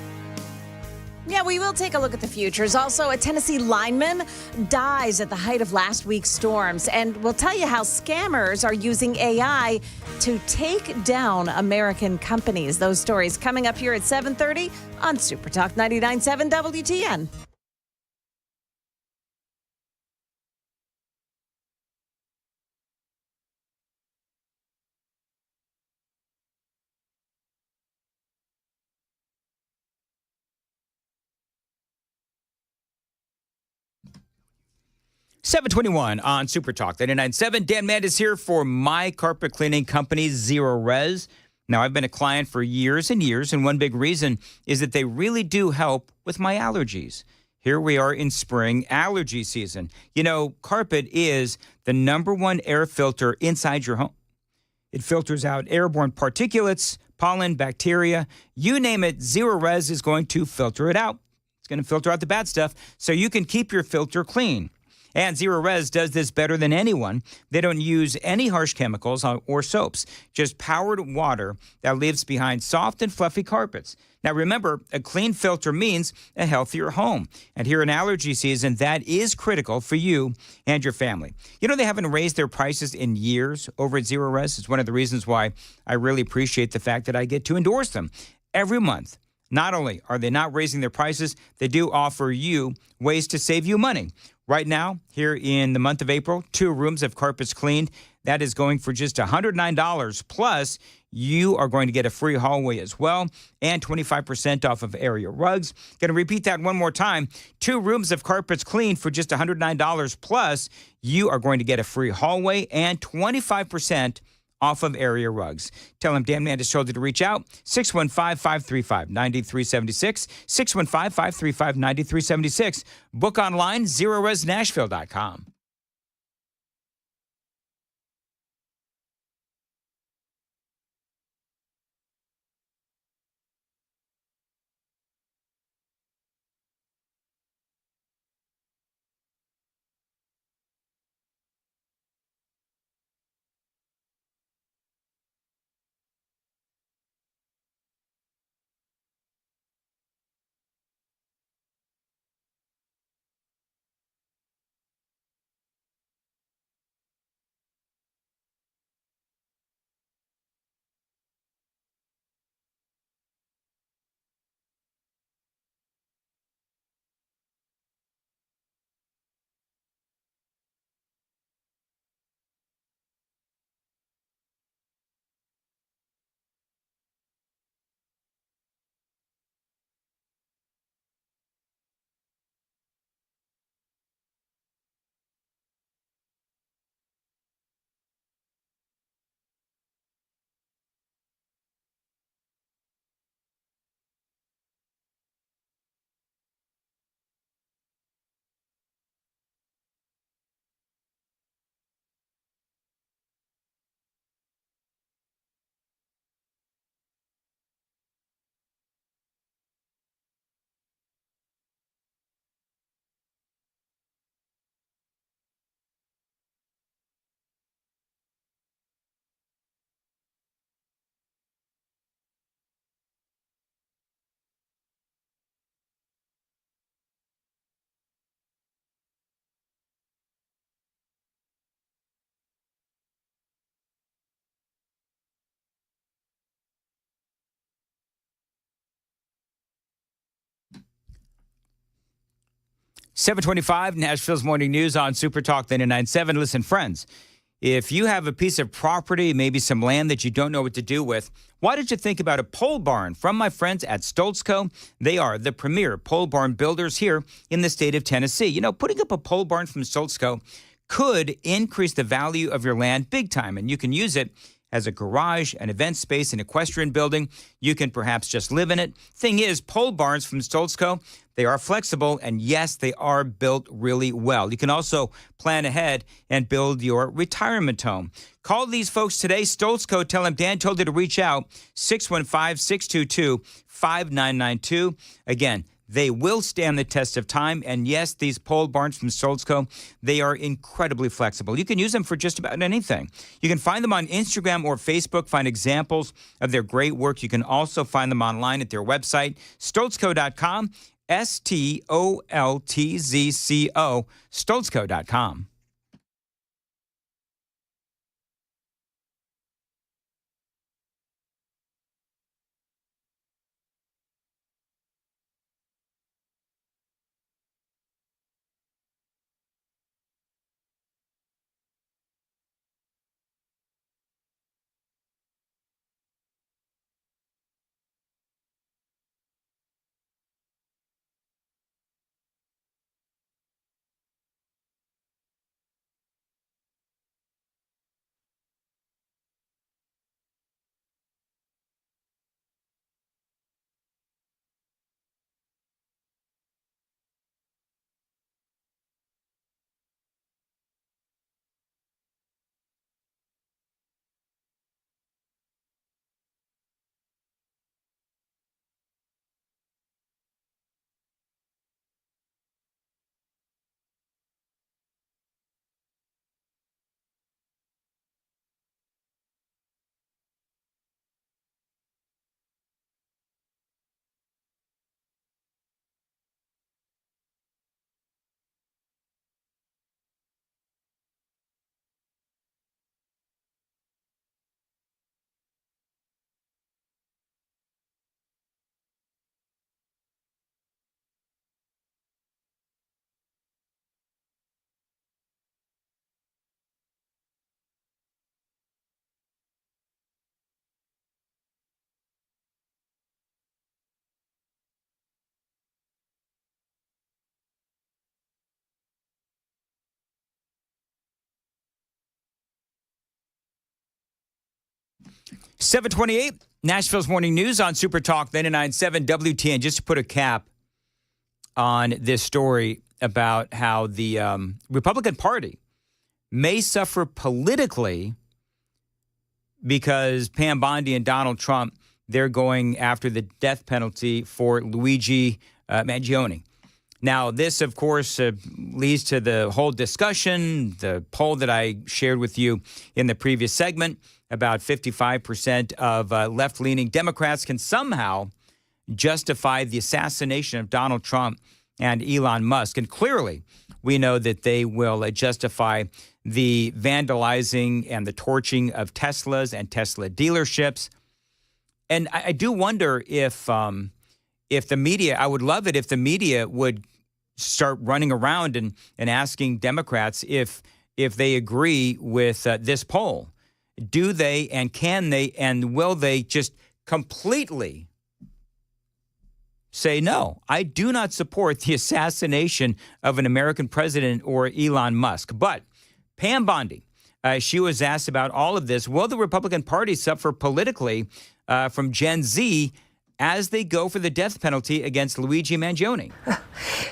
Yeah, we will take a look at the futures. Also, a Tennessee lineman dies at the height of last week's storms. And we'll tell you how scammers are using AI to take down American companies. Those stories coming up here at 7:30 on Super Talk 99.7 WTN. $7:21 on Super Talk 99.7. Dan Mandis here for my carpet cleaning company, Zero Res. Now, I've been a client for years and years, and one big reason is that they really do help with my allergies. Here we are in spring allergy season. You know, carpet is the #1 air filter inside your home. It filters out airborne particulates, pollen, bacteria, you name it. Zero Res is going to filter it out. It's going to filter out the bad stuff so you can keep your filter clean. And Zero Res does this better than anyone. They don't use any harsh chemicals or soaps, just powered water that leaves behind soft and fluffy carpets. Now remember, a clean filter means a healthier home. And here in allergy season, that is critical for you and your family. You know, they haven't raised their prices in years over at Zero Res. It's one of the reasons why I really appreciate the fact that I get to endorse them every month. Not only are they not raising their prices, they do offer you ways to save you money. Right now, here in the month of April, 2 rooms of carpets cleaned. That is going for just $109. Plus, you are going to get a free hallway as well and 25% off of area rugs. Going to repeat that one more time. 2 rooms of carpets cleaned for just $109. Plus, you are going to get a free hallway and 25% off of area rugs. Tell him Dan Mandis told you to reach out. 615-535-9376. 615-535-9376. Book online, ZeroResNashville.com. $725, Nashville's Morning News on Super Talk 99.7. Listen, friends, if you have a piece of property, maybe some land that you don't know what to do with, why don't you think about a pole barn from my friends at Stoltzco? They are the premier pole barn builders here in the state of Tennessee. You know, putting up a pole barn from Stoltzco could increase the value of your land big time, and you can use it as a garage, an event space, an equestrian building. You can perhaps just live in it. Thing is, pole barns from Stoltzco, they are flexible, and yes, they are built really well. You can also plan ahead and build your retirement home. Call these folks today. Stoltzco, tell them Dan told you to reach out, 615-622-5992. Again, they will stand the test of time. And yes, these pole barns from Stoltzco, they are incredibly flexible. You can use them for just about anything. You can find them on Instagram or Facebook, find examples of their great work. You can also find them online at their website, stoltzco.com, STOLTZCO, stoltzco.com. 728, Nashville's Morning News on Super Talk 99.7 WTN. Just to put a cap on this story about how the Republican Party may suffer politically because Pam Bondi and Donald Trump, they're going after the death penalty for Luigi Mangione. Now, this, of course, leads to the whole discussion, the poll that I shared with you in the previous segment. About 55% of left-leaning Democrats can somehow justify the assassination of Donald Trump and Elon Musk. And clearly, we know that they will justify the vandalizing and the torching of Teslas and Tesla dealerships. And I do wonder if the media, I would love it if the media would start running around and asking Democrats if they agree with this poll. Do they and can they and will they just completely say, no, I do not support the assassination of an American president or Elon Musk. But Pam Bondi, she was asked about all of this. Will the Republican Party suffer politically from Gen Z as they go for the death penalty against Luigi Mangione?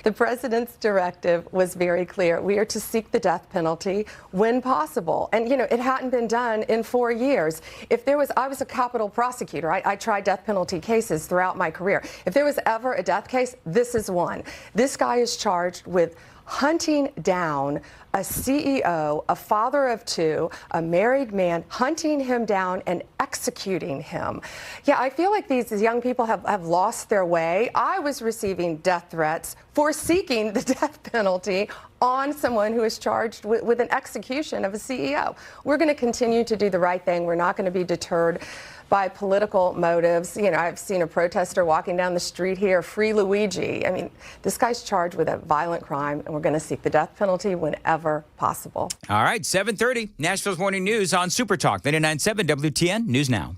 The president's directive was very clear. We are to seek the death penalty when possible. And, it hadn't been done in 4 years. I was a capital prosecutor. I tried death penalty cases throughout my career. If there was ever a death case, this is one. This guy is charged with hunting down a CEO, a father of two, a married man, hunting him down and executing him. Yeah, I feel like these young people have lost their way. I was receiving death threats for seeking the death penalty on someone who is charged with an execution of a CEO. We're going to continue to do the right thing. We're not going to be deterred by political motives. I've seen a protester walking down the street here, free Luigi. I mean, this guy's charged with a violent crime, and we're going to seek the death penalty whenever possible. All right, 7:30, Nashville's Morning News on Super Talk 99.7 WTN News Now.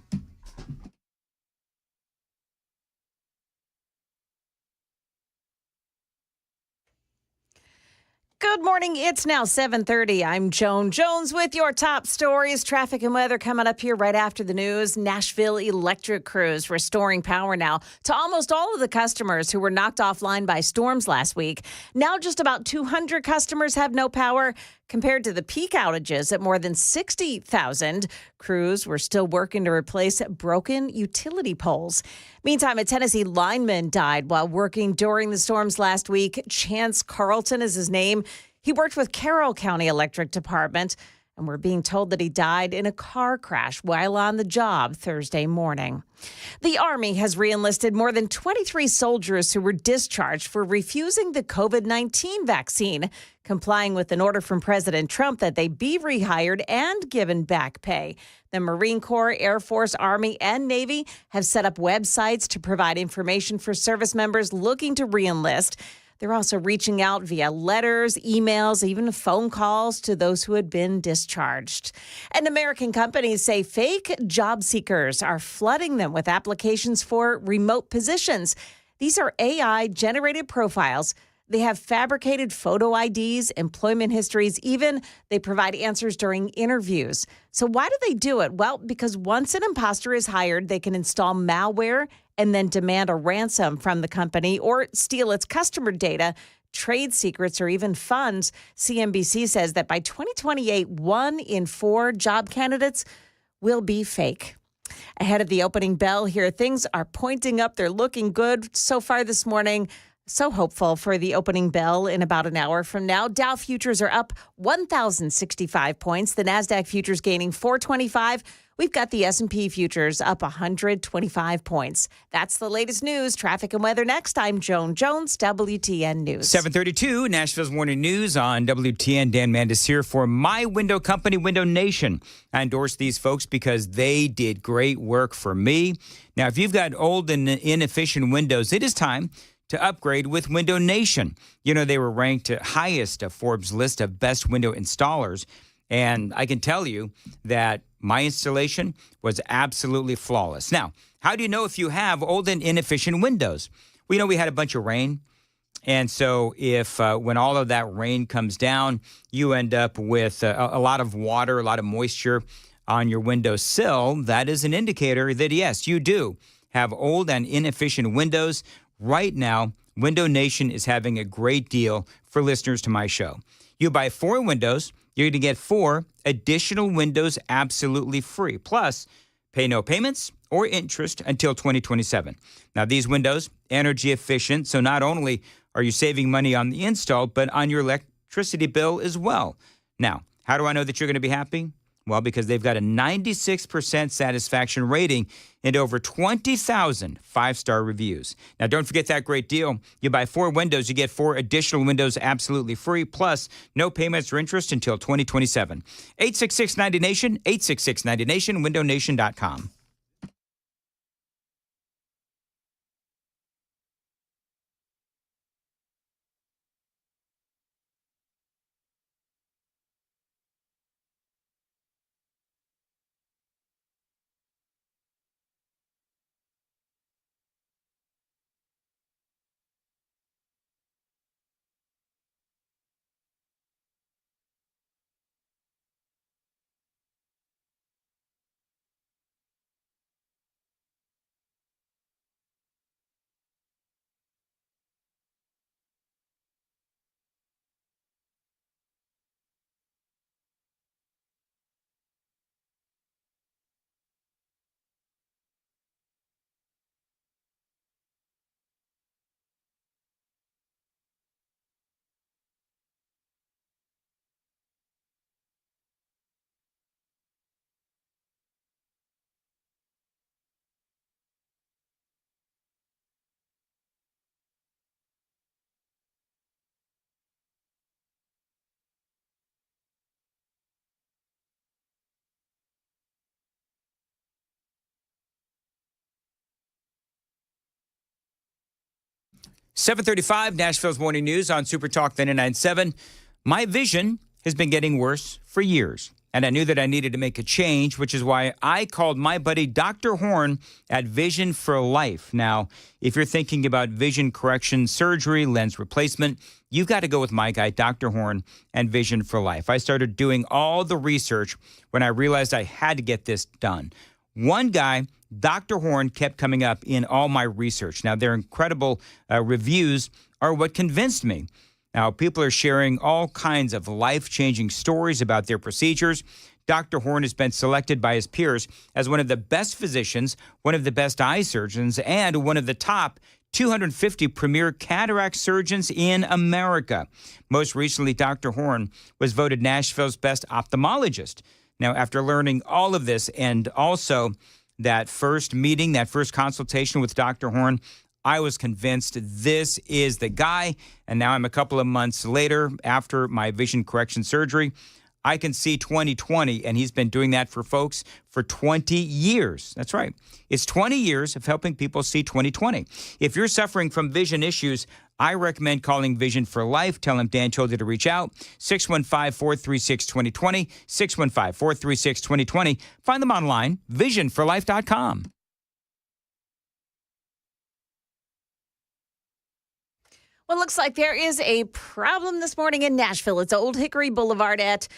Good morning. It's now 7:30. I'm Joan Jones with your top stories. Traffic and weather coming up here right after the news. Nashville Electric Crews restoring power now to almost all of the customers who were knocked offline by storms last week. Now just about 200 customers have no power compared to the peak outages at more than 60,000. Crews were still working to replace broken utility poles. Meantime, a Tennessee lineman died while working during the storms last week. Chance Carlton is his name. He worked with Carroll County Electric Department, and we're being told that he died in a car crash while on the job Thursday morning. The Army has reenlisted more than 23 soldiers who were discharged for refusing the COVID-19 vaccine, complying with an order from President Trump that they be rehired and given back pay. The Marine Corps, Air Force, Army, and Navy have set up websites to provide information for service members looking to reenlist. They're also reaching out via letters, emails, even phone calls to those who had been discharged. And American companies say fake job seekers are flooding them with applications for remote positions. These are AI-generated profiles. They have fabricated photo IDs, employment histories, even they provide answers during interviews. So why do they do it? Well, because once an imposter is hired, they can install malware and then demand a ransom from the company or steal its customer data, trade secrets, or even funds. CNBC says that by 2028, 1 in 4 job candidates will be fake. Ahead of the opening bell here, things are pointing up. They're looking good so far this morning. So hopeful for the opening bell in about an hour from now. Dow futures are up 1,065 points. The NASDAQ futures gaining 425. We've got the S&P futures up 125 points. That's the latest news. Traffic and weather next. I'm Joan Jones, WTN News. 7:32, Nashville's Morning News on WTN. Dan Mandis here for my window company, Window Nation. I endorse these folks because they did great work for me. Now, if you've got old and inefficient windows, it is time to upgrade with Window Nation. They were ranked highest of Forbes' list of best window installers. And I can tell you that my installation was absolutely flawless. Now, how do you know if you have old and inefficient windows? Well, we had a bunch of rain. And so when all of that rain comes down, you end up with a lot of water, a lot of moisture on your window sill, that is an indicator that, yes, you do have old and inefficient windows. Right now, Window Nation is having a great deal for listeners to my show. You buy 4 windows, you're going to get 4 additional windows absolutely free. Plus, pay no payments or interest until 2027. Now, these windows, energy efficient, so not only are you saving money on the install, but on your electricity bill as well. Now, how do I know that you're going to be happy? Well, because they've got a 96% satisfaction rating and over 20,000 5-star reviews. Now, don't forget that great deal. You buy 4 windows, you get 4 additional windows absolutely free, plus no payments or interest until 2027. 866-90-NATION, 866-90-NATION, windownation.com. .735, Nashville's Morning News on Super Talk 99.7. My vision has been getting worse for years, and I knew that I needed to make a change, which is why I called my buddy Dr. Horn at Vision for Life. Now, if you're thinking about vision correction surgery, lens replacement, you've got to go with my guy, Dr. Horn, and Vision for Life. I started doing all the research when I realized I had to get this done. One guy, Dr. Horn, kept coming up in all my research. Now, their incredible reviews are what convinced me. Now, people are sharing all kinds of life-changing stories about their procedures. Dr. Horn has been selected by his peers as one of the best physicians, one of the best eye surgeons, and one of the top 250 premier cataract surgeons in America. Most recently, Dr. Horn was voted Nashville's best ophthalmologist. Now, after learning all of this and also that first meeting, that first consultation with Dr. Horn, I was convinced this is the guy. And now I'm a couple of months later after my vision correction surgery. I can see 20/20, and he's been doing that for folks for 20 years. That's right. It's 20 years of helping people see 20/20. If you're suffering from vision issues, I recommend calling Vision for Life. Tell him Dan told you to reach out. 615-436-2020, 615-436-2020. Find them online, visionforlife.com. Well, it looks like there is a problem this morning in Nashville. It's Old Hickory Boulevard at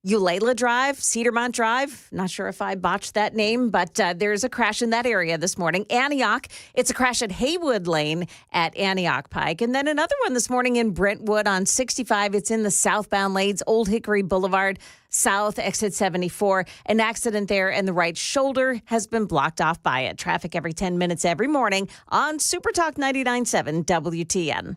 Eulalia Drive, Cedarmont Drive. Not sure if I botched that name, but there's a crash in that area this morning. Antioch, it's a crash at Haywood Lane at Antioch Pike. And then another one this morning in Brentwood on 65. It's in the southbound lanes, Old Hickory Boulevard, south, exit 74. An accident there, and the right shoulder has been blocked off by it. Traffic every 10 minutes every morning on Super Talk 99.7 WTN.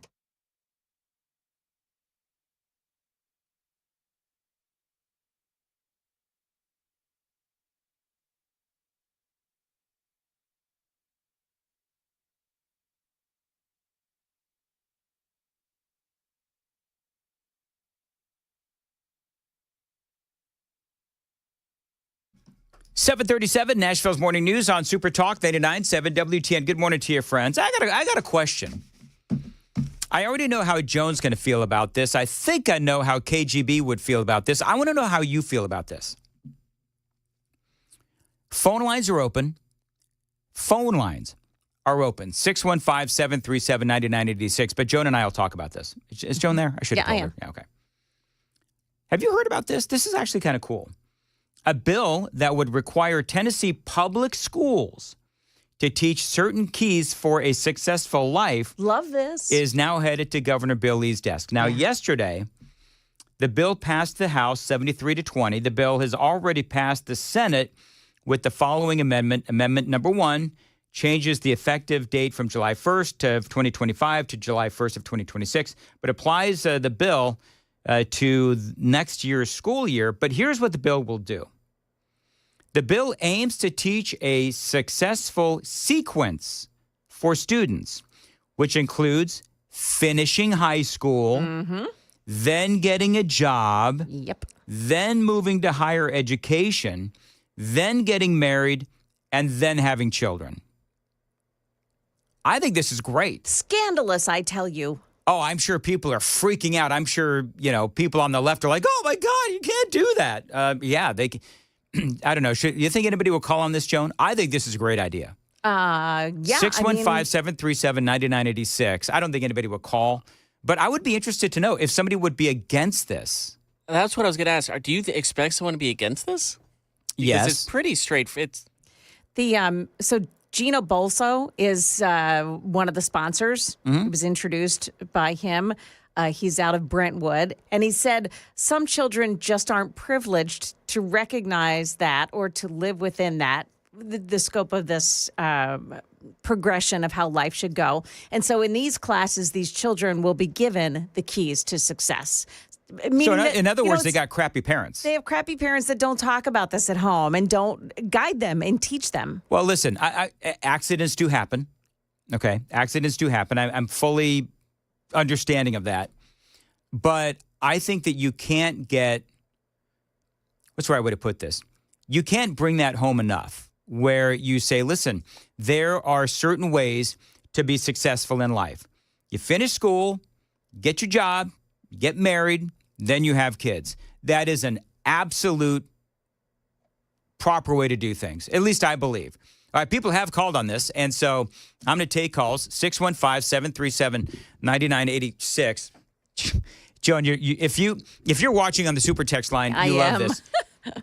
.737, Nashville's Morning News on Super Talk 99.7 WTN. Good morning to you, friends. I got a question. I already know how Joan's going to feel about this. I think I know how KGB would feel about this. I want to know how you feel about this. Phone lines are open. Phone lines are open. 615-737-9986. But Joan and I will talk about this. Is Joan there? I should have told her. Yeah, okay. Have you heard about this? This is actually kind of cool. A bill that would require Tennessee public schools to teach certain keys for a successful life. Love this. Is now headed to Governor Bill Lee's desk. Now, yesterday, the bill passed the House 73-20. The bill has already passed the Senate with the following amendment. Amendment number 1 changes the effective date from July 1st of 2025 to July 1st of 2026, but applies the bill to next year's school year. But here's what the bill will do. The bill aims to teach a successful sequence for students, which includes finishing high school, then getting a job, then moving to higher education, then getting married, and then having children. I think this is great. Scandalous, I tell you. Oh, I'm sure people are freaking out. I'm sure, people on the left are like, oh, my God, you can't do that. Yeah, they I don't know. You think anybody will call on this, Joan? I think this is a great idea. Yeah. 615-737-9986. I don't think anybody will call, but I would be interested to know if somebody would be against this. That's what I was going to ask. Do you expect someone to be against this? Because yes. It's pretty straight. So Gino Bolso is one of the sponsors. It was introduced by him. He's out of Brentwood. And he said some children just aren't privileged to recognize that or to live within that, the scope of this progression of how life should go. And so in these classes, these children will be given the keys to success. So in other words, they got crappy parents. They have crappy parents that don't talk about this at home and don't guide them and teach them. Well, listen, accidents do happen. Okay, accidents do happen. I'm fully understanding of that. But I think that you can't get, what's the right way to put this? You can't bring that home enough where you say, listen, there are certain ways to be successful in life. You finish school, get your job, get married, then you have kids. That is an absolute proper way to do things. At least I believe. All right, people have called on this, and so I'm going to take calls, 615-737-9986. Joan, if you're watching on the super text line, you love this.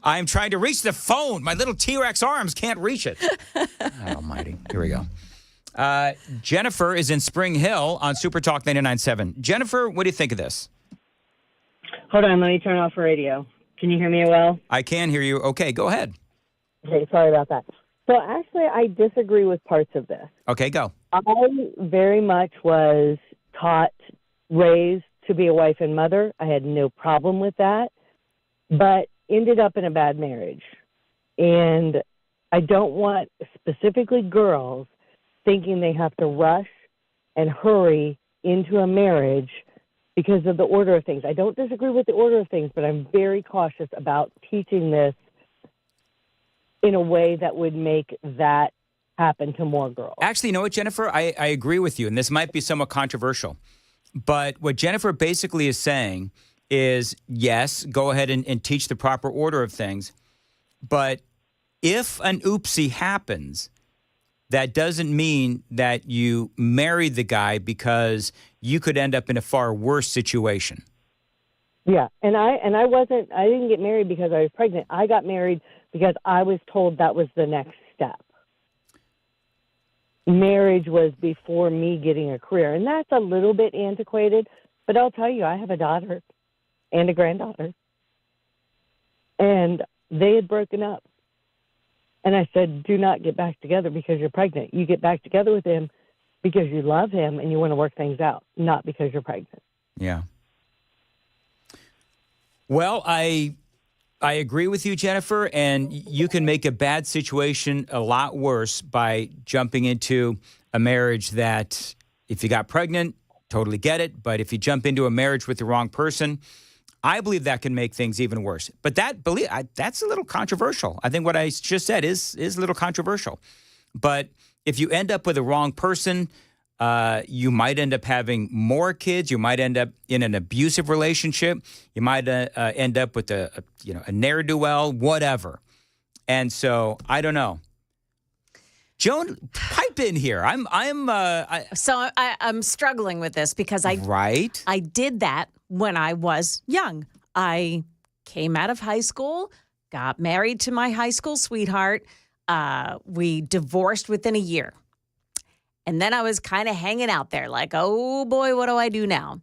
I'm trying to reach the phone. My little T-Rex arms can't reach it. Almighty. Here we go. Jennifer is in Spring Hill on Super Talk 99.7. Jennifer, what do you think of this? Hold on, let me turn off the radio. Can you hear me well? I can hear you. Okay, go ahead. Okay, sorry about that. So actually, I disagree with parts of this. Okay, go. I very much was raised to be a wife and mother. I had no problem with that, but ended up in a bad marriage. And I don't want specifically girls thinking they have to rush and hurry into a marriage because of the order of things. I don't disagree with the order of things, but I'm very cautious about teaching this in a way that would make that happen to more girls. Actually, you know what, Jennifer? I agree with you, and this might be somewhat controversial. But what Jennifer basically is saying is, yes, go ahead and teach the proper order of things. But if an oopsie happens, that doesn't mean that you married the guy because you could end up in a far worse situation. Yeah, and I didn't get married because I was pregnant. I got married because I was told that was the next step. Marriage was before me getting a career, and that's a little bit antiquated, but I'll tell you, I have a daughter and a granddaughter, and they had broken up. And I said, do not get back together because you're pregnant. You get back together with him because you love him and you want to work things out, not because you're pregnant. Yeah. Well, I agree with you, Jennifer, and you can make a bad situation a lot worse by jumping into a marriage that if you got pregnant, totally get it, but if you jump into a marriage with the wrong person, I believe that can make things even worse. But that's a little controversial. I think what I just said is a little controversial. But if you end up with the wrong person, you might end up having more kids. You might end up in an abusive relationship. You might end up with a ne'er-do-well, whatever. And so I don't know. Joan, pipe in here. I'm struggling with this because I did that when I was young. I came out of high school, got married to my high school sweetheart. We divorced within a year. And then I was kind of hanging out there like, oh boy, what do I do now?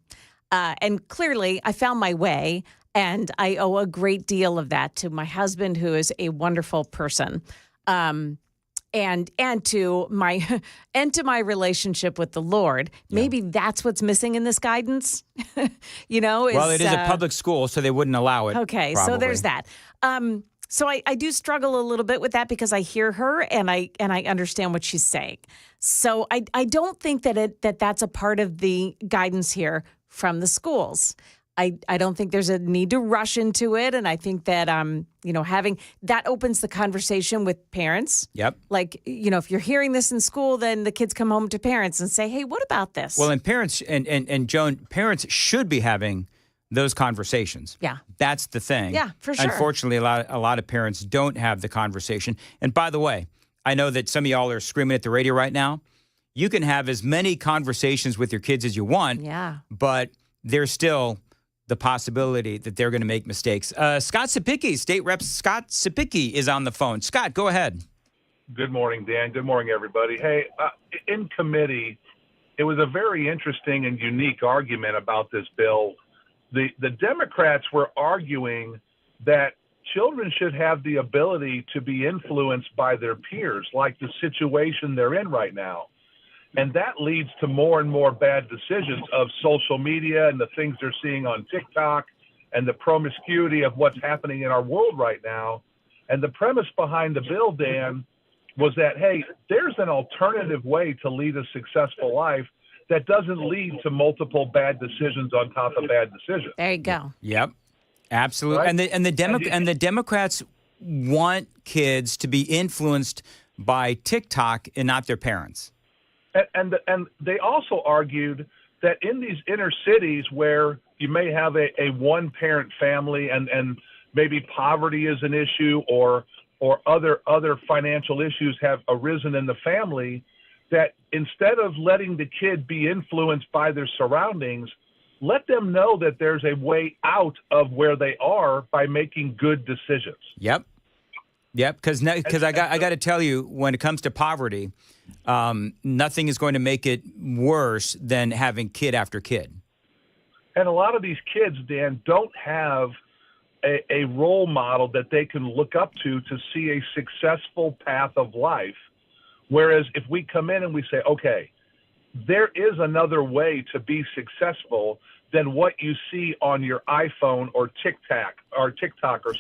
And clearly I found my way, and I owe a great deal of that to my husband, who is a wonderful person. And to my relationship with the Lord. Maybe that's what's missing in this guidance. Well, it is a public school, so they wouldn't allow it. Okay, probably. so there's that. So I do struggle a little bit with that because I hear her and I understand what she's saying. So I don't think that that's a part of the guidance here from the schools. I don't think there's a need to rush into it, and I think that having that opens the conversation with parents. Yep. Like, if you're hearing this in school, then the kids come home to parents and say, "Hey, what about this?" Well, and parents and Joan, parents should be having those conversations. Yeah. That's the thing. Yeah, for sure. Unfortunately, a lot of parents don't have the conversation. And by the way, I know that some of y'all are screaming at the radio right now. You can have as many conversations with your kids as you want. Yeah. But there's still the possibility that they're going to make mistakes. Scott Sapicki, State Rep Scott Sapicki is on the phone. Scott, go ahead. Good morning, Dan. Good morning, everybody. Hey, in committee, it was a very interesting and unique argument about this bill. The Democrats were arguing that children should have the ability to be influenced by their peers, like the situation they're in right now. And that leads to more and more bad decisions of social media and the things they're seeing on TikTok and the promiscuity of what's happening in our world right now. And the premise behind the bill, Dan, was that, hey, there's an alternative way to lead a successful life that doesn't lead to multiple bad decisions on top of bad decisions. There you go. Yep, absolutely. Right? And the Democrats want kids to be influenced by TikTok and not their parents. And they also argued that in these inner cities where you may have a one-parent family and maybe poverty is an issue or other financial issues have arisen in the family, that instead of letting the kid be influenced by their surroundings, let them know that there's a way out of where they are by making good decisions. Yep. Because I got to tell you, when it comes to poverty, nothing is going to make it worse than having kid after kid. And a lot of these kids, Dan, don't have a role model that they can look up to see a successful path of life. Whereas if we come in and we say, okay, there is another way to be successful than what you see on your iPhone or TikTok or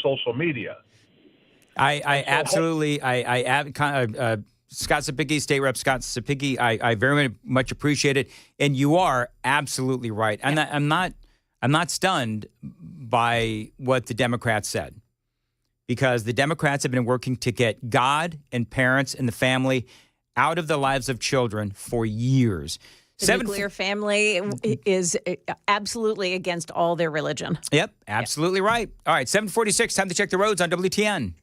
social media. Scott Sapicki, State Rep Scott Sapicki, I very much appreciate it, and you are absolutely right. Yeah. I'm not stunned by what the Democrats said, because the Democrats have been working to get God and parents and the family out of the lives of children for years. The nuclear family is absolutely against all their religion. Yep, absolutely right. All right, 7:46, time to check the roads on WTN.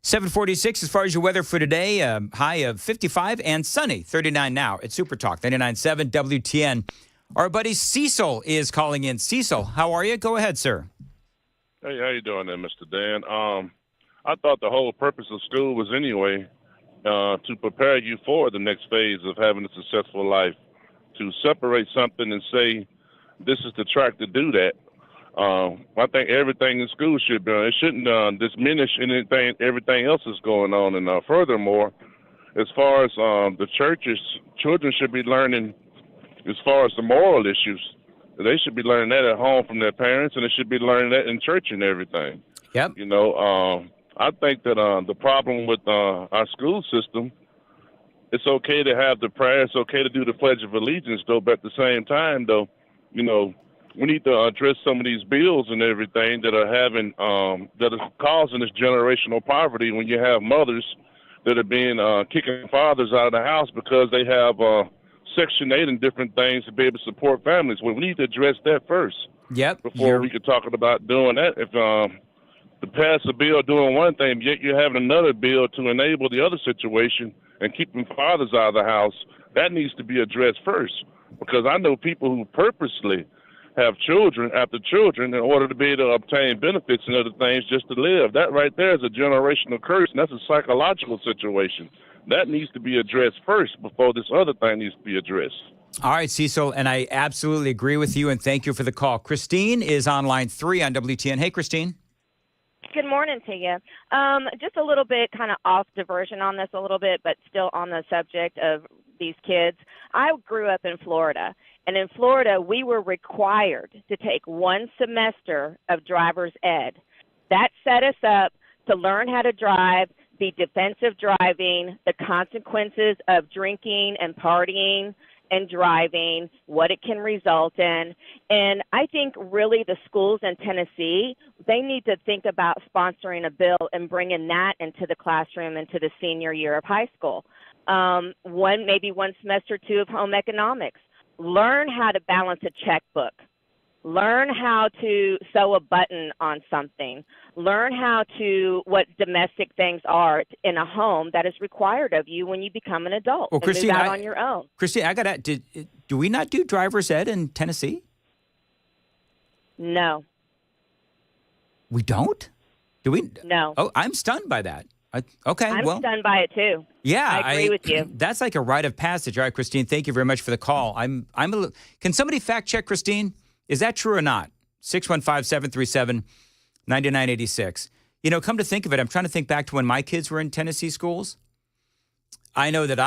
$7:46 as far as your weather for today, high of 55 and sunny, 39 now at Super Talk 99.7 WTN. Our buddy Cecil is calling in. Cecil, how are you? Go ahead, sir. Hey, how you doing there, Mr. Dan? I thought the whole purpose of school was anyway to prepare you for the next phase of having a successful life, to separate something and say, this is the track to do that. I think everything in school should be. It shouldn't diminish everything else that's going on. And furthermore, as far as the churches, children should be learning, as far as the moral issues, they should be learning that at home from their parents, and they should be learning that in church and everything. Yep. You know, I think that the problem with our school system, it's okay to have the prayer, it's okay to do the Pledge of Allegiance, though, but at the same time, though, you know, we need to address some of these bills and everything that are having, that are causing this generational poverty when you have mothers that are being kicking fathers out of the house because they have Section 8 and different things to be able to support families. Well, we need to address that first. Yep. Before we could talk about doing that. If to pass a bill doing one thing, yet you're having another bill to enable the other situation and keeping fathers out of the house. That needs to be addressed first, because I know people who purposely have children after children in order to be able to obtain benefits and other things just to live. That right there is a generational curse, and that's a psychological situation. That needs to be addressed first before this other thing needs to be addressed. All right, Cecil, and I absolutely agree with you, and thank you for the call. Christine is on line 3 on WTN. Hey, Christine. Good morning to you. Just a little bit kind of off diversion on this a little bit, but still on the subject of these kids. I grew up in Florida, and in Florida, we were required to take one semester of driver's ed. That set us up to learn how to drive, the defensive driving, the consequences of drinking and partying and driving, what it can result in. And I think really the schools in Tennessee, they need to think about sponsoring a bill and bringing that into the classroom into the senior year of high school. Maybe one semester or two of home economics. Learn how to balance a checkbook. Learn how to sew a button on something. Learn what domestic things are in a home that is required of you when you become an adult and Christine, move out on your own. Christine, do we not do driver's ed in Tennessee? No. We don't? Do we? No. Oh, I'm stunned by that. Okay, I'm well. stunned by it too. Yeah, I agree with you. That's like a rite of passage. All right, Christine, thank you very much for the call. Can somebody fact check Christine? Is that true or not? 615-737-9986. You know, come to think of it, I'm trying to think back to when my kids were in Tennessee schools. I know that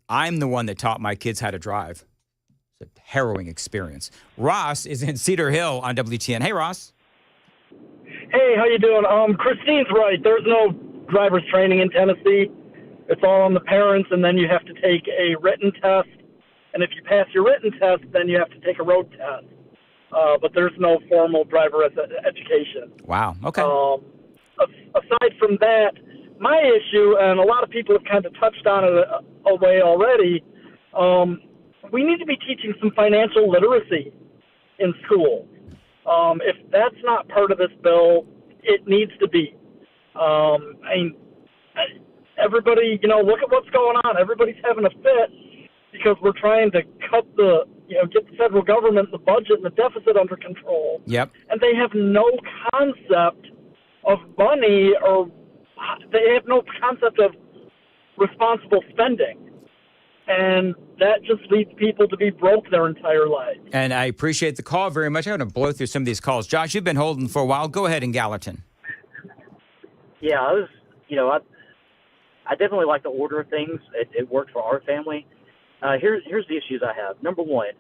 I'm the one that taught my kids how to drive. It's a harrowing experience. Ross is in Cedar Hill on WTN. Hey, Ross. Hey, how you doing? Christine's right. There's no driver's training in Tennessee. It's all on the parents, and then you have to take a written test. And if you pass your written test, then you have to take a road test. But there's no formal driver education. Wow. Okay. Aside from that, my issue, and a lot of people have kind of touched on it a way already, we need to be teaching some financial literacy in school. If that's not part of this bill, it needs to be. Everybody, look at what's going on. Everybody's having a fit because we're trying to get the federal government, the budget, and the deficit under control. Yep. And they have no concept of money, or they have no concept of responsible spending. And that just leads people to be broke their entire life. And I appreciate the call very much. I'm going to blow through some of these calls. Josh, you've been holding for a while. Go ahead in Gallatin. Yeah, I definitely like the order of things. It worked for our family. Here's the issues I have. Number one,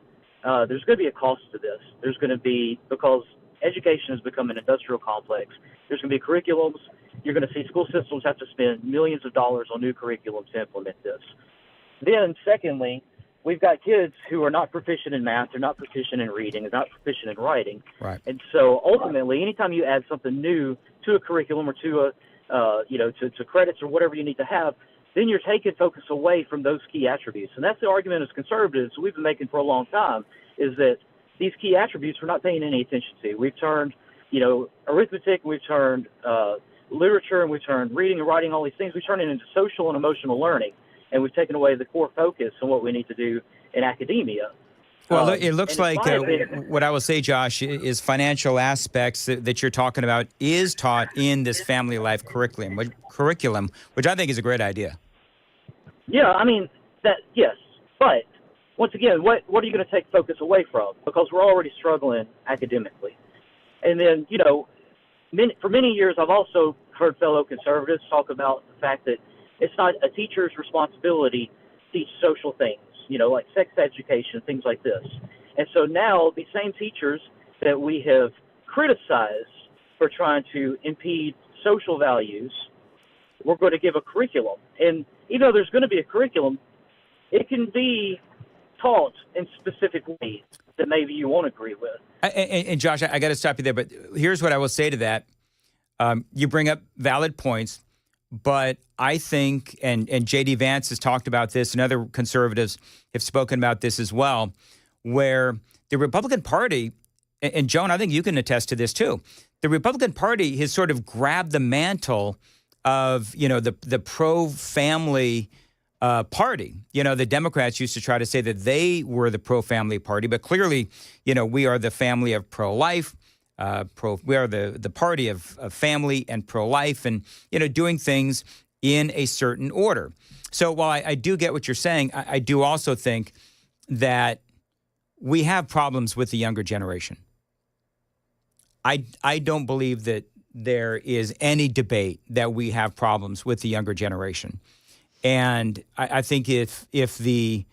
there's going to be a cost to this. There's going to be, because education has become an industrial complex, there's going to be curriculums. You're going to see school systems have to spend millions of dollars on new curriculums to implement this. Then, secondly, we've got kids who are not proficient in math, they're not proficient in reading, they're not proficient in writing. Right. And so, ultimately, anytime you add something new to a curriculum or to to credits or whatever you need to have, then you're taking focus away from those key attributes. And that's the argument as conservatives we've been making for a long time, is that these key attributes we're not paying any attention to. We've turned, arithmetic, we've turned literature, and we've turned reading and writing, all these things, we've turned it into social and emotional learning. And we've taken away the core focus on what we need to do in academia. Well, it looks like what I will say, Josh, is financial aspects that you're talking about is taught in this family life curriculum, which I think is a great idea. Yeah, yes. But once again, what are you going to take focus away from? Because we're already struggling academically. And then, for many years, I've also heard fellow conservatives talk about the fact that it's not a teacher's responsibility to teach social things, like sex education, things like this. And so now these same teachers that we have criticized for trying to impede social values, we're going to give a curriculum. And even though there's going to be a curriculum, it can be taught in specific ways that maybe you won't agree with. And Josh, I got to stop you there, but here's what I will say to that. You bring up valid points. But I think, and J.D. Vance has talked about this, and other conservatives have spoken about this as well, where the Republican Party and Joan, I think you can attest to this too. The Republican Party has sort of grabbed the mantle of, the pro-family party. The Democrats used to try to say that they were the pro-family party, but clearly, we are the family of pro-life. We are the party of family and pro-life, and doing things in a certain order. So while I do get what you're saying, I do also think that we have problems with the younger generation. I don't believe that there is any debate that we have problems with the younger generation. And I think if the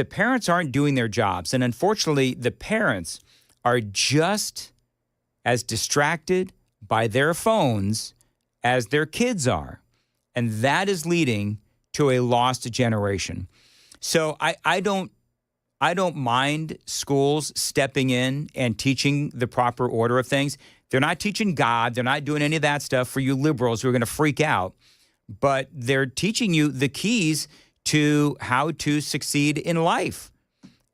parents aren't doing their jobs, and unfortunately the parents are just as distracted by their phones as their kids are, and that is leading to a lost generation. So I don't mind schools stepping in and teaching the proper order of things. They're not teaching God. They're not doing any of that stuff for you liberals who are going to freak out. But they're teaching you the keys to how to succeed in life.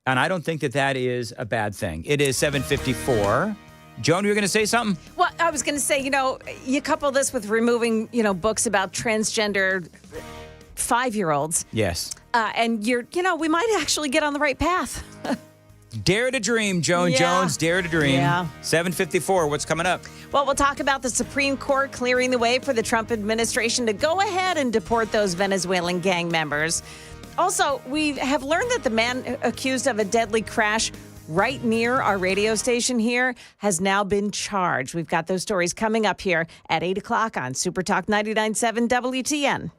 And I don't think that is a bad thing. It is 7:54. Joan, you were going to say something? Well, I was going to say, you couple this with removing, books about transgender 5-year-olds. Yes. And we might actually get on the right path. Dare to dream, Joan Jones. Dare to dream. Yeah. 7:54. What's coming up? Well, we'll talk about the Supreme Court clearing the way for the Trump administration to go ahead and deport those Venezuelan gang members. Also, we have learned that the man accused of a deadly crash right near our radio station here has now been charged. We've got those stories coming up here at 8 o'clock on Super Talk 99.7 WTN.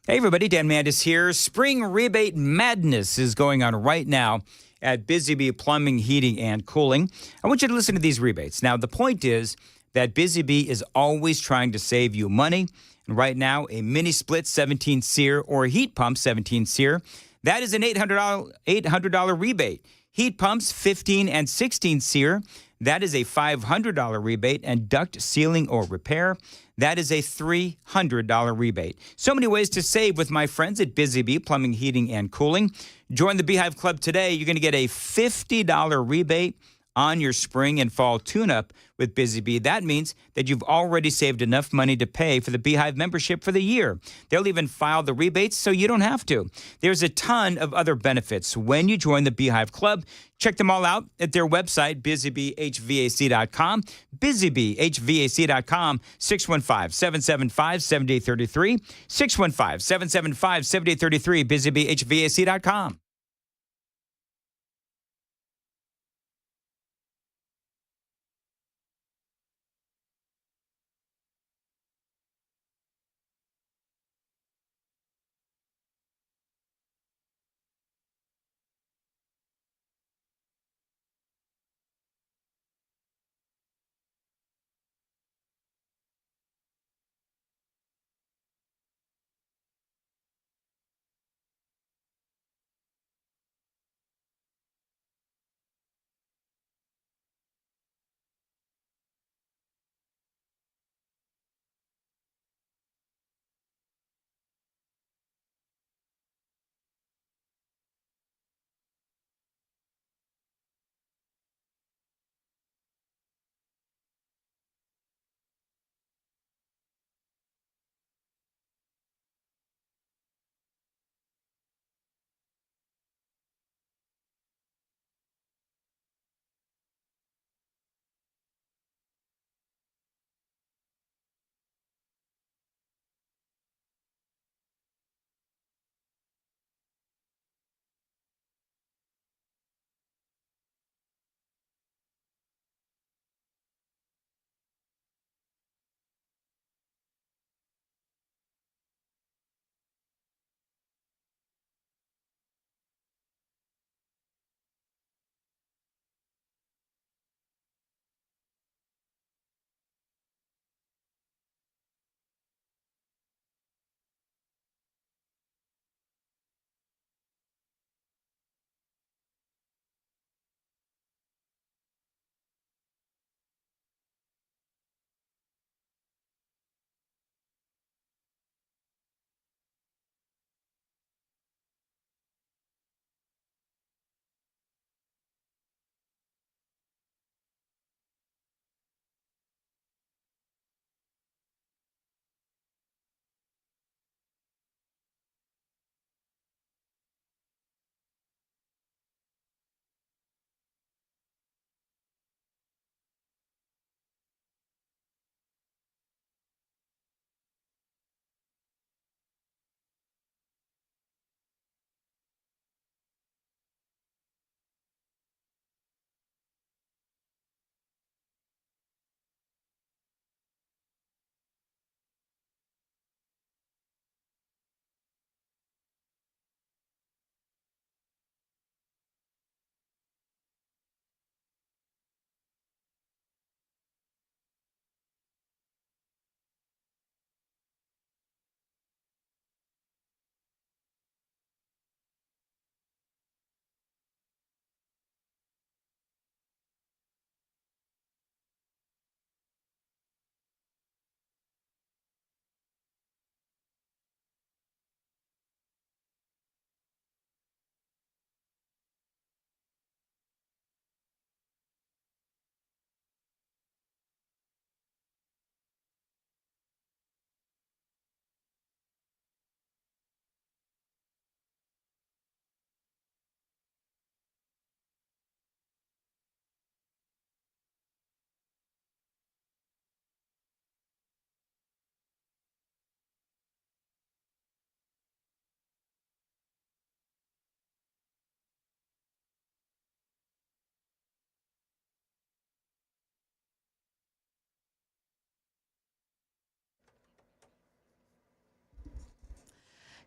Hey, everybody. Dan Mandis here. Spring rebate madness is going on right now at Busy Bee Plumbing, Heating, and Cooling. I want you to listen to these rebates. Now, the point is that Busy Bee is always trying to save you money. And right now, a mini split 17 SEER or heat pump 17 SEER, that is an $800 rebate. Heat pumps 15 and 16 SEER, that is a $500 rebate. And duct sealing or repair, that is a $300 rebate. So many ways to save with my friends at Busy Bee Plumbing, Heating, and Cooling. Join the Beehive Club today. You're going to get a $50 rebate on your spring and fall tune-up with Busy Bee. That means that you've already saved enough money to pay for the Beehive membership for the year. They'll even file the rebates so you don't have to. There's a ton of other benefits when you join the Beehive Club. Check them all out at their website, busybeehvac.com, busybeehvac.com, 615-775-7833, 615-775-7833, busybeehvac.com.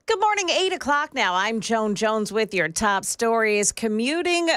Good morning, 8 o'clock now. I'm Joan Jones with your top stories. Commuting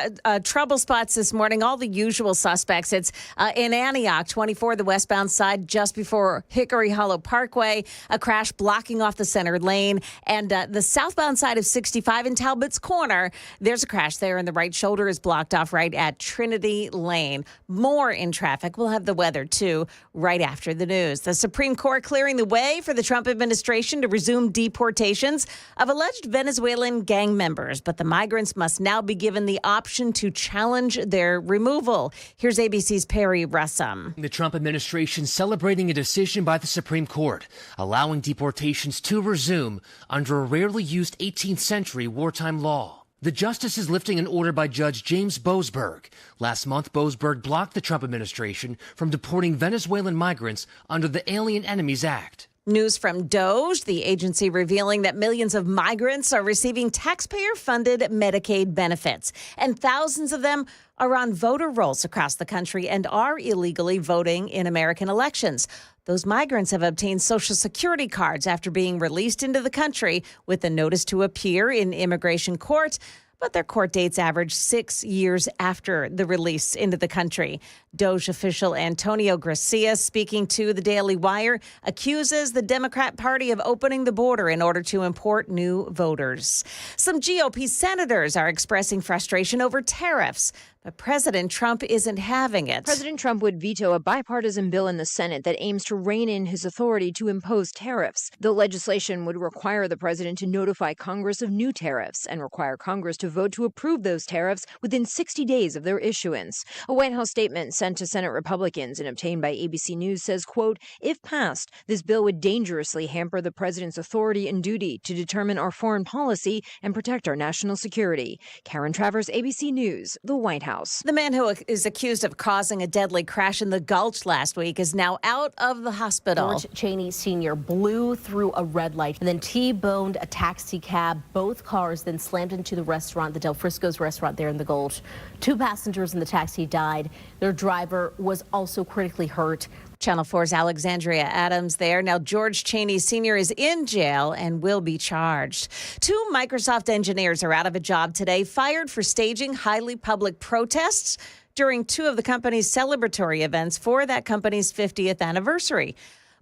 trouble spots this morning, all the usual suspects. It's in Antioch, 24, the westbound side, just before Hickory Hollow Parkway, a crash blocking off the center lane. And the southbound side of 65 in Talbot's Corner, there's a crash there, and the right shoulder is blocked off right at Trinity Lane. More in traffic. We'll have the weather, too, right after the news. The Supreme Court clearing the way for the Trump administration to resume deportations of alleged Venezuelan gang members, but the migrants must now be given the option to challenge their removal. Here's ABC's Perry Russum. The Trump administration celebrating a decision by the Supreme Court, allowing deportations to resume under a rarely used 18th century wartime law. The justice is lifting an order by Judge James Boasberg. Last month, Boasberg blocked the Trump administration from deporting Venezuelan migrants under the Alien Enemies Act. News from DOJ, the agency revealing that millions of migrants are receiving taxpayer-funded Medicaid benefits, and thousands of them are on voter rolls across the country and are illegally voting in American elections. Those migrants have obtained Social Security cards after being released into the country with a notice to appear in immigration court. But their court dates average 6 years after the release into the country. DOJ official Antonio Gracia, speaking to the Daily Wire, accuses the Democrat Party of opening the border in order to import new voters. Some GOP senators are expressing frustration over tariffs, but President Trump isn't having it. President Trump would veto a bipartisan bill in the Senate that aims to rein in his authority to impose tariffs. The legislation would require the president to notify Congress of new tariffs and require Congress to vote to approve those tariffs within 60 days of their issuance. A White House statement sent to Senate Republicans and obtained by ABC News says, quote, if passed, this bill would dangerously hamper the president's authority and duty to determine our foreign policy and protect our national security. Karen Travers, ABC News, the White House. The man who is accused of causing a deadly crash in the Gulch last week is now out of the hospital. George Cheney Sr. blew through a red light and then T-boned a taxi cab. Both cars then slammed into the restaurant, the Del Frisco's restaurant there in the Gulch. 2 passengers in the taxi died. Their driver was also critically hurt. Channel 4's Alexandria Adams there. Now, George Cheney Sr. is in jail and will be charged. 2 Microsoft engineers are out of a job today, fired for staging highly public protests during 2 of the company's celebratory events for that company's 50th anniversary.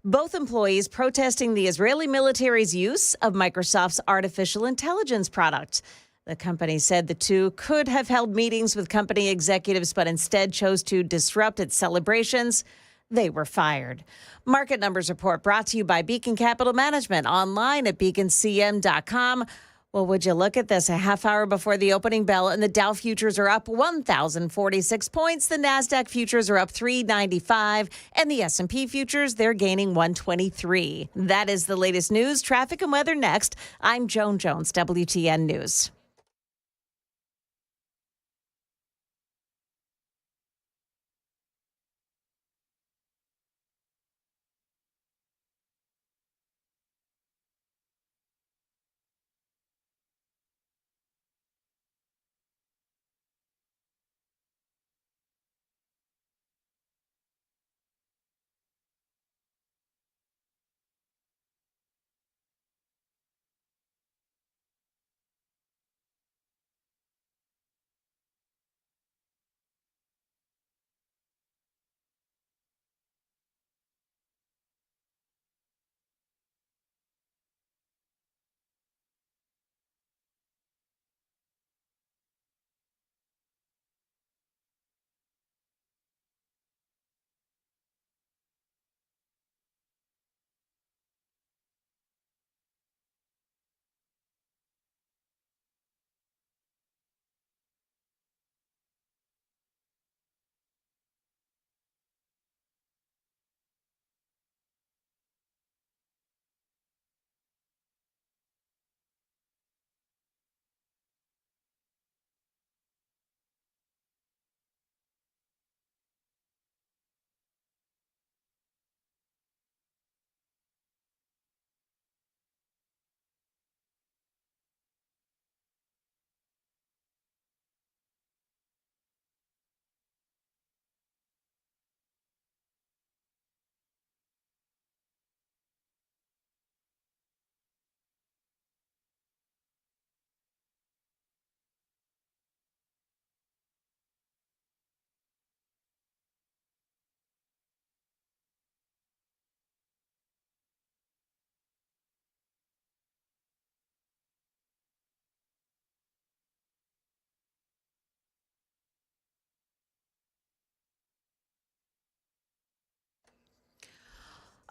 Both employees protesting the Israeli military's use of Microsoft's artificial intelligence product. The company said the 2 could have held meetings with company executives, but instead chose to disrupt its celebrations. They were fired. Market Numbers Report brought to you by Beacon Capital Management, online at beaconcm.com. Well, would you look at this? A half hour before the opening bell, and the Dow futures are up 1,046 points. The NASDAQ futures are up 395, and the S&P futures, they're gaining 123. That is the latest news, traffic, and weather next. I'm Joan Jones, WTN News.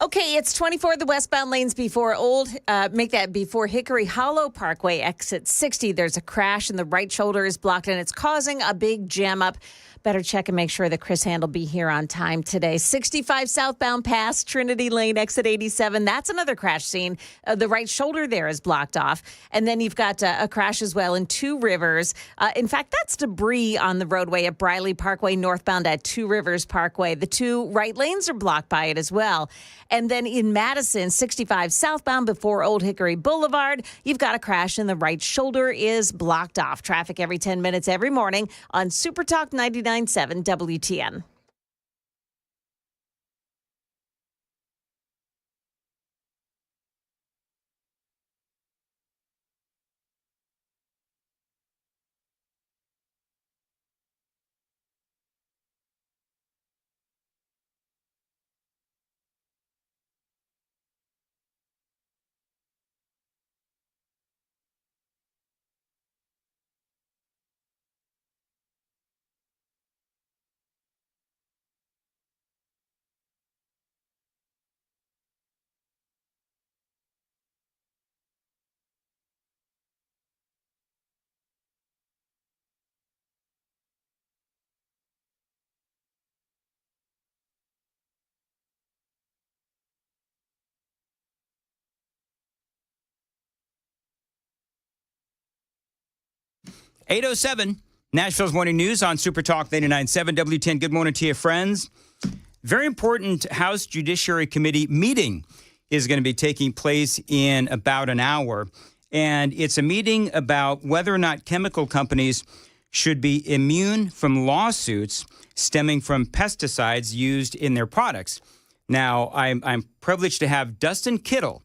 Okay, it's 24 the westbound lanes before before Hickory Hollow Parkway, exit 60. There's a crash and the right shoulder is blocked and it's causing a big jam up. Better check and make sure that Chris Hand will be here on time today. 65 southbound past Trinity Lane, exit 87. That's another crash scene. The right shoulder there is blocked off. And then you've got a crash as well in Two Rivers. In fact, that's debris on the roadway at Briley Parkway, northbound at Two Rivers Parkway. The two right lanes are blocked by it as well. And then in Madison, 65 southbound before Old Hickory Boulevard, you've got a crash and the right shoulder is blocked off. Traffic every 10 minutes every morning on Super Talk 99.7 WTN. .807 Nashville's Morning News on Super Talk 99.7 WTN. Good morning to you, friends. Very important House Judiciary Committee meeting is going to be taking place in about an hour. And it's a meeting about whether or not chemical companies should be immune from lawsuits stemming from pesticides used in their products. Now, I'm privileged to have Dustin Kittle,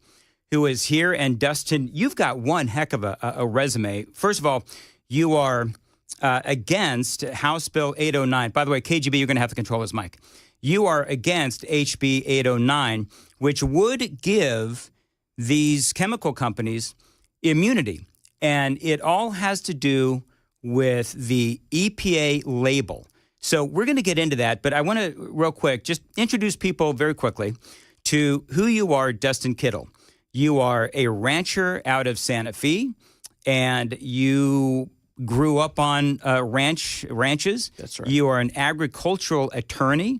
who is here. And Dustin, you've got one heck of a resume. First of all, you are against House Bill 809. By the way, KGB, you're going to have to control his mic. You are against HB 809, which would give these chemical companies immunity. And it all has to do with the EPA label. So we're going to get into that. But I want to, real quick, just introduce people very quickly to who you are, Dustin Kittle. You are a rancher out of Santa Fe, and you grew up on ranches. That's right. You are an agricultural attorney,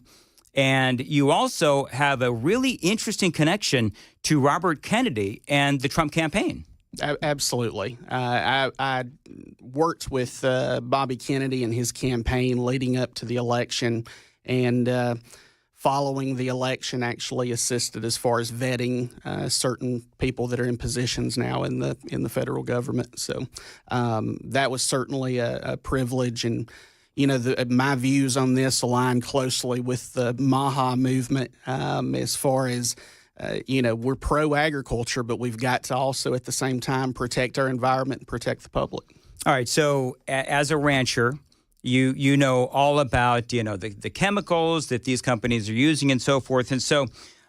and you also have a really interesting connection to Robert Kennedy and the Trump campaign. Absolutely. I worked with Bobby Kennedy and his campaign leading up to the election, and following the election actually assisted as far as vetting certain people that are in positions now in the federal government. So that was certainly a privilege. And, you know, my views on this align closely with the MAHA movement as far as, you know, we're pro-agriculture, but we've got to also at the same time protect our environment and protect the public. All right. So as a rancher, you know all about, you know, the chemicals that these companies are using and so forth. And so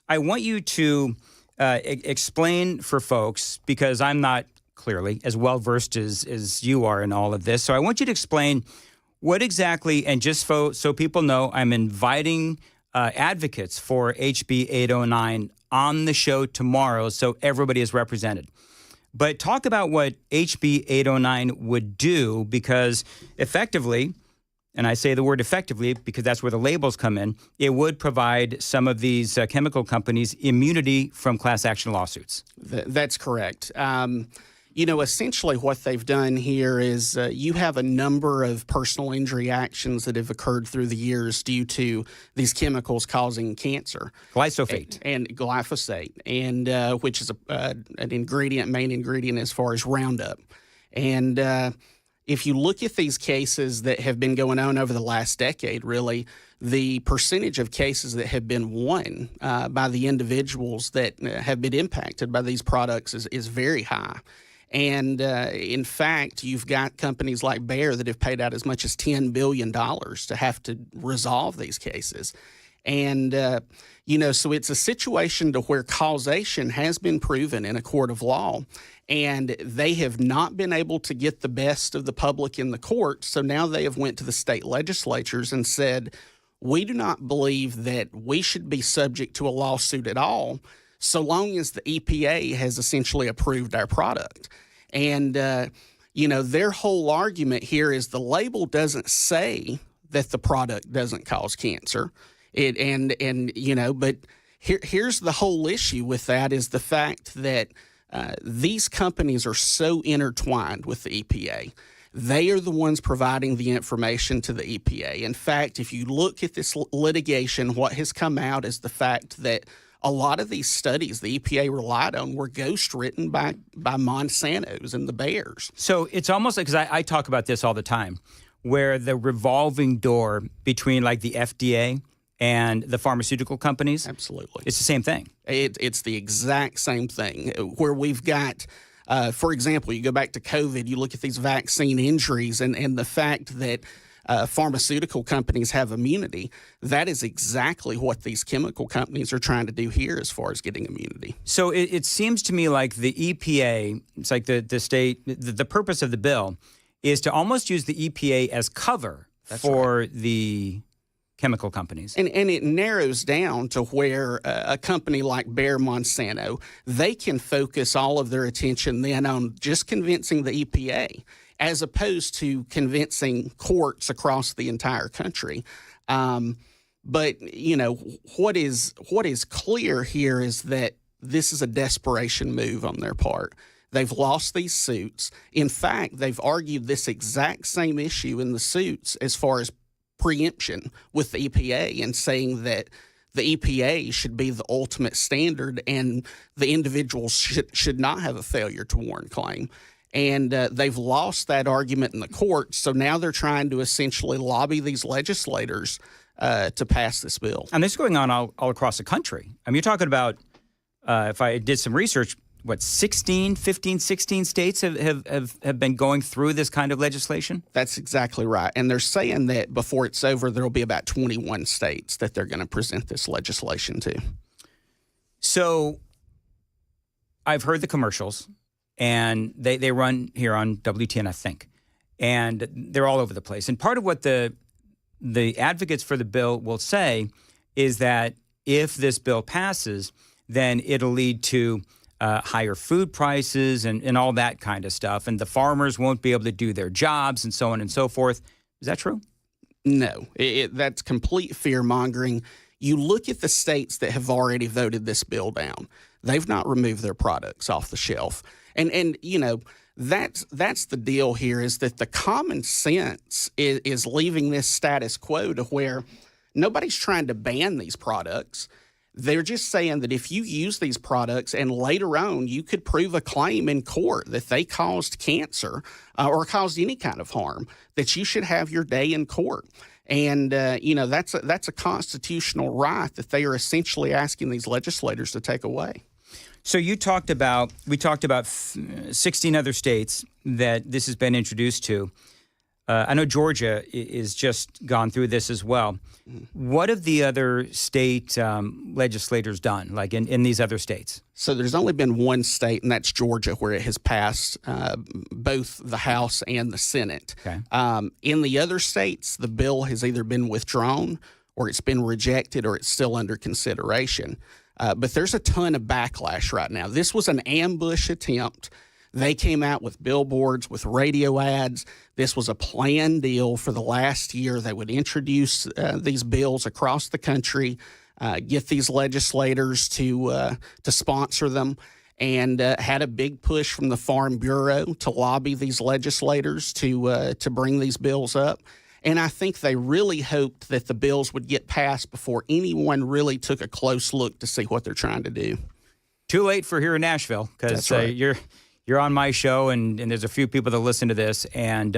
I want you to explain for folks, because I'm not clearly as well-versed as you are in all of this. So I want you to explain what exactly, and just so people know, I'm inviting advocates for HB 809 on the show tomorrow so everybody is represented. But talk about what HB 809 would do, because effectively, and I say the word effectively because that's where the labels come in, it would provide some of these chemical companies immunity from class action lawsuits. That's correct. You know, essentially what they've done here is you have a number of personal injury actions that have occurred through the years due to these chemicals causing cancer. Glyphosate. And glyphosate, and which is an main ingredient as far as Roundup. And if you look at these cases that have been going on over the last decade, really, the percentage of cases that have been won by the individuals that have been impacted by these products is very high. And in fact, you've got companies like Bayer that have paid out as much as $10 billion to have to resolve these cases. And, you know, so it's a situation to where causation has been proven in a court of law, and they have not been able to get the best of the public in the court. So now they have went to the state legislatures and said, we do not believe that we should be subject to a lawsuit at all so long as the EPA has essentially approved our product. And, their whole argument here is the label doesn't say that the product doesn't cause cancer. But here's the whole issue with that is the fact that these companies are so intertwined with the EPA. They are the ones providing the information to the EPA. In fact, if you look at this litigation, what has come out is the fact that a lot of these studies the EPA relied on were ghostwritten by Monsanto's and the Bayers. So it's almost like, because I talk about this all the time, where the revolving door between like the FDA and the pharmaceutical companies. Absolutely. It's the same thing. It's the exact same thing where we've got, for example, you go back to COVID, you look at these vaccine injuries and the fact that pharmaceutical companies have immunity. That is exactly what these chemical companies are trying to do here as far as getting immunity. So it seems to me like the EPA, it's like the state, the purpose of the bill is to almost use the EPA as cover for the chemical companies. And it narrows down to where a company like Bayer Monsanto, they can focus all of their attention then on just convincing the EPA as opposed to convincing courts across the entire country. But what is clear here is that this is a desperation move on their part. They've lost these suits. In fact, they've argued this exact same issue in the suits as far as preemption with the EPA and saying that the EPA should be the ultimate standard and the individuals should not have a failure to warn claim. And they've lost that argument in the courts, so now they're trying to essentially lobby these legislators to pass this bill. And this is going on all across the country. I mean, you're talking about, if I did some research, 16 states have been going through this kind of legislation? That's exactly right. And they're saying that before it's over, there will be about 21 states that they're going to present this legislation to. So I've heard the commercials, and they run here on WTN, I think, and they're all over the place. And part of what the advocates for the bill will say is that if this bill passes, then it'll lead to higher food prices and all that kind of stuff. And the farmers won't be able to do their jobs and so on and so forth. Is that true? No, that's complete fear-mongering. You look at the states that have already voted this bill down. They've not removed their products off the shelf. And that's the deal here is that the common sense is leaving this status quo to where nobody's trying to ban these products. They're just saying that if you use these products and later on you could prove a claim in court that they caused cancer or caused any kind of harm, that you should have your day in court. And, that's a constitutional right that they are essentially asking these legislators to take away. So we talked about 16 other states that this has been introduced to. I know Georgia is just gone through this as well. What have the other state legislators done, like in these other states? So there's only been one state, and that's Georgia, where it has passed both the House and the Senate. Okay. In the other states, the bill has either been withdrawn or it's been rejected or it's still under consideration. But there's a ton of backlash right now. This was an ambush attempt. They came out with billboards, with radio ads. This was a planned deal for the last year. They would introduce these bills across the country, get these legislators to sponsor them, and had a big push from the Farm Bureau to lobby these legislators to bring these bills up. And I think they really hoped that the bills would get passed before anyone really took a close look to see what they're trying to do. Too late for here in Nashville, because you're on my show, and there's a few people that listen to this, and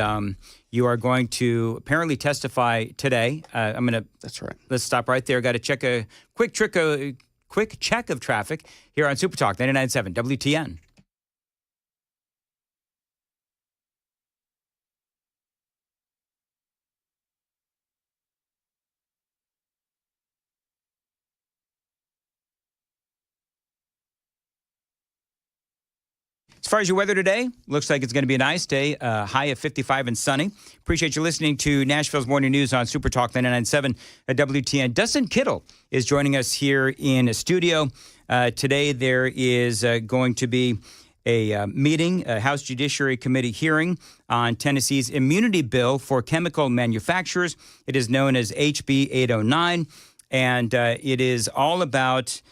you are going to apparently testify today. That's right. Let's stop right there. Got to check a quick check of traffic here on Super Talk 99.7 WTN. As far as your weather today, looks like it's going to be a nice day, high of 55 and sunny. Appreciate you listening to Nashville's Morning News on Super Talk 99.7 at WTN. Dustin Kittle is joining us here in a studio. Today there is going to be a meeting, a House Judiciary Committee hearing on Tennessee's immunity bill for chemical manufacturers. It is known as HB 809, and it is all about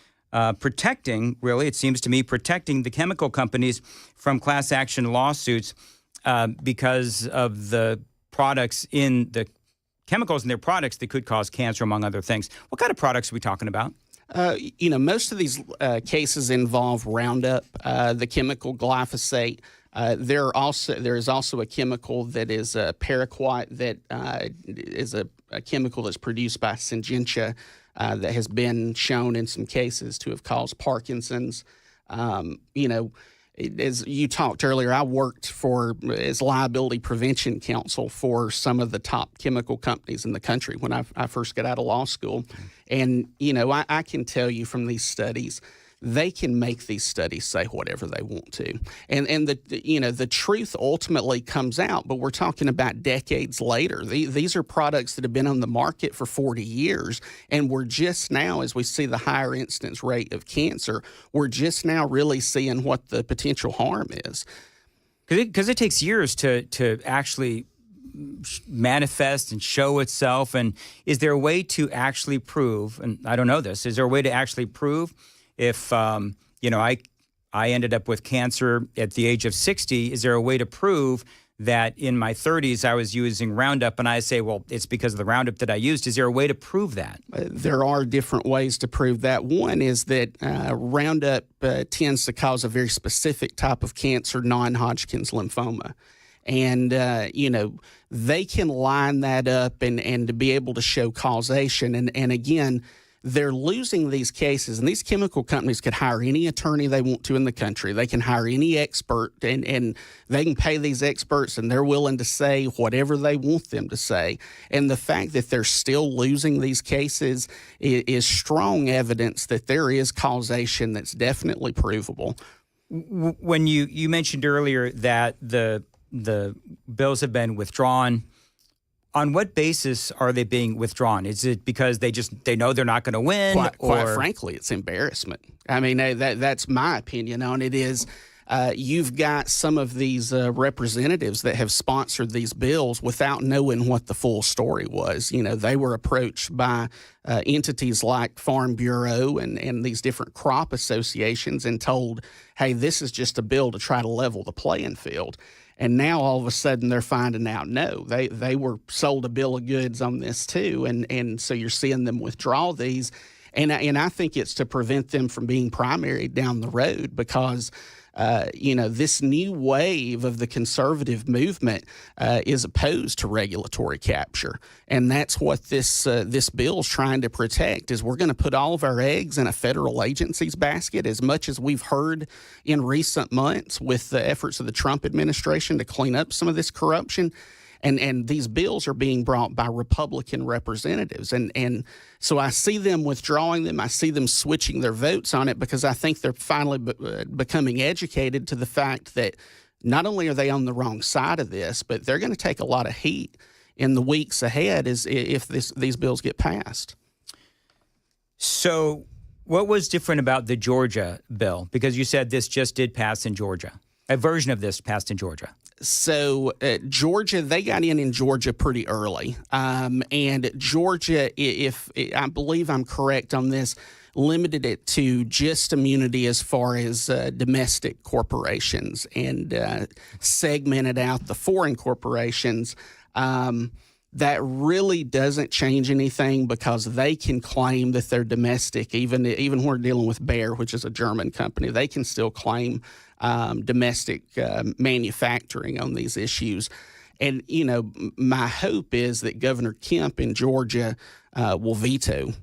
protecting, really, it seems to me, protecting the chemical companies from class action lawsuits because of the products in the chemicals in their products that could cause cancer, among other things. What kind of products are we talking about? Most of these cases involve Roundup, the chemical glyphosate. There is also a chemical that is paraquat that is a chemical that's produced by Syngenta that has been shown in some cases to have caused Parkinson's. As you talked earlier, I worked as liability prevention counsel for some of the top chemical companies in the country when I first got out of law school. And, I can tell you from these studies, they can make these studies say whatever they want to. And the truth ultimately comes out, but we're talking about decades later. These are products that have been on the market for 40 years, and we're just now, as we see the higher incidence rate of cancer, we're just now really seeing what the potential harm is. Because it takes years to actually manifest and show itself. And is there a way to actually prove, and I don't know this, is there a way to actually prove if, I ended up with cancer at the age of 60, is there a way to prove that in my 30s I was using Roundup, and I say, well, it's because of the Roundup that I used? Is there a way to prove that? There are different ways to prove that. One is that Roundup tends to cause a very specific type of cancer, non-Hodgkin's lymphoma. And, they can line that up and to be able to show causation. And again, they're losing these cases, and these chemical companies could hire any attorney they want to in the country. They can hire any expert, and they can pay these experts, and they're willing to say whatever they want them to say. And the fact that they're still losing these cases is strong evidence that there is causation that's definitely provable. When you mentioned earlier that the bills have been withdrawn, on what basis are they being withdrawn? Is it because they know they're not going to win? Quite frankly, it's embarrassment. I mean, that's my opinion on it. Is you've got some of these representatives that have sponsored these bills without knowing what the full story was. They were approached by entities like Farm Bureau and these different crop associations and told, hey, this is just a bill to try to level the playing field. And now all of a sudden they're finding out, no, they were sold a bill of goods on this too. And so you're seeing them withdraw these. And I think it's to prevent them from being primary down the road because, this new wave of the conservative movement is opposed to regulatory capture. And that's what this bill is trying to protect, is we're going to put all of our eggs in a federal agency's basket, as much as we've heard in recent months with the efforts of the Trump administration to clean up some of this corruption. And these bills are being brought by Republican representatives. And so I see them withdrawing them. I see them switching their votes on it because I think they're finally becoming educated to the fact that not only are they on the wrong side of this, but they're going to take a lot of heat in the weeks ahead if these bills get passed. So what was different about the Georgia bill? Because you said this just did pass in Georgia. A version of this passed in Georgia. So Georgia, they got in Georgia pretty early. And Georgia, if I believe I'm correct on this, limited it to just immunity as far as domestic corporations and segmented out the foreign corporations. That really doesn't change anything because they can claim that they're domestic. Even when we're dealing with Bayer, which is a German company, they can still claim domestic manufacturing on these issues. And, my hope is that Governor Kemp in Georgia will veto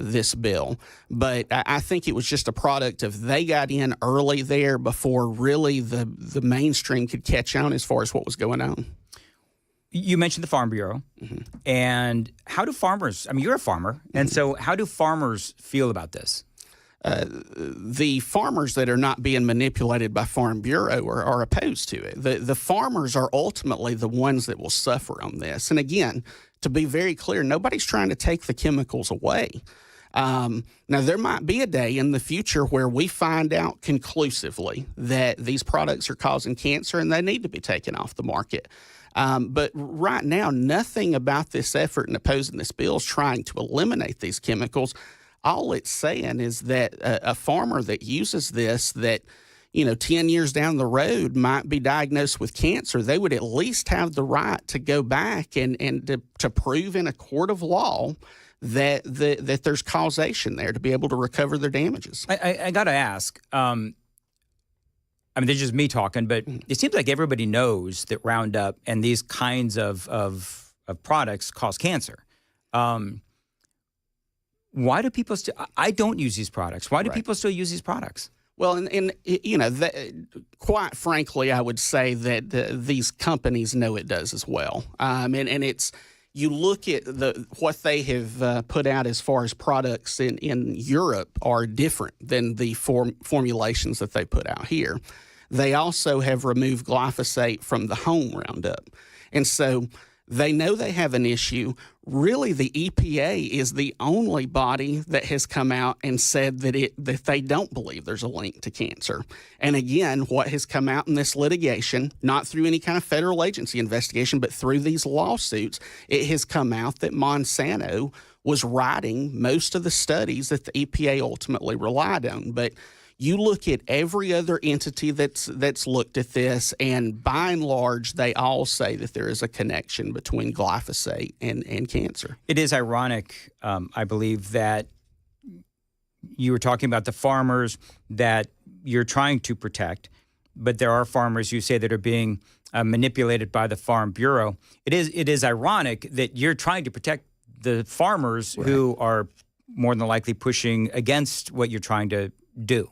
this bill. But I think it was just a product of they got in early there before really the mainstream could catch on as far as what was going on. You mentioned the Farm Bureau. Mm-hmm. And how do farmers, you're a farmer, and so how do farmers feel about this? the farmers that are not being manipulated by Farm Bureau are opposed to it. The farmers are ultimately the ones that will suffer on this. And again, to be very clear, nobody's trying to take the chemicals away. Now, there might be a day in the future where we find out conclusively that these products are causing cancer and they need to be taken off the market. But right now, nothing about this effort in opposing this bill is trying to eliminate these chemicals. All it's saying is that a farmer that uses this that, 10 years down the road might be diagnosed with cancer, they would at least have the right to go back and to prove in a court of law that there's causation there to be able to recover their damages. I got to ask, this is just me talking, but it seems like everybody knows that Roundup and these kinds of products cause cancer. Why do people still? I don't use these products. Why do people still use these products? Well, and quite frankly, I would say that these companies know it does as well. And it's, you look at what they have put out as far as products in Europe are different than the formulations that they put out here. They also have removed glyphosate from the home Roundup. And so they know they have an issue. Really, the EPA is the only body that has come out and said that they don't believe there's a link to cancer. And again, what has come out in this litigation, not through any kind of federal agency investigation, but through these lawsuits, it has come out that Monsanto was writing most of the studies that the EPA ultimately relied on. But you look at every other entity that's looked at this, and by and large, they all say that there is a connection between glyphosate and cancer. It is ironic, I believe, that you were talking about the farmers that you're trying to protect, but there are farmers you say that are being manipulated by the Farm Bureau. It is ironic that you're trying to protect the farmers who are more than likely pushing against what you're trying to do.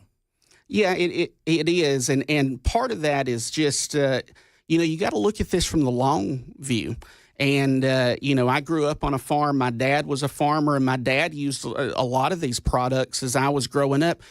Yeah, it is. And part of that is just, you got to look at this from the long view. And, I grew up on a farm. My dad was a farmer, and my dad used a lot of these products as I was growing up.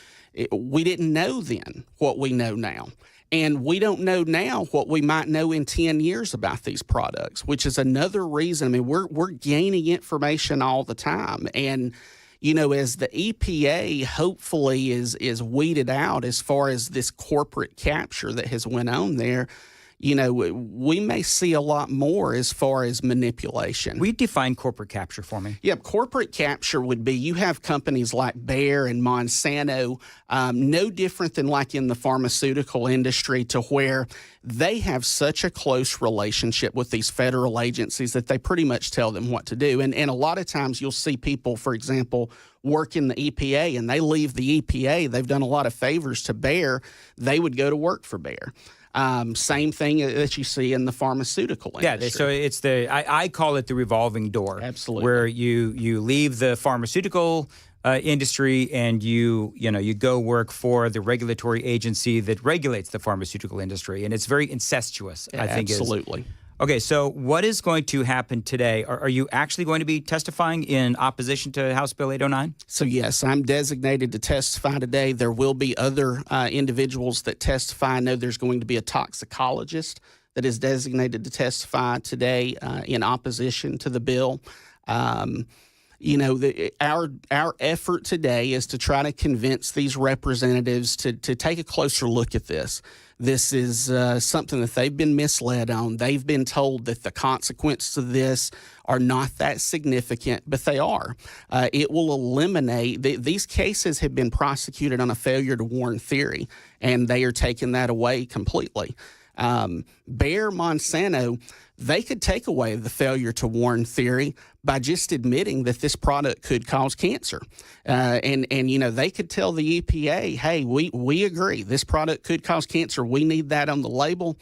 We didn't know then what we know now. And we don't know now what we might know in 10 years about these products, which is another reason. We're gaining information all the time. And as the EPA hopefully is weeded out as far as this corporate capture that has went on there, we may see a lot more as far as manipulation. We define corporate capture for me. Yeah, corporate capture would be you have companies like Bayer and Monsanto, no different than like in the pharmaceutical industry, to where they have such a close relationship with these federal agencies that they pretty much tell them what to do. And a lot of times you'll see people, for example, work in the EPA and they leave the EPA. They've done a lot of favors to Bayer. They would go to work for Bayer. Same thing that you see in the pharmaceutical industry. Yeah, so it's I call it the revolving door. Absolutely. Where you leave the pharmaceutical industry and you go work for the regulatory agency that regulates the pharmaceutical industry, and it's very incestuous. I think absolutely. Okay, so what is going to happen today? Are you actually going to be testifying in opposition to House Bill 809? So, yes, I'm designated to testify today. There will be other individuals that testify. I know there's going to be a toxicologist that is designated to testify today in opposition to the bill. Our effort today is to try to convince these representatives to take a closer look at this. This is something that they've been misled on. They've been told that the consequences of this are not that significant, but they are. It will eliminate these cases have been prosecuted on a failure to warn theory, and they are taking that away completely. Bayer, Monsanto, they could take away the failure to warn theory by just admitting that this product could cause cancer. And they could tell the EPA, hey, we agree, this product could cause cancer. We need that on the label.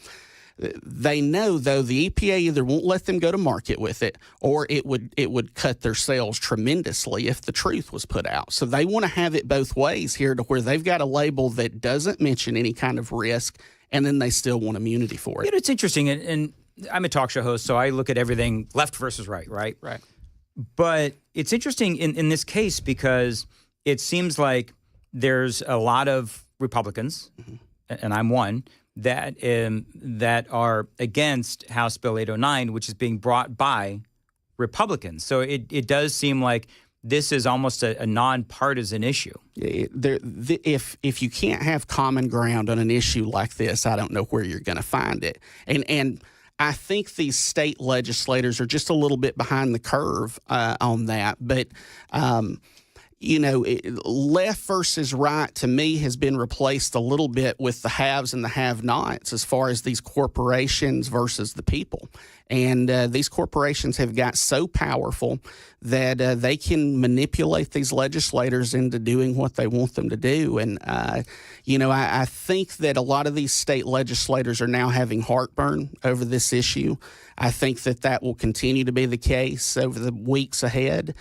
They know, though, the EPA either won't let them go to market with it, or it would cut their sales tremendously if the truth was put out. So they want to have it both ways here, to where they've got a label that doesn't mention any kind of risk, and then they still want immunity for it. It's interesting, and I'm a talk show host, so I look at everything left versus right? Right. But it's interesting in this case because it seems like there's a lot of Republicans, and I'm one, that are against House Bill 809, which is being brought by Republicans. So it does seem like this is almost a nonpartisan issue. If you can't have common ground on an issue like this, I don't know where you're going to find it. And I think these state legislators are just a little bit behind the curve on that. But left versus right to me has been replaced a little bit with the haves and the have-nots as far as these corporations versus the people. And these corporations have got so powerful that they can manipulate these legislators into doing what they want them to do. And, I think that a lot of these state legislators are now having heartburn over this issue. I think that will continue to be the case over the weeks ahead.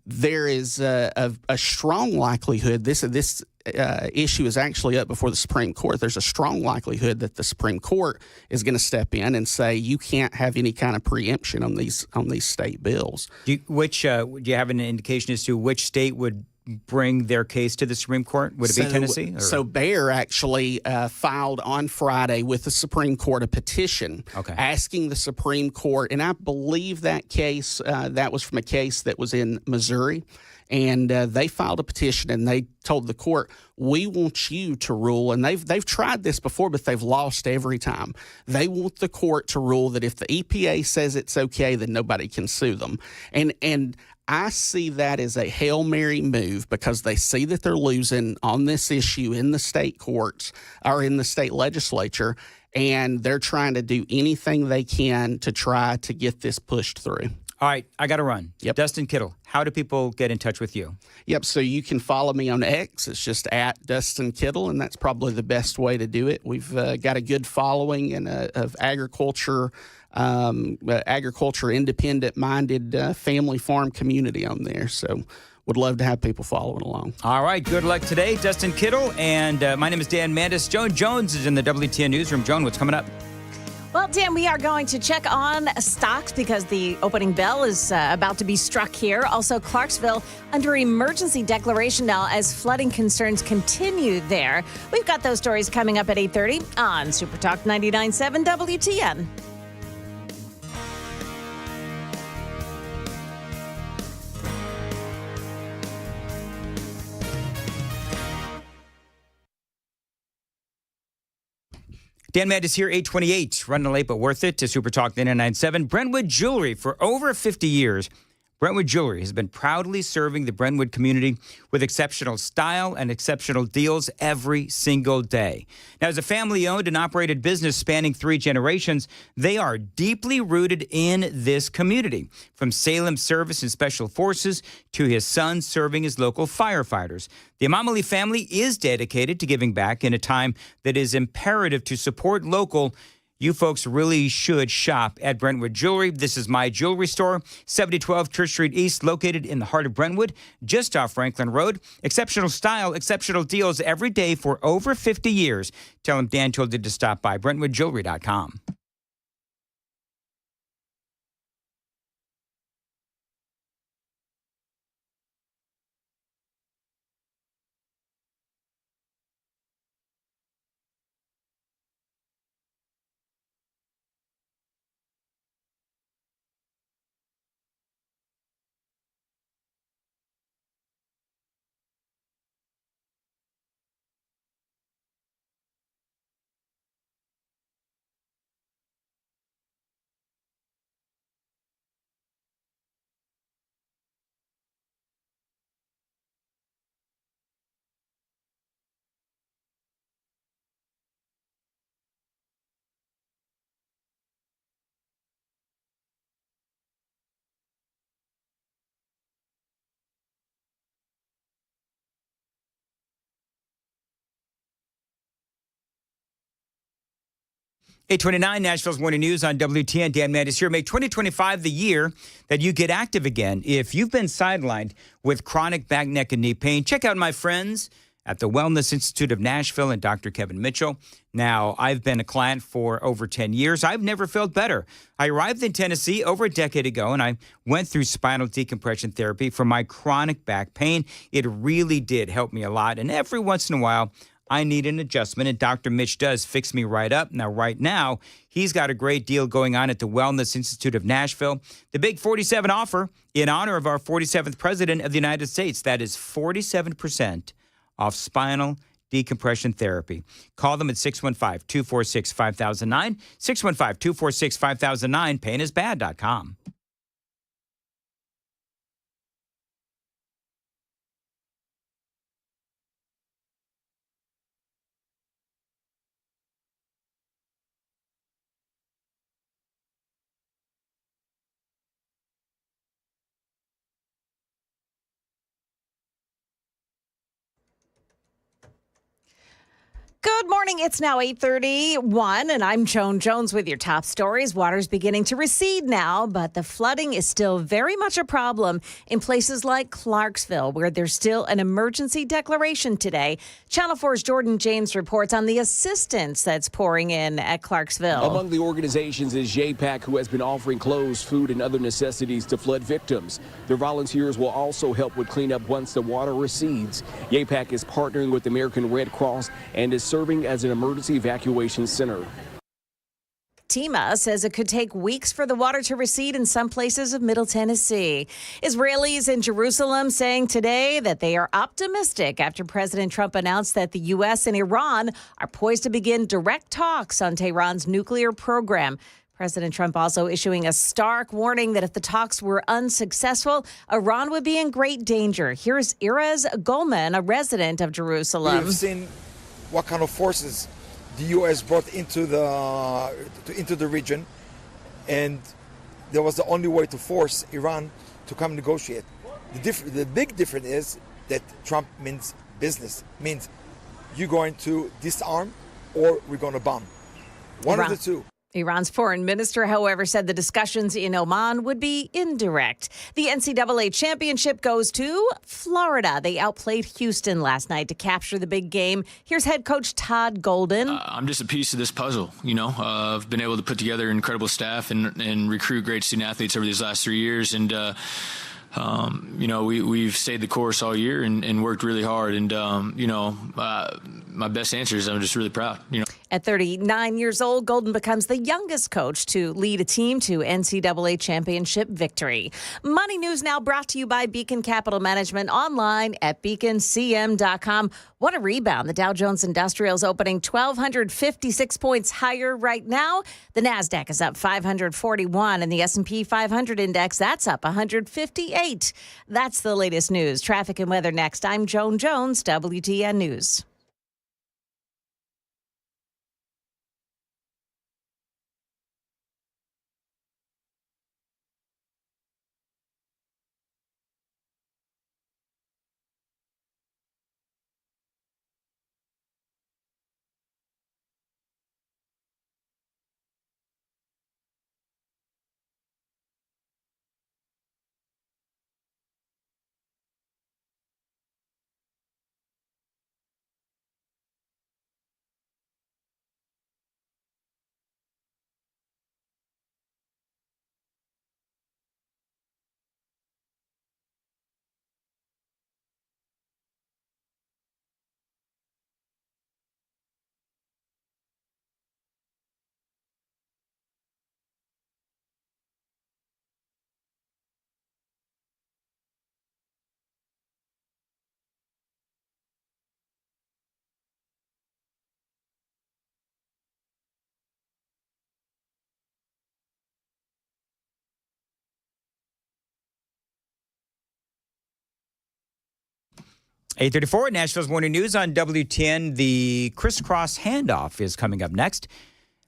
There is a strong likelihood this issue is actually up before the Supreme Court. There's a strong likelihood that the Supreme Court is going to step in and say you can't have any kind of preemption on these state bills. Do you have an indication as to which state would bring their case to the Supreme Court? Would it be Tennessee? So Bear actually filed on Friday with the Supreme Court a petition asking the Supreme Court, and I believe that case, that was from a case that was in Missouri, and they filed a petition and they told the court, we want you to rule, and they've tried this before, but they've lost every time. They want the court to rule that if the EPA says it's okay, then nobody can sue them. And I see that as a Hail Mary move because they see that they're losing on this issue in the state courts or in the state legislature, and they're trying to do anything they can to try to get this pushed through. All right, I got to run. Yep. Dustin Kittle, how do people get in touch with you? Yep, so you can follow me on X. It's just at Dustin Kittle, and that's probably the best way to do it. We've got a good following of agriculture independent-minded family farm community on there. So would love to have people following along. All right, good luck today, Dustin Kittle. And my name is Dan Mandis. Joan Jones is in the WTN Newsroom. Joan, what's coming up? Well, Dan, we are going to check on stocks because the opening bell is about to be struck here. Also, Clarksville under emergency declaration now as flooding concerns continue there. We've got those stories coming up at 8:30 on Super Talk 99.7 WTN. Dan Mandis here, 828, running late but worth it to Super Talk 99.7. Brentwood Jewelry, for over 50 years, Brentwood Jewelry has been proudly serving the Brentwood community with exceptional style and exceptional deals every single day. Now, as a family-owned and operated business spanning 3 generations, they are deeply rooted in this community, from Salem Service and Special Forces to his son serving as local firefighters. The Amamali family is dedicated to giving back in a time that is imperative to support local. You folks really should shop at Brentwood Jewelry. This is my jewelry store, 7012 Church Street East, located in the heart of Brentwood, just off Franklin Road. Exceptional style, exceptional deals every day for over 50 years. Tell them Dan told you to stop by, BrentwoodJewelry.com. $8:29, Nashville's Morning News on WTN. Dan Mandis here. Make 2025 the year that you get active again. If you've been sidelined with chronic back, neck, and knee pain, check out my friends at the Wellness Institute of Nashville and Dr. Kevin Mitchell. Now, I've been a client for over 10 years. I've never felt better. I arrived in Tennessee over a decade ago, and I went through spinal decompression therapy for my chronic back pain. It really did help me a lot, and every once in a while, I need an adjustment, and Dr. Mitch does fix me right up. Now, right now, he's got a great deal going on at the Wellness Institute of Nashville. The Big 47 offer in honor of our 47th President of the United States. That is 47% off spinal decompression therapy. Call them at 615-246-5009, 615-246-5009, painisbad.com. Good morning. It's now 8:31, and I'm Joan Jones with your top stories. Water's beginning to recede now, but the flooding is still very much a problem in places like Clarksville, where there's still an emergency declaration today. Channel 4's Jordan James reports on the assistance that's pouring in at Clarksville. Among the organizations is JPAC, who has been offering clothes, food, and other necessities to flood victims. Their volunteers will also help with cleanup once the water recedes. JPAC is partnering with the American Red Cross and is serving as an emergency evacuation center. FEMA says it could take weeks for the water to recede in some places of Middle Tennessee. Israelis in Jerusalem saying today that they are optimistic after President Trump announced that the U.S. and Iran are poised to begin direct talks on Tehran's nuclear program. President Trump also issuing a stark warning that if the talks were unsuccessful, Iran would be in great danger. Here's Erez Goldman, a resident of Jerusalem. We've seen what kind of forces the U.S. brought into the region, and there was the only way to force Iran to come negotiate. The big difference is that Trump means business, means you're going to disarm or we're going to bomb. One of the two. Iran's foreign minister, however, said the discussions in Oman would be indirect. The NCAA championship goes to Florida. They outplayed Houston last night to capture the big game. Here's head coach Todd Golden. I'm just a piece of this puzzle. I've been able to put together an incredible staff and recruit great student athletes over these last 3 years. And, we've stayed the course all year and worked really hard. And, my best answer is I'm just really proud. At 39 years old, Golden becomes the youngest coach to lead a team to NCAA championship victory. Money News now brought to you by Beacon Capital Management, online at beaconcm.com. What a rebound. The Dow Jones Industrial is opening 1,256 points higher right now. The NASDAQ is up 541, and the S&P 500 index, that's up 158. That's the latest news. Traffic and weather next. I'm Joan Jones, WTN News. .834 Nashville's Morning News on WTN. The crisscross handoff is coming up next.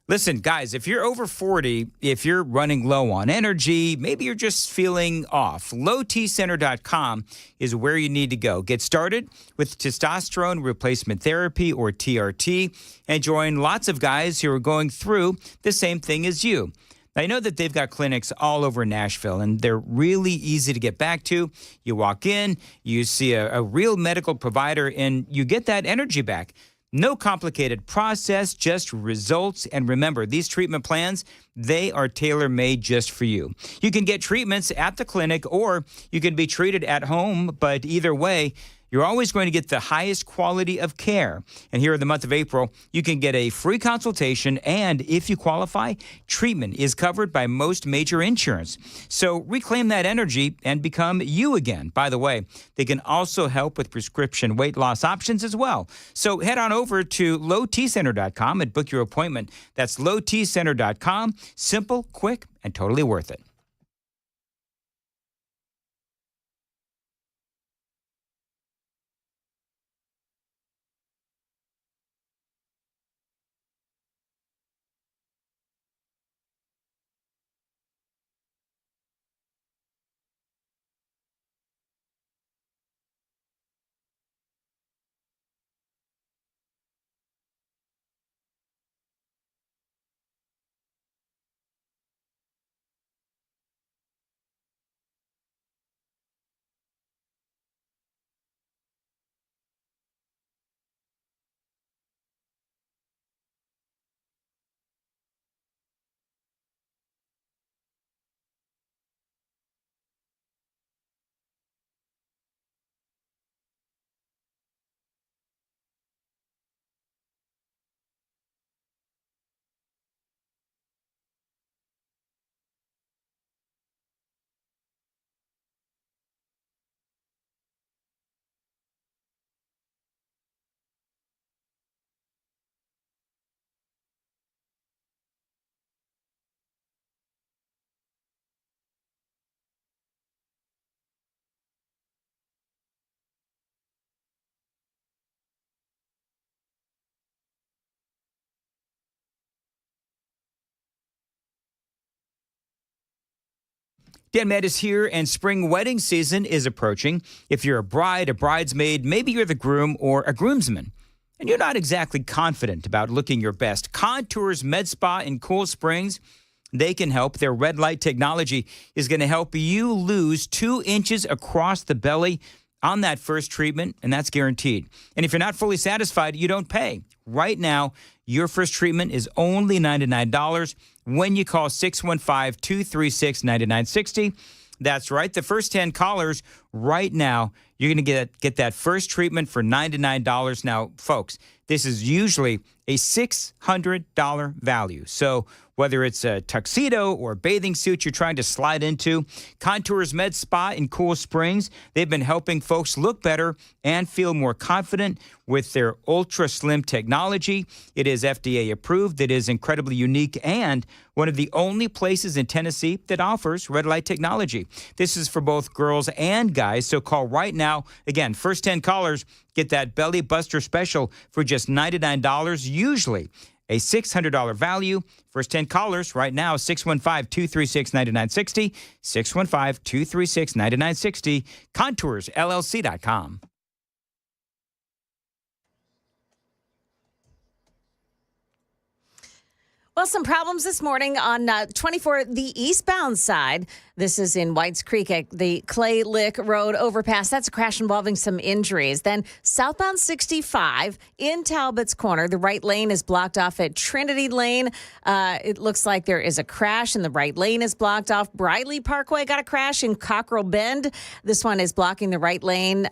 Listen, guys, if you're over 40, if you're running low on energy, maybe you're just feeling off, lowtcenter.com is where you need to go. Get started with testosterone replacement therapy, or TRT, and join lots of guys who are going through the same thing as you. I know that they've got clinics all over Nashville, and they're really easy to get back to. You walk in, you see a real medical provider, and you get that energy back. No complicated process, just results. And remember, these treatment plans, they are tailor-made just for you. You can get treatments at the clinic, or you can be treated at home, but either way, you're always going to get the highest quality of care. And here in the month of April, you can get a free consultation, and if you qualify, treatment is covered by most major insurance. So reclaim that energy and become you again. By the way, they can also help with prescription weight loss options as well. So head on over to lowtcenter.com and book your appointment. That's lowtcenter.com. Simple, quick, and totally worth it. Dan Med is here, and spring wedding season is approaching. If you're a bride, a bridesmaid, maybe you're the groom or a groomsman, and you're not exactly confident about looking your best, Contours Med Spa in Cool Springs, they can help. Their red light technology is going to help you lose 2 inches across the belly on that first treatment, and that's guaranteed. And if you're not fully satisfied, you don't pay. Right now, your first treatment is only $99 when you call 615-236-9960. That's right. The first 10 callers right now, you're going to get that first treatment for $99. Now, folks, this is usually a $600 value. So whether it's a tuxedo or a bathing suit you're trying to slide into, Contours Med Spa in Cool Springs, they've been helping folks look better and feel more confident with their ultra slim technology. It is FDA approved. It is incredibly unique and one of the only places in Tennessee that offers red light technology. This is for both girls and guys, so call right now. Again, first 10 callers get that belly buster special for just $99, usually a $600 value. First 10 callers right now, 615-236-9960, 615-236-9960, ContoursLLC.com. Well, some problems this morning on 24, the eastbound side. This is in Whites Creek at the Clay Lick Road overpass. That's a crash involving some injuries. Then southbound 65 in Talbot's Corner. The right lane is blocked off at Trinity Lane. It looks like there is a crash and the right lane is blocked off. Briley Parkway got a crash in Cockrell Bend. This one is blocking the right lane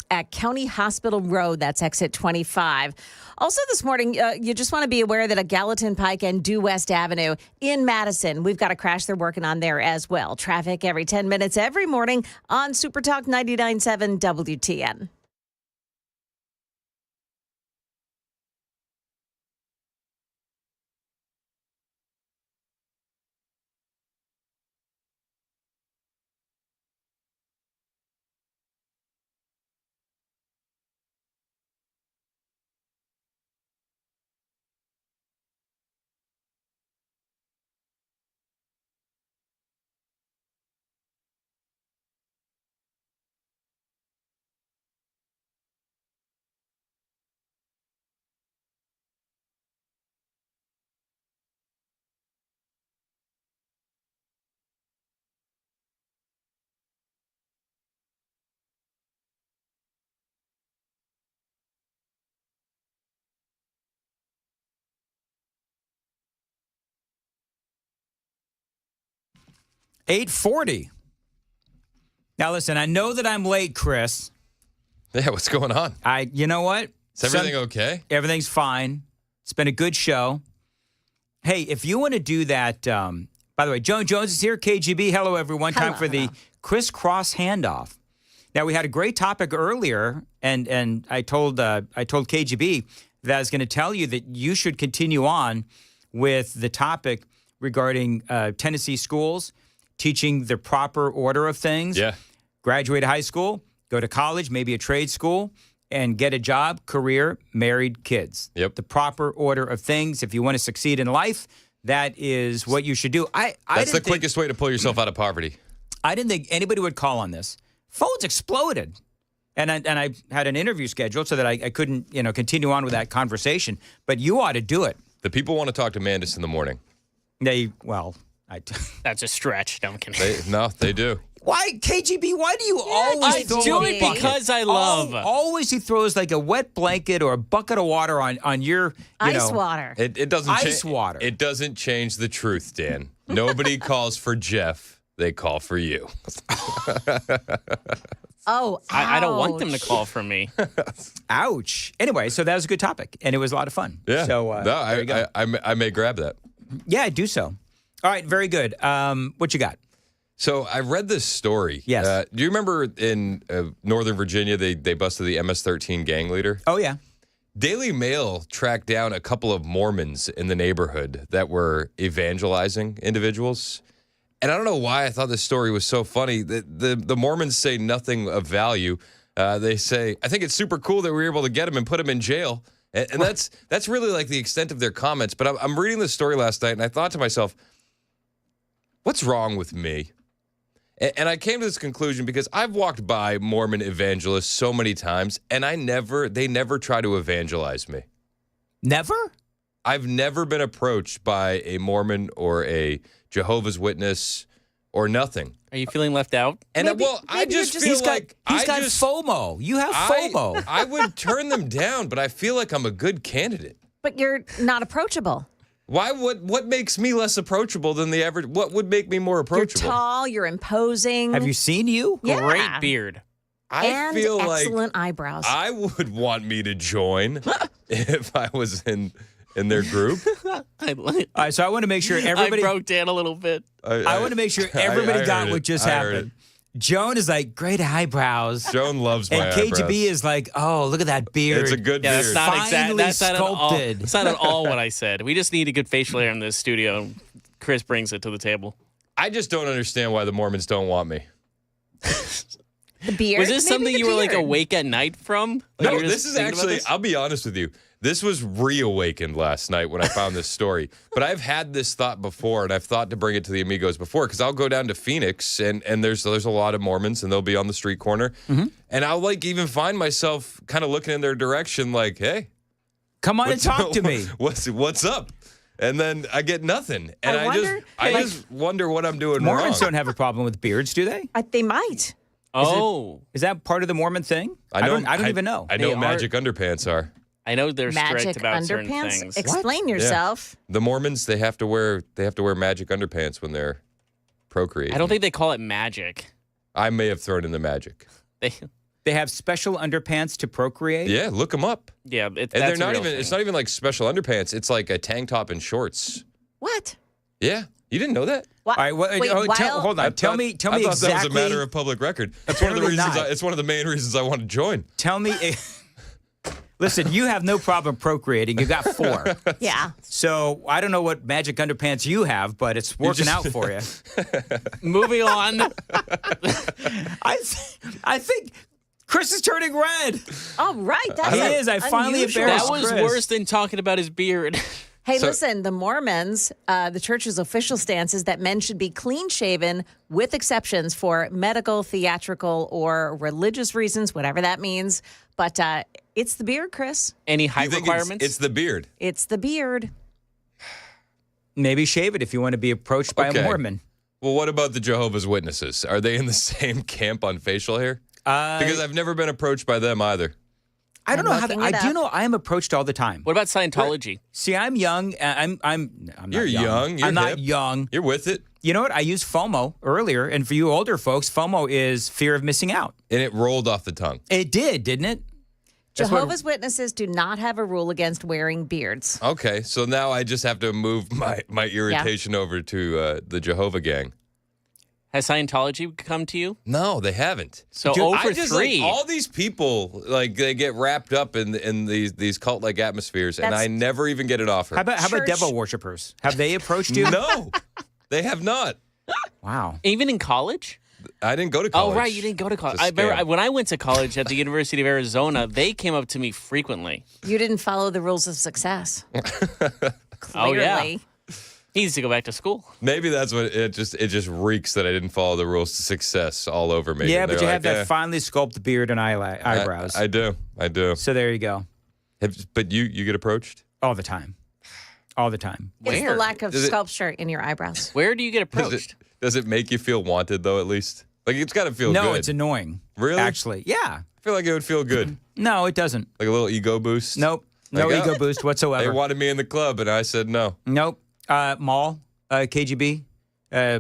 at County Hospital Road. That's exit 25. Also this morning, you just want to be aware that at Gallatin Pike and Due West Avenue in Madison, we've got a crash they're working on there as well. Traffic every 10 minutes every morning on Super Talk 99.7 WTN. 8:40. Now, listen, I know that I'm late, Chris. Yeah, what's going on? You know what? Is everything okay? Everything's fine. It's been a good show. Hey, if you want to do that, by the way, Joan Jones is here, KGB. Hello, everyone. Time for the crisscross handoff. Now, we had a great topic earlier, and I told KGB that I was going to tell you that you should continue on with the topic regarding Tennessee schools, teaching the proper order of things. Yeah. Graduate high school, go to college, maybe a trade school, and get a job, career, married, kids. Yep. The proper order of things. If you want to succeed in life, that is what you should do. That's the quickest way to pull yourself out of poverty. I didn't think anybody would call on this. Phones exploded. And I had an interview scheduled so that I couldn't, continue on with that conversation. But you ought to do it. The people want to talk to Mandis in the morning. That's a stretch. No, I'm kidding. They do. Why, KGB, why do you always throw do a it bucket? because I love. Always he throws like a wet blanket or a bucket of water on your, Ice water. It doesn't Ice water. It doesn't change the truth, Dan. Nobody calls for Jeff. They call for you. Oh, I don't want them to call for me. Ouch. Anyway, so that was a good topic, and it was a lot of fun. Yeah. So there you go. I may grab that. Yeah, do so. All right, very good. What you got? So I read this story. Yes. Do you remember in Northern Virginia, they busted the MS-13 gang leader? Oh, yeah. Daily Mail tracked down a couple of Mormons in the neighborhood that were evangelizing individuals. And I don't know why I thought this story was so funny. The Mormons say nothing of value. They say, I think it's super cool that we were able to get him and put him in jail. And that's really like the extent of their comments. But I'm reading this story last night, and I thought to myself, what's wrong with me? And I came to this conclusion because I've walked by Mormon evangelists so many times, and they never try to evangelize me. Never? I've never been approached by a Mormon or a Jehovah's Witness or nothing. Are you feeling left out? And I just feel like he's got FOMO. You have FOMO. I would turn them down, but I feel like I'm a good candidate. But you're not approachable. Why? What makes me less approachable than the average? What would make me more approachable? You're tall. You're imposing. Have you seen you? Yeah. Great beard. I feel like excellent eyebrows. I would want me to join if I was in their group. All right, so I want to make sure everybody. I broke Dan a little bit. I want to make sure everybody got what just happened. Joan is like, great eyebrows. Joan loves my eyebrows. And KGB is like, oh, look at that beard. It's a good beard. That's not Finely that's sculpted. That's not at all what I said. We just need a good facial hair in this studio. Chris brings it to the table. I just don't understand why the Mormons don't want me. The beard? Was this Maybe something the you were like beard. awake at night from? Like No, you were this just is thinking about actually, this? I'll be honest with you. This was reawakened last night when I found this story. But I've had this thought before, and I've thought to bring it to the amigos before, because I'll go down to Phoenix, and there's a lot of Mormons, and they'll be on the street corner. Mm-hmm. And I'll even find myself kind of looking in their direction like, hey. Come on and talk to me. What's up? And then I get nothing. And I just wonder what I'm doing wrong. Mormons don't have a problem with beards, do they? They might. Is that part of the Mormon thing? I don't even know. I know magic underpants are. I know they're Magic strict about certain underpants? things. Explain yourself. The Mormons, they have to wear magic underpants when they're procreating. I don't think they call it magic. I may have thrown in the magic. They have special underpants to procreate? Yeah, look them up. Yeah, and they're not even. It's not even like special underpants. It's like a tank top and shorts. What? Yeah, you didn't know that. What? All right, hold on. Tell me I thought exactly. that was a matter of public record. That's one of the reasons. It's one of the main reasons I want to join. Tell me. Listen, you have no problem procreating. You got 4. Yeah. So I don't know what magic underpants you have, but it's working out for you. Moving on. I think Chris is turning red. Oh, right. That's He is. I finally unusual. embarrassed That was Chris. worse than talking about his beard. Hey, listen, the Mormons, the church's official stance is that men should be clean-shaven with exceptions for medical, theatrical, or religious reasons, whatever that means. But it's the beard, Chris. Any height requirements? It's the beard. It's the beard. Maybe shave it if you want to be approached by a Mormon. Well, what about the Jehovah's Witnesses? Are they in the same camp on facial hair? Because I've never been approached by them either. I don't know how. I do know I am approached all the time. What about Scientology? See, I'm young. I'm not You're young. You're I'm not hip. young. You're with it. You know what? I used FOMO earlier, and for you older folks, FOMO is fear of missing out. And it rolled off the tongue. It did, didn't it? Jehovah's Witnesses do not have a rule against wearing beards. Okay, so now I just have to move my irritation over to the Jehovah gang. Has Scientology come to you? No, they haven't. So Dude, over I just, 3. Like, all these people, like, they get wrapped up in these cult-like atmospheres, and I never even get an offer. How about devil worshippers? Have they approached you? No, they have not. Wow. Even in college? I didn't go to college. Oh, right, you didn't go to college. It's a I remember scam. when I went to college at the University of Arizona, they came up to me frequently. You didn't follow the rules of success. Oh, yeah. Clearly. He needs to go back to school. Maybe that's what it just reeks that I didn't follow the rules to success all over me. Yeah, And but they're you like, have that finely sculpted beard and eyebrows. I do. So there you go. But you get approached? All the time. All the time. It's the lack of Does it- sculpture in your eyebrows. Where do you get approached? Does it make you feel wanted, though, at least? Like, it's got to feel good. No, it's annoying. Really? Actually, yeah. I feel like it would feel good. No, it doesn't. Like a little ego boost? Nope. No Like, ego boost whatsoever. They wanted me in the club, and I said no. Nope. Mall, KGB,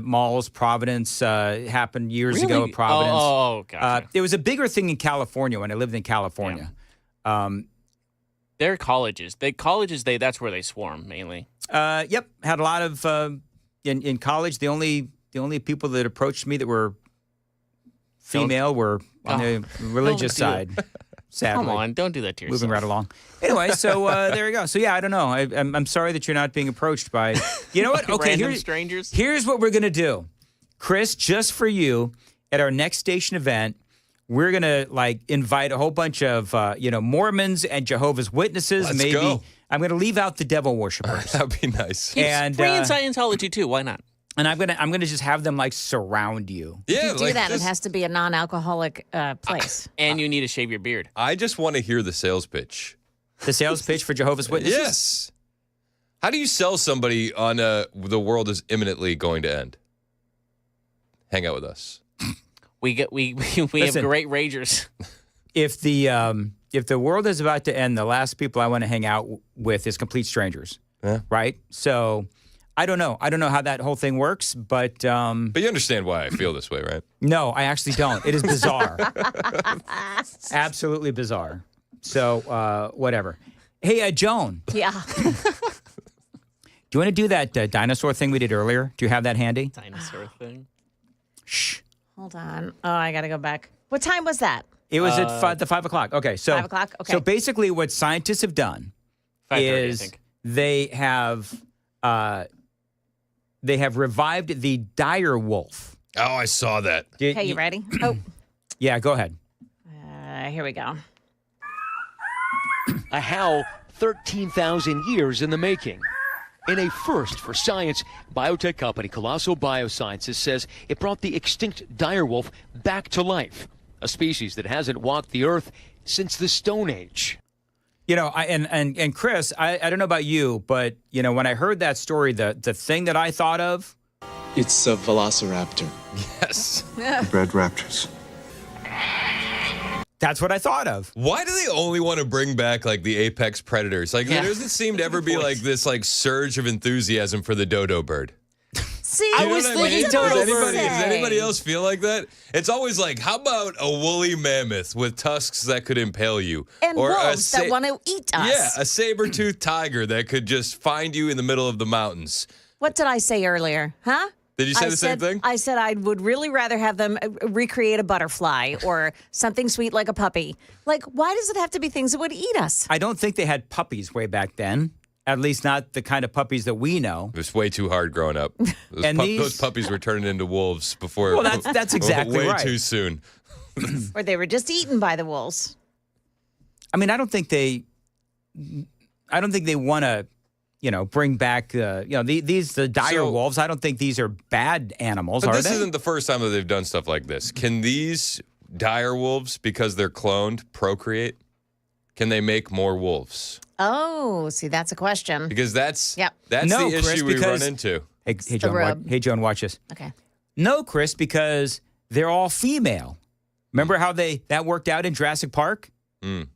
malls, Providence, happened years ago at Providence. Oh, gotcha. It was a bigger thing in California when I lived in California. They're colleges. That's where they swarm mainly. Yep. Had a lot of, in college, the only people that approached me that were female were on the religious side. Sadly. Come on, don't do that to yourself. Moving right along. Anyway, so there you go. So yeah, I don't know. I'm sorry that you're not being approached by. You know what? Okay, Random strangers. Here's what we're gonna do, Chris. Just for you, at our next station event, we're gonna invite a whole bunch of Mormons and Jehovah's Witnesses. Let's Maybe go. I'm gonna leave out the devil worshippers. That'd be nice. And Free in Scientology too. Why not? And I'm gonna just have them surround you. If you do that, it has to be a non-alcoholic place. And you need to shave your beard. I just want to hear the sales pitch. The sales pitch for Jehovah's Witnesses? Yes. How do you sell somebody on the world is imminently going to end? Hang out with us. We have great ragers. If the world is about to end, the last people I want to hang out with is complete strangers. Yeah. Right? So I don't know. I don't know how that whole thing works, but you understand why I feel this way, right? No, I actually don't. It is bizarre. Absolutely bizarre. So whatever. Hey, Joan. Yeah. Do you want to do that dinosaur thing we did earlier? Do you have that handy? Dinosaur thing. Shh. Hold on. Oh, I got to go back. What time was that? It was at 5 o'clock. Okay, so 5 o'clock? Okay. So basically, what scientists have done 5:30, I is think. they have revived the dire wolf. Oh, I saw that. Okay, you ready? Oh, Yeah, go ahead. here we go. A howl 13,000 years in the making. In a first for science, biotech company Colossal Biosciences says it brought the extinct direwolf back to life, a species that hasn't walked the earth since the Stone Age. You know, and Chris, I don't know about you, but when I heard that story, the thing that I thought of, It's a velociraptor. Yes. Red raptors. that's what I thought of. Why do they only want to bring back the apex predators? There doesn't seem to ever be this surge of enthusiasm for the dodo bird. See, Do I you know was what I mean? thinking Does anybody else feel like that? It's always how about a woolly mammoth with tusks that could impale you? And or wolves that want to eat us. Yeah, a saber-toothed tiger that could just find you in the middle of the mountains. What did I say earlier? Huh? Did you say the same thing? I said I would really rather have them recreate a butterfly or something sweet like a puppy. Why does it have to be things that would eat us? I don't think they had puppies way back then. At least not the kind of puppies that we know. It was way too hard growing up. Those puppies were turning into wolves before. Well, that's exactly way right. too soon. Or they were just eaten by the wolves. I mean, I don't think they want to, bring back the dire wolves. I don't think these are bad animals. But are this they? isn't the first time that they've done stuff like this. Can these dire wolves, because they're cloned, procreate? Can they make more wolves? Oh, see, that's a question. Because that's Yep. the Chris, issue we run because- into. Hey, Joan, watch this. Okay. No, Chris, because they're all female. Remember how that worked out in Jurassic Park? Mm.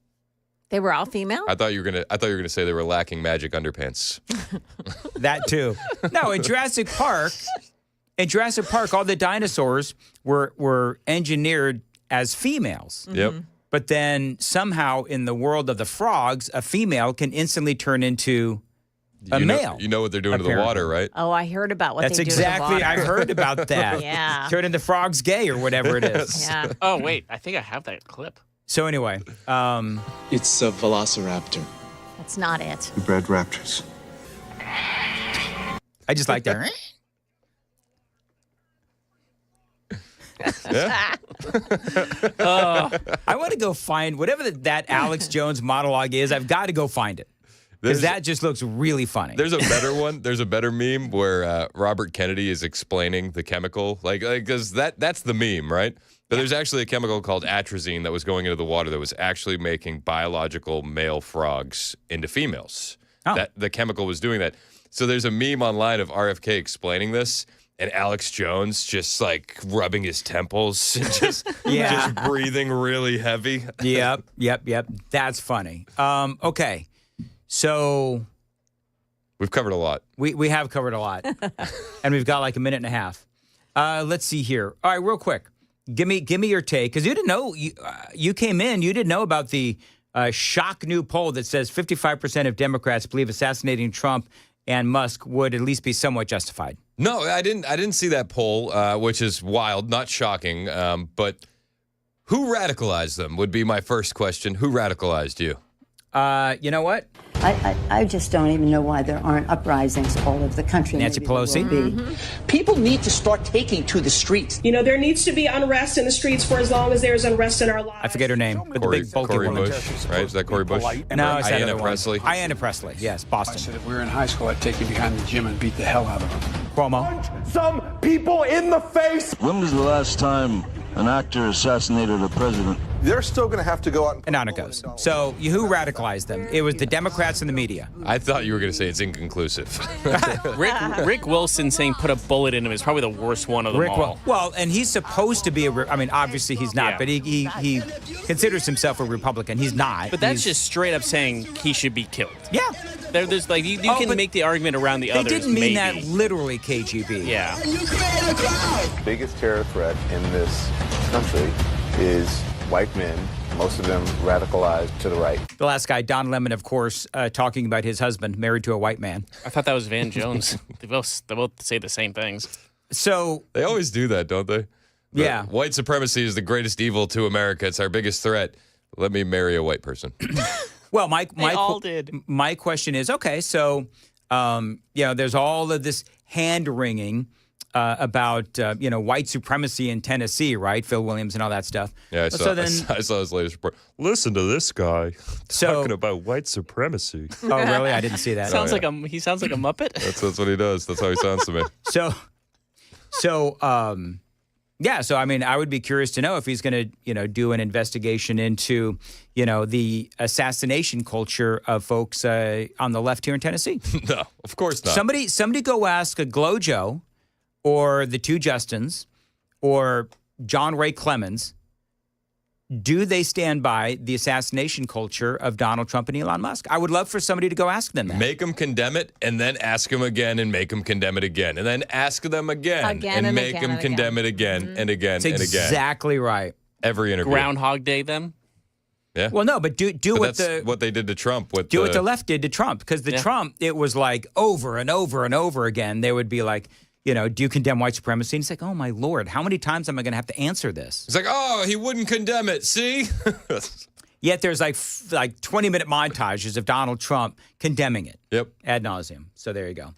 They were all female? I thought you were gonna say they were lacking magic underpants. That too. No, in Jurassic Park, In Jurassic Park, all the dinosaurs were engineered as females. Yep. But then somehow in the world of the frogs, a female can instantly turn into a male. You know what they're doing to the water, right? Oh, I heard about what That's they do exactly, to the water. I've heard about that. Yeah. Turning the frogs gay or whatever it is. Yeah. Oh, wait. I think I have that clip. So anyway. It's a velociraptor. That's not it. We bred raptors. I just like that. I want to go find whatever that Alex Jones monologue is. I've got to go find it. Because that just looks really funny. There's a better one. There's a better meme where Robert Kennedy is explaining the chemical, because that's the meme, right? But there's actually a chemical called atrazine that was going into the water that was actually making biological male frogs into females. Oh. That the chemical was doing that. So there's a meme online of RFK explaining this, and Alex Jones just like rubbing his temples, and just breathing really heavy. Yep. That's funny. Okay. So we've covered a lot. We have covered a lot, and we've got like a minute and a half. Let's see here. All right, real quick, give me your take, because you didn't know you came in. You didn't know about the shock new poll that says 55% of Democrats believe assassinating Trump and Musk would at least be somewhat justified. No, I didn't see that poll, which is wild, not shocking. But who radicalized them would be my first question. Who radicalized you? You know what? I just don't even know why there aren't uprisings all over the country. Nancy Pelosi? People need to start taking to the streets. You know, there needs to be unrest in the streets for as long as there's unrest in our lives. I forget her name, but the big bulky Cory woman. Bush, right? Is that Cory Bush? No, it's that other Ayanna one. Presley. Ayanna Presley, yes, Boston. I said if we were in high school, I'd take you behind the gym and beat the hell out of them. Cuomo. Some people in the face. When was the last time an actor assassinated a president? They're still going to have to go out and on it goes. So who radicalized them? It was the Democrats and the media. I thought you were going to say it's inconclusive. Rick Wilson saying put a bullet in him is probably the worst one of them all. Well, and he's supposed to be obviously he's not, but he considers himself a Republican. He's not. But that's just straight up saying he should be killed. Yeah. There's like you can make the argument around the others. They didn't mean maybe. that literally, KGB. Yeah. The biggest terror threat in this country is white men, most of them radicalized to the right. The last guy, Don Lemon, of course, talking about his husband married to a white man. I thought that was Van Jones. They both say the same things. So they always do that, don't they? Yeah. White supremacy is the greatest evil to America. It's our biggest threat. Let me marry a white person. Well, my question is, okay, so there's all of this hand wringing about white supremacy in Tennessee, right? Phil Williams and all that stuff. Yeah, I saw his latest report. Listen to this guy talking about white supremacy. Oh, really? I didn't see that. He sounds like a Muppet. That's what he does. That's how he sounds to me. So I mean, I would be curious to know if he's going to, do an investigation into, the assassination culture of folks on the left here in Tennessee. No, of course not. Somebody go ask a Glojo or the two Justins or John Ray Clemens, do they stand by the assassination culture of Donald Trump and Elon Musk? I would love for somebody to go ask them that. Make them condemn it, and then ask them again, and make them condemn it again, and then ask them again and make them condemn it again and again and again. Exactly right. Every interview. Groundhog Day them? Yeah. Well, no, but that's what they did to Trump. What the left did to Trump, because Trump, it was like over and over and over again. They would be like, do you condemn white supremacy? And it's like, oh, my Lord, how many times am I going to have to answer this? It's like, oh, he wouldn't condemn it, see? Yet there's like 20-minute montages of Donald Trump condemning it. Yep. Ad nauseum. So there you go.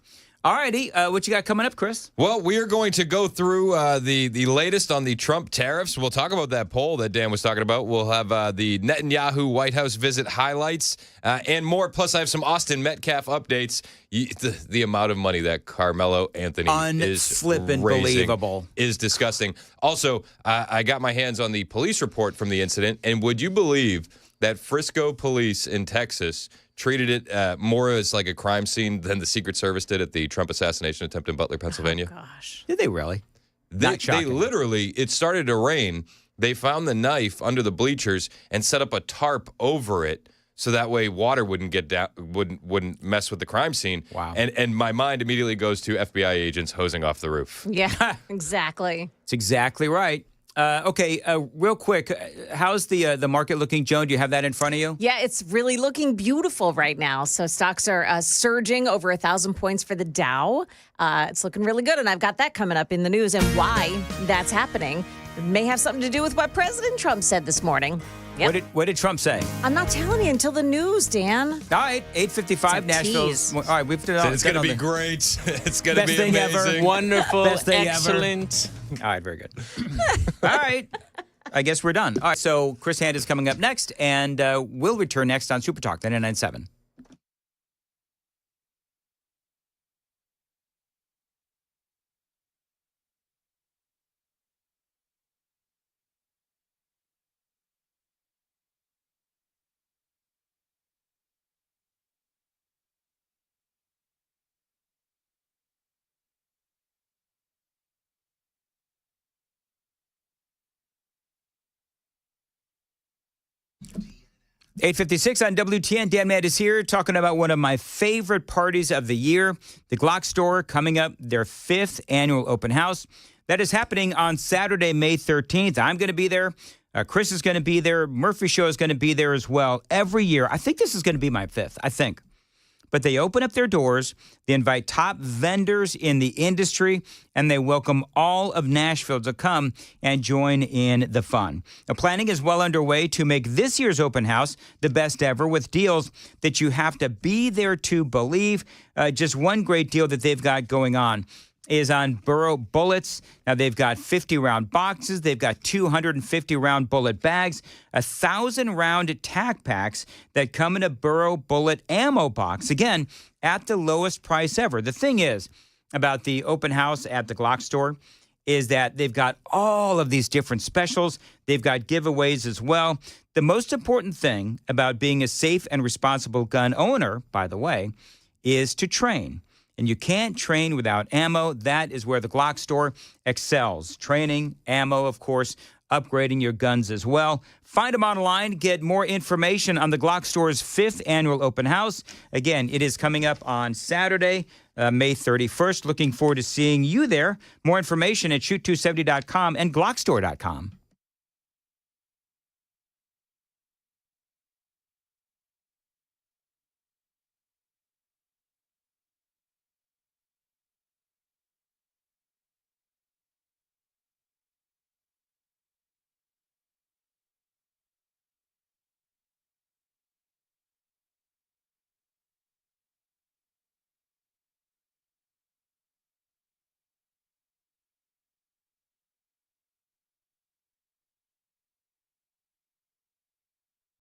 All righty. What you got coming up, Chris? Well, we are going to go through the latest on the Trump tariffs. We'll talk about that poll that Dan was talking about. We'll have the Netanyahu White House visit highlights and more. Plus, I have some Austin Metcalf updates. The amount of money that Carmelo Anthony is raising believable is disgusting. Also, I got my hands on the police report from the incident, and would you believe that Frisco police in Texas treated it more as like a crime scene than the Secret Service did at the Trump assassination attempt in Butler, Pennsylvania? Oh, gosh. Did they really? They literally, it started to rain. They found the knife under the bleachers and set up a tarp over it so that way water wouldn't get down, wouldn't mess with the crime scene. Wow. And my mind immediately goes to FBI agents hosing off the roof. Yeah, exactly. It's exactly right. Okay, real quick, how's the market looking, Joan? Do you have that in front of you? Yeah, it's really looking beautiful right now. So stocks are surging over 1,000 points for the Dow. It's looking really good, and I've got that coming up in the news and why that's happening. It may have something to do with what President Trump said this morning. Yep. What did Trump say? I'm not telling you until the news, Dan. All right, 8:55, Nashville's. All right, we've done. It's going to be great. It's going to be thing amazing. ever. Wonderful. Best thing Excellent. All right, very good. All right, I guess we're done. All right, so Chris Hand is coming up next, and we'll return next on Super Talk 99.7. $8:56 on WTN. Dan Matt here talking about one of my favorite parties of the year, the Glock Store, coming up, their 5th annual open house. That is happening on Saturday, May 13th. I'm going to be there. Chris is going to be there. Murphy Show is going to be there as well. Every year, I think this is going to be my 5th, I think. But they open up their doors, they invite top vendors in the industry, and they welcome all of Nashville to come and join in the fun. The planning is well underway to make this year's open house the best ever, with deals that you have to be there to believe. Just one great deal that they've got going on is on Burrow bullets. Now, they've got 50-round boxes. They've got 250-round bullet bags, 1,000-round tac packs that come in a Burrow bullet ammo box, again, at the lowest price ever. The thing is about the open house at the Glock Store is that they've got all of these different specials. They've got giveaways as well. The most important thing about being a safe and responsible gun owner, by the way, is to train. And you can't train without ammo. That is where the Glock Store excels. Training, ammo, of course, upgrading your guns as well. Find them online. Get more information on the Glock Store's 5th annual open house. Again, it is coming up on Saturday, May 31st. Looking forward to seeing you there. More information at shoot270.com and glockstore.com.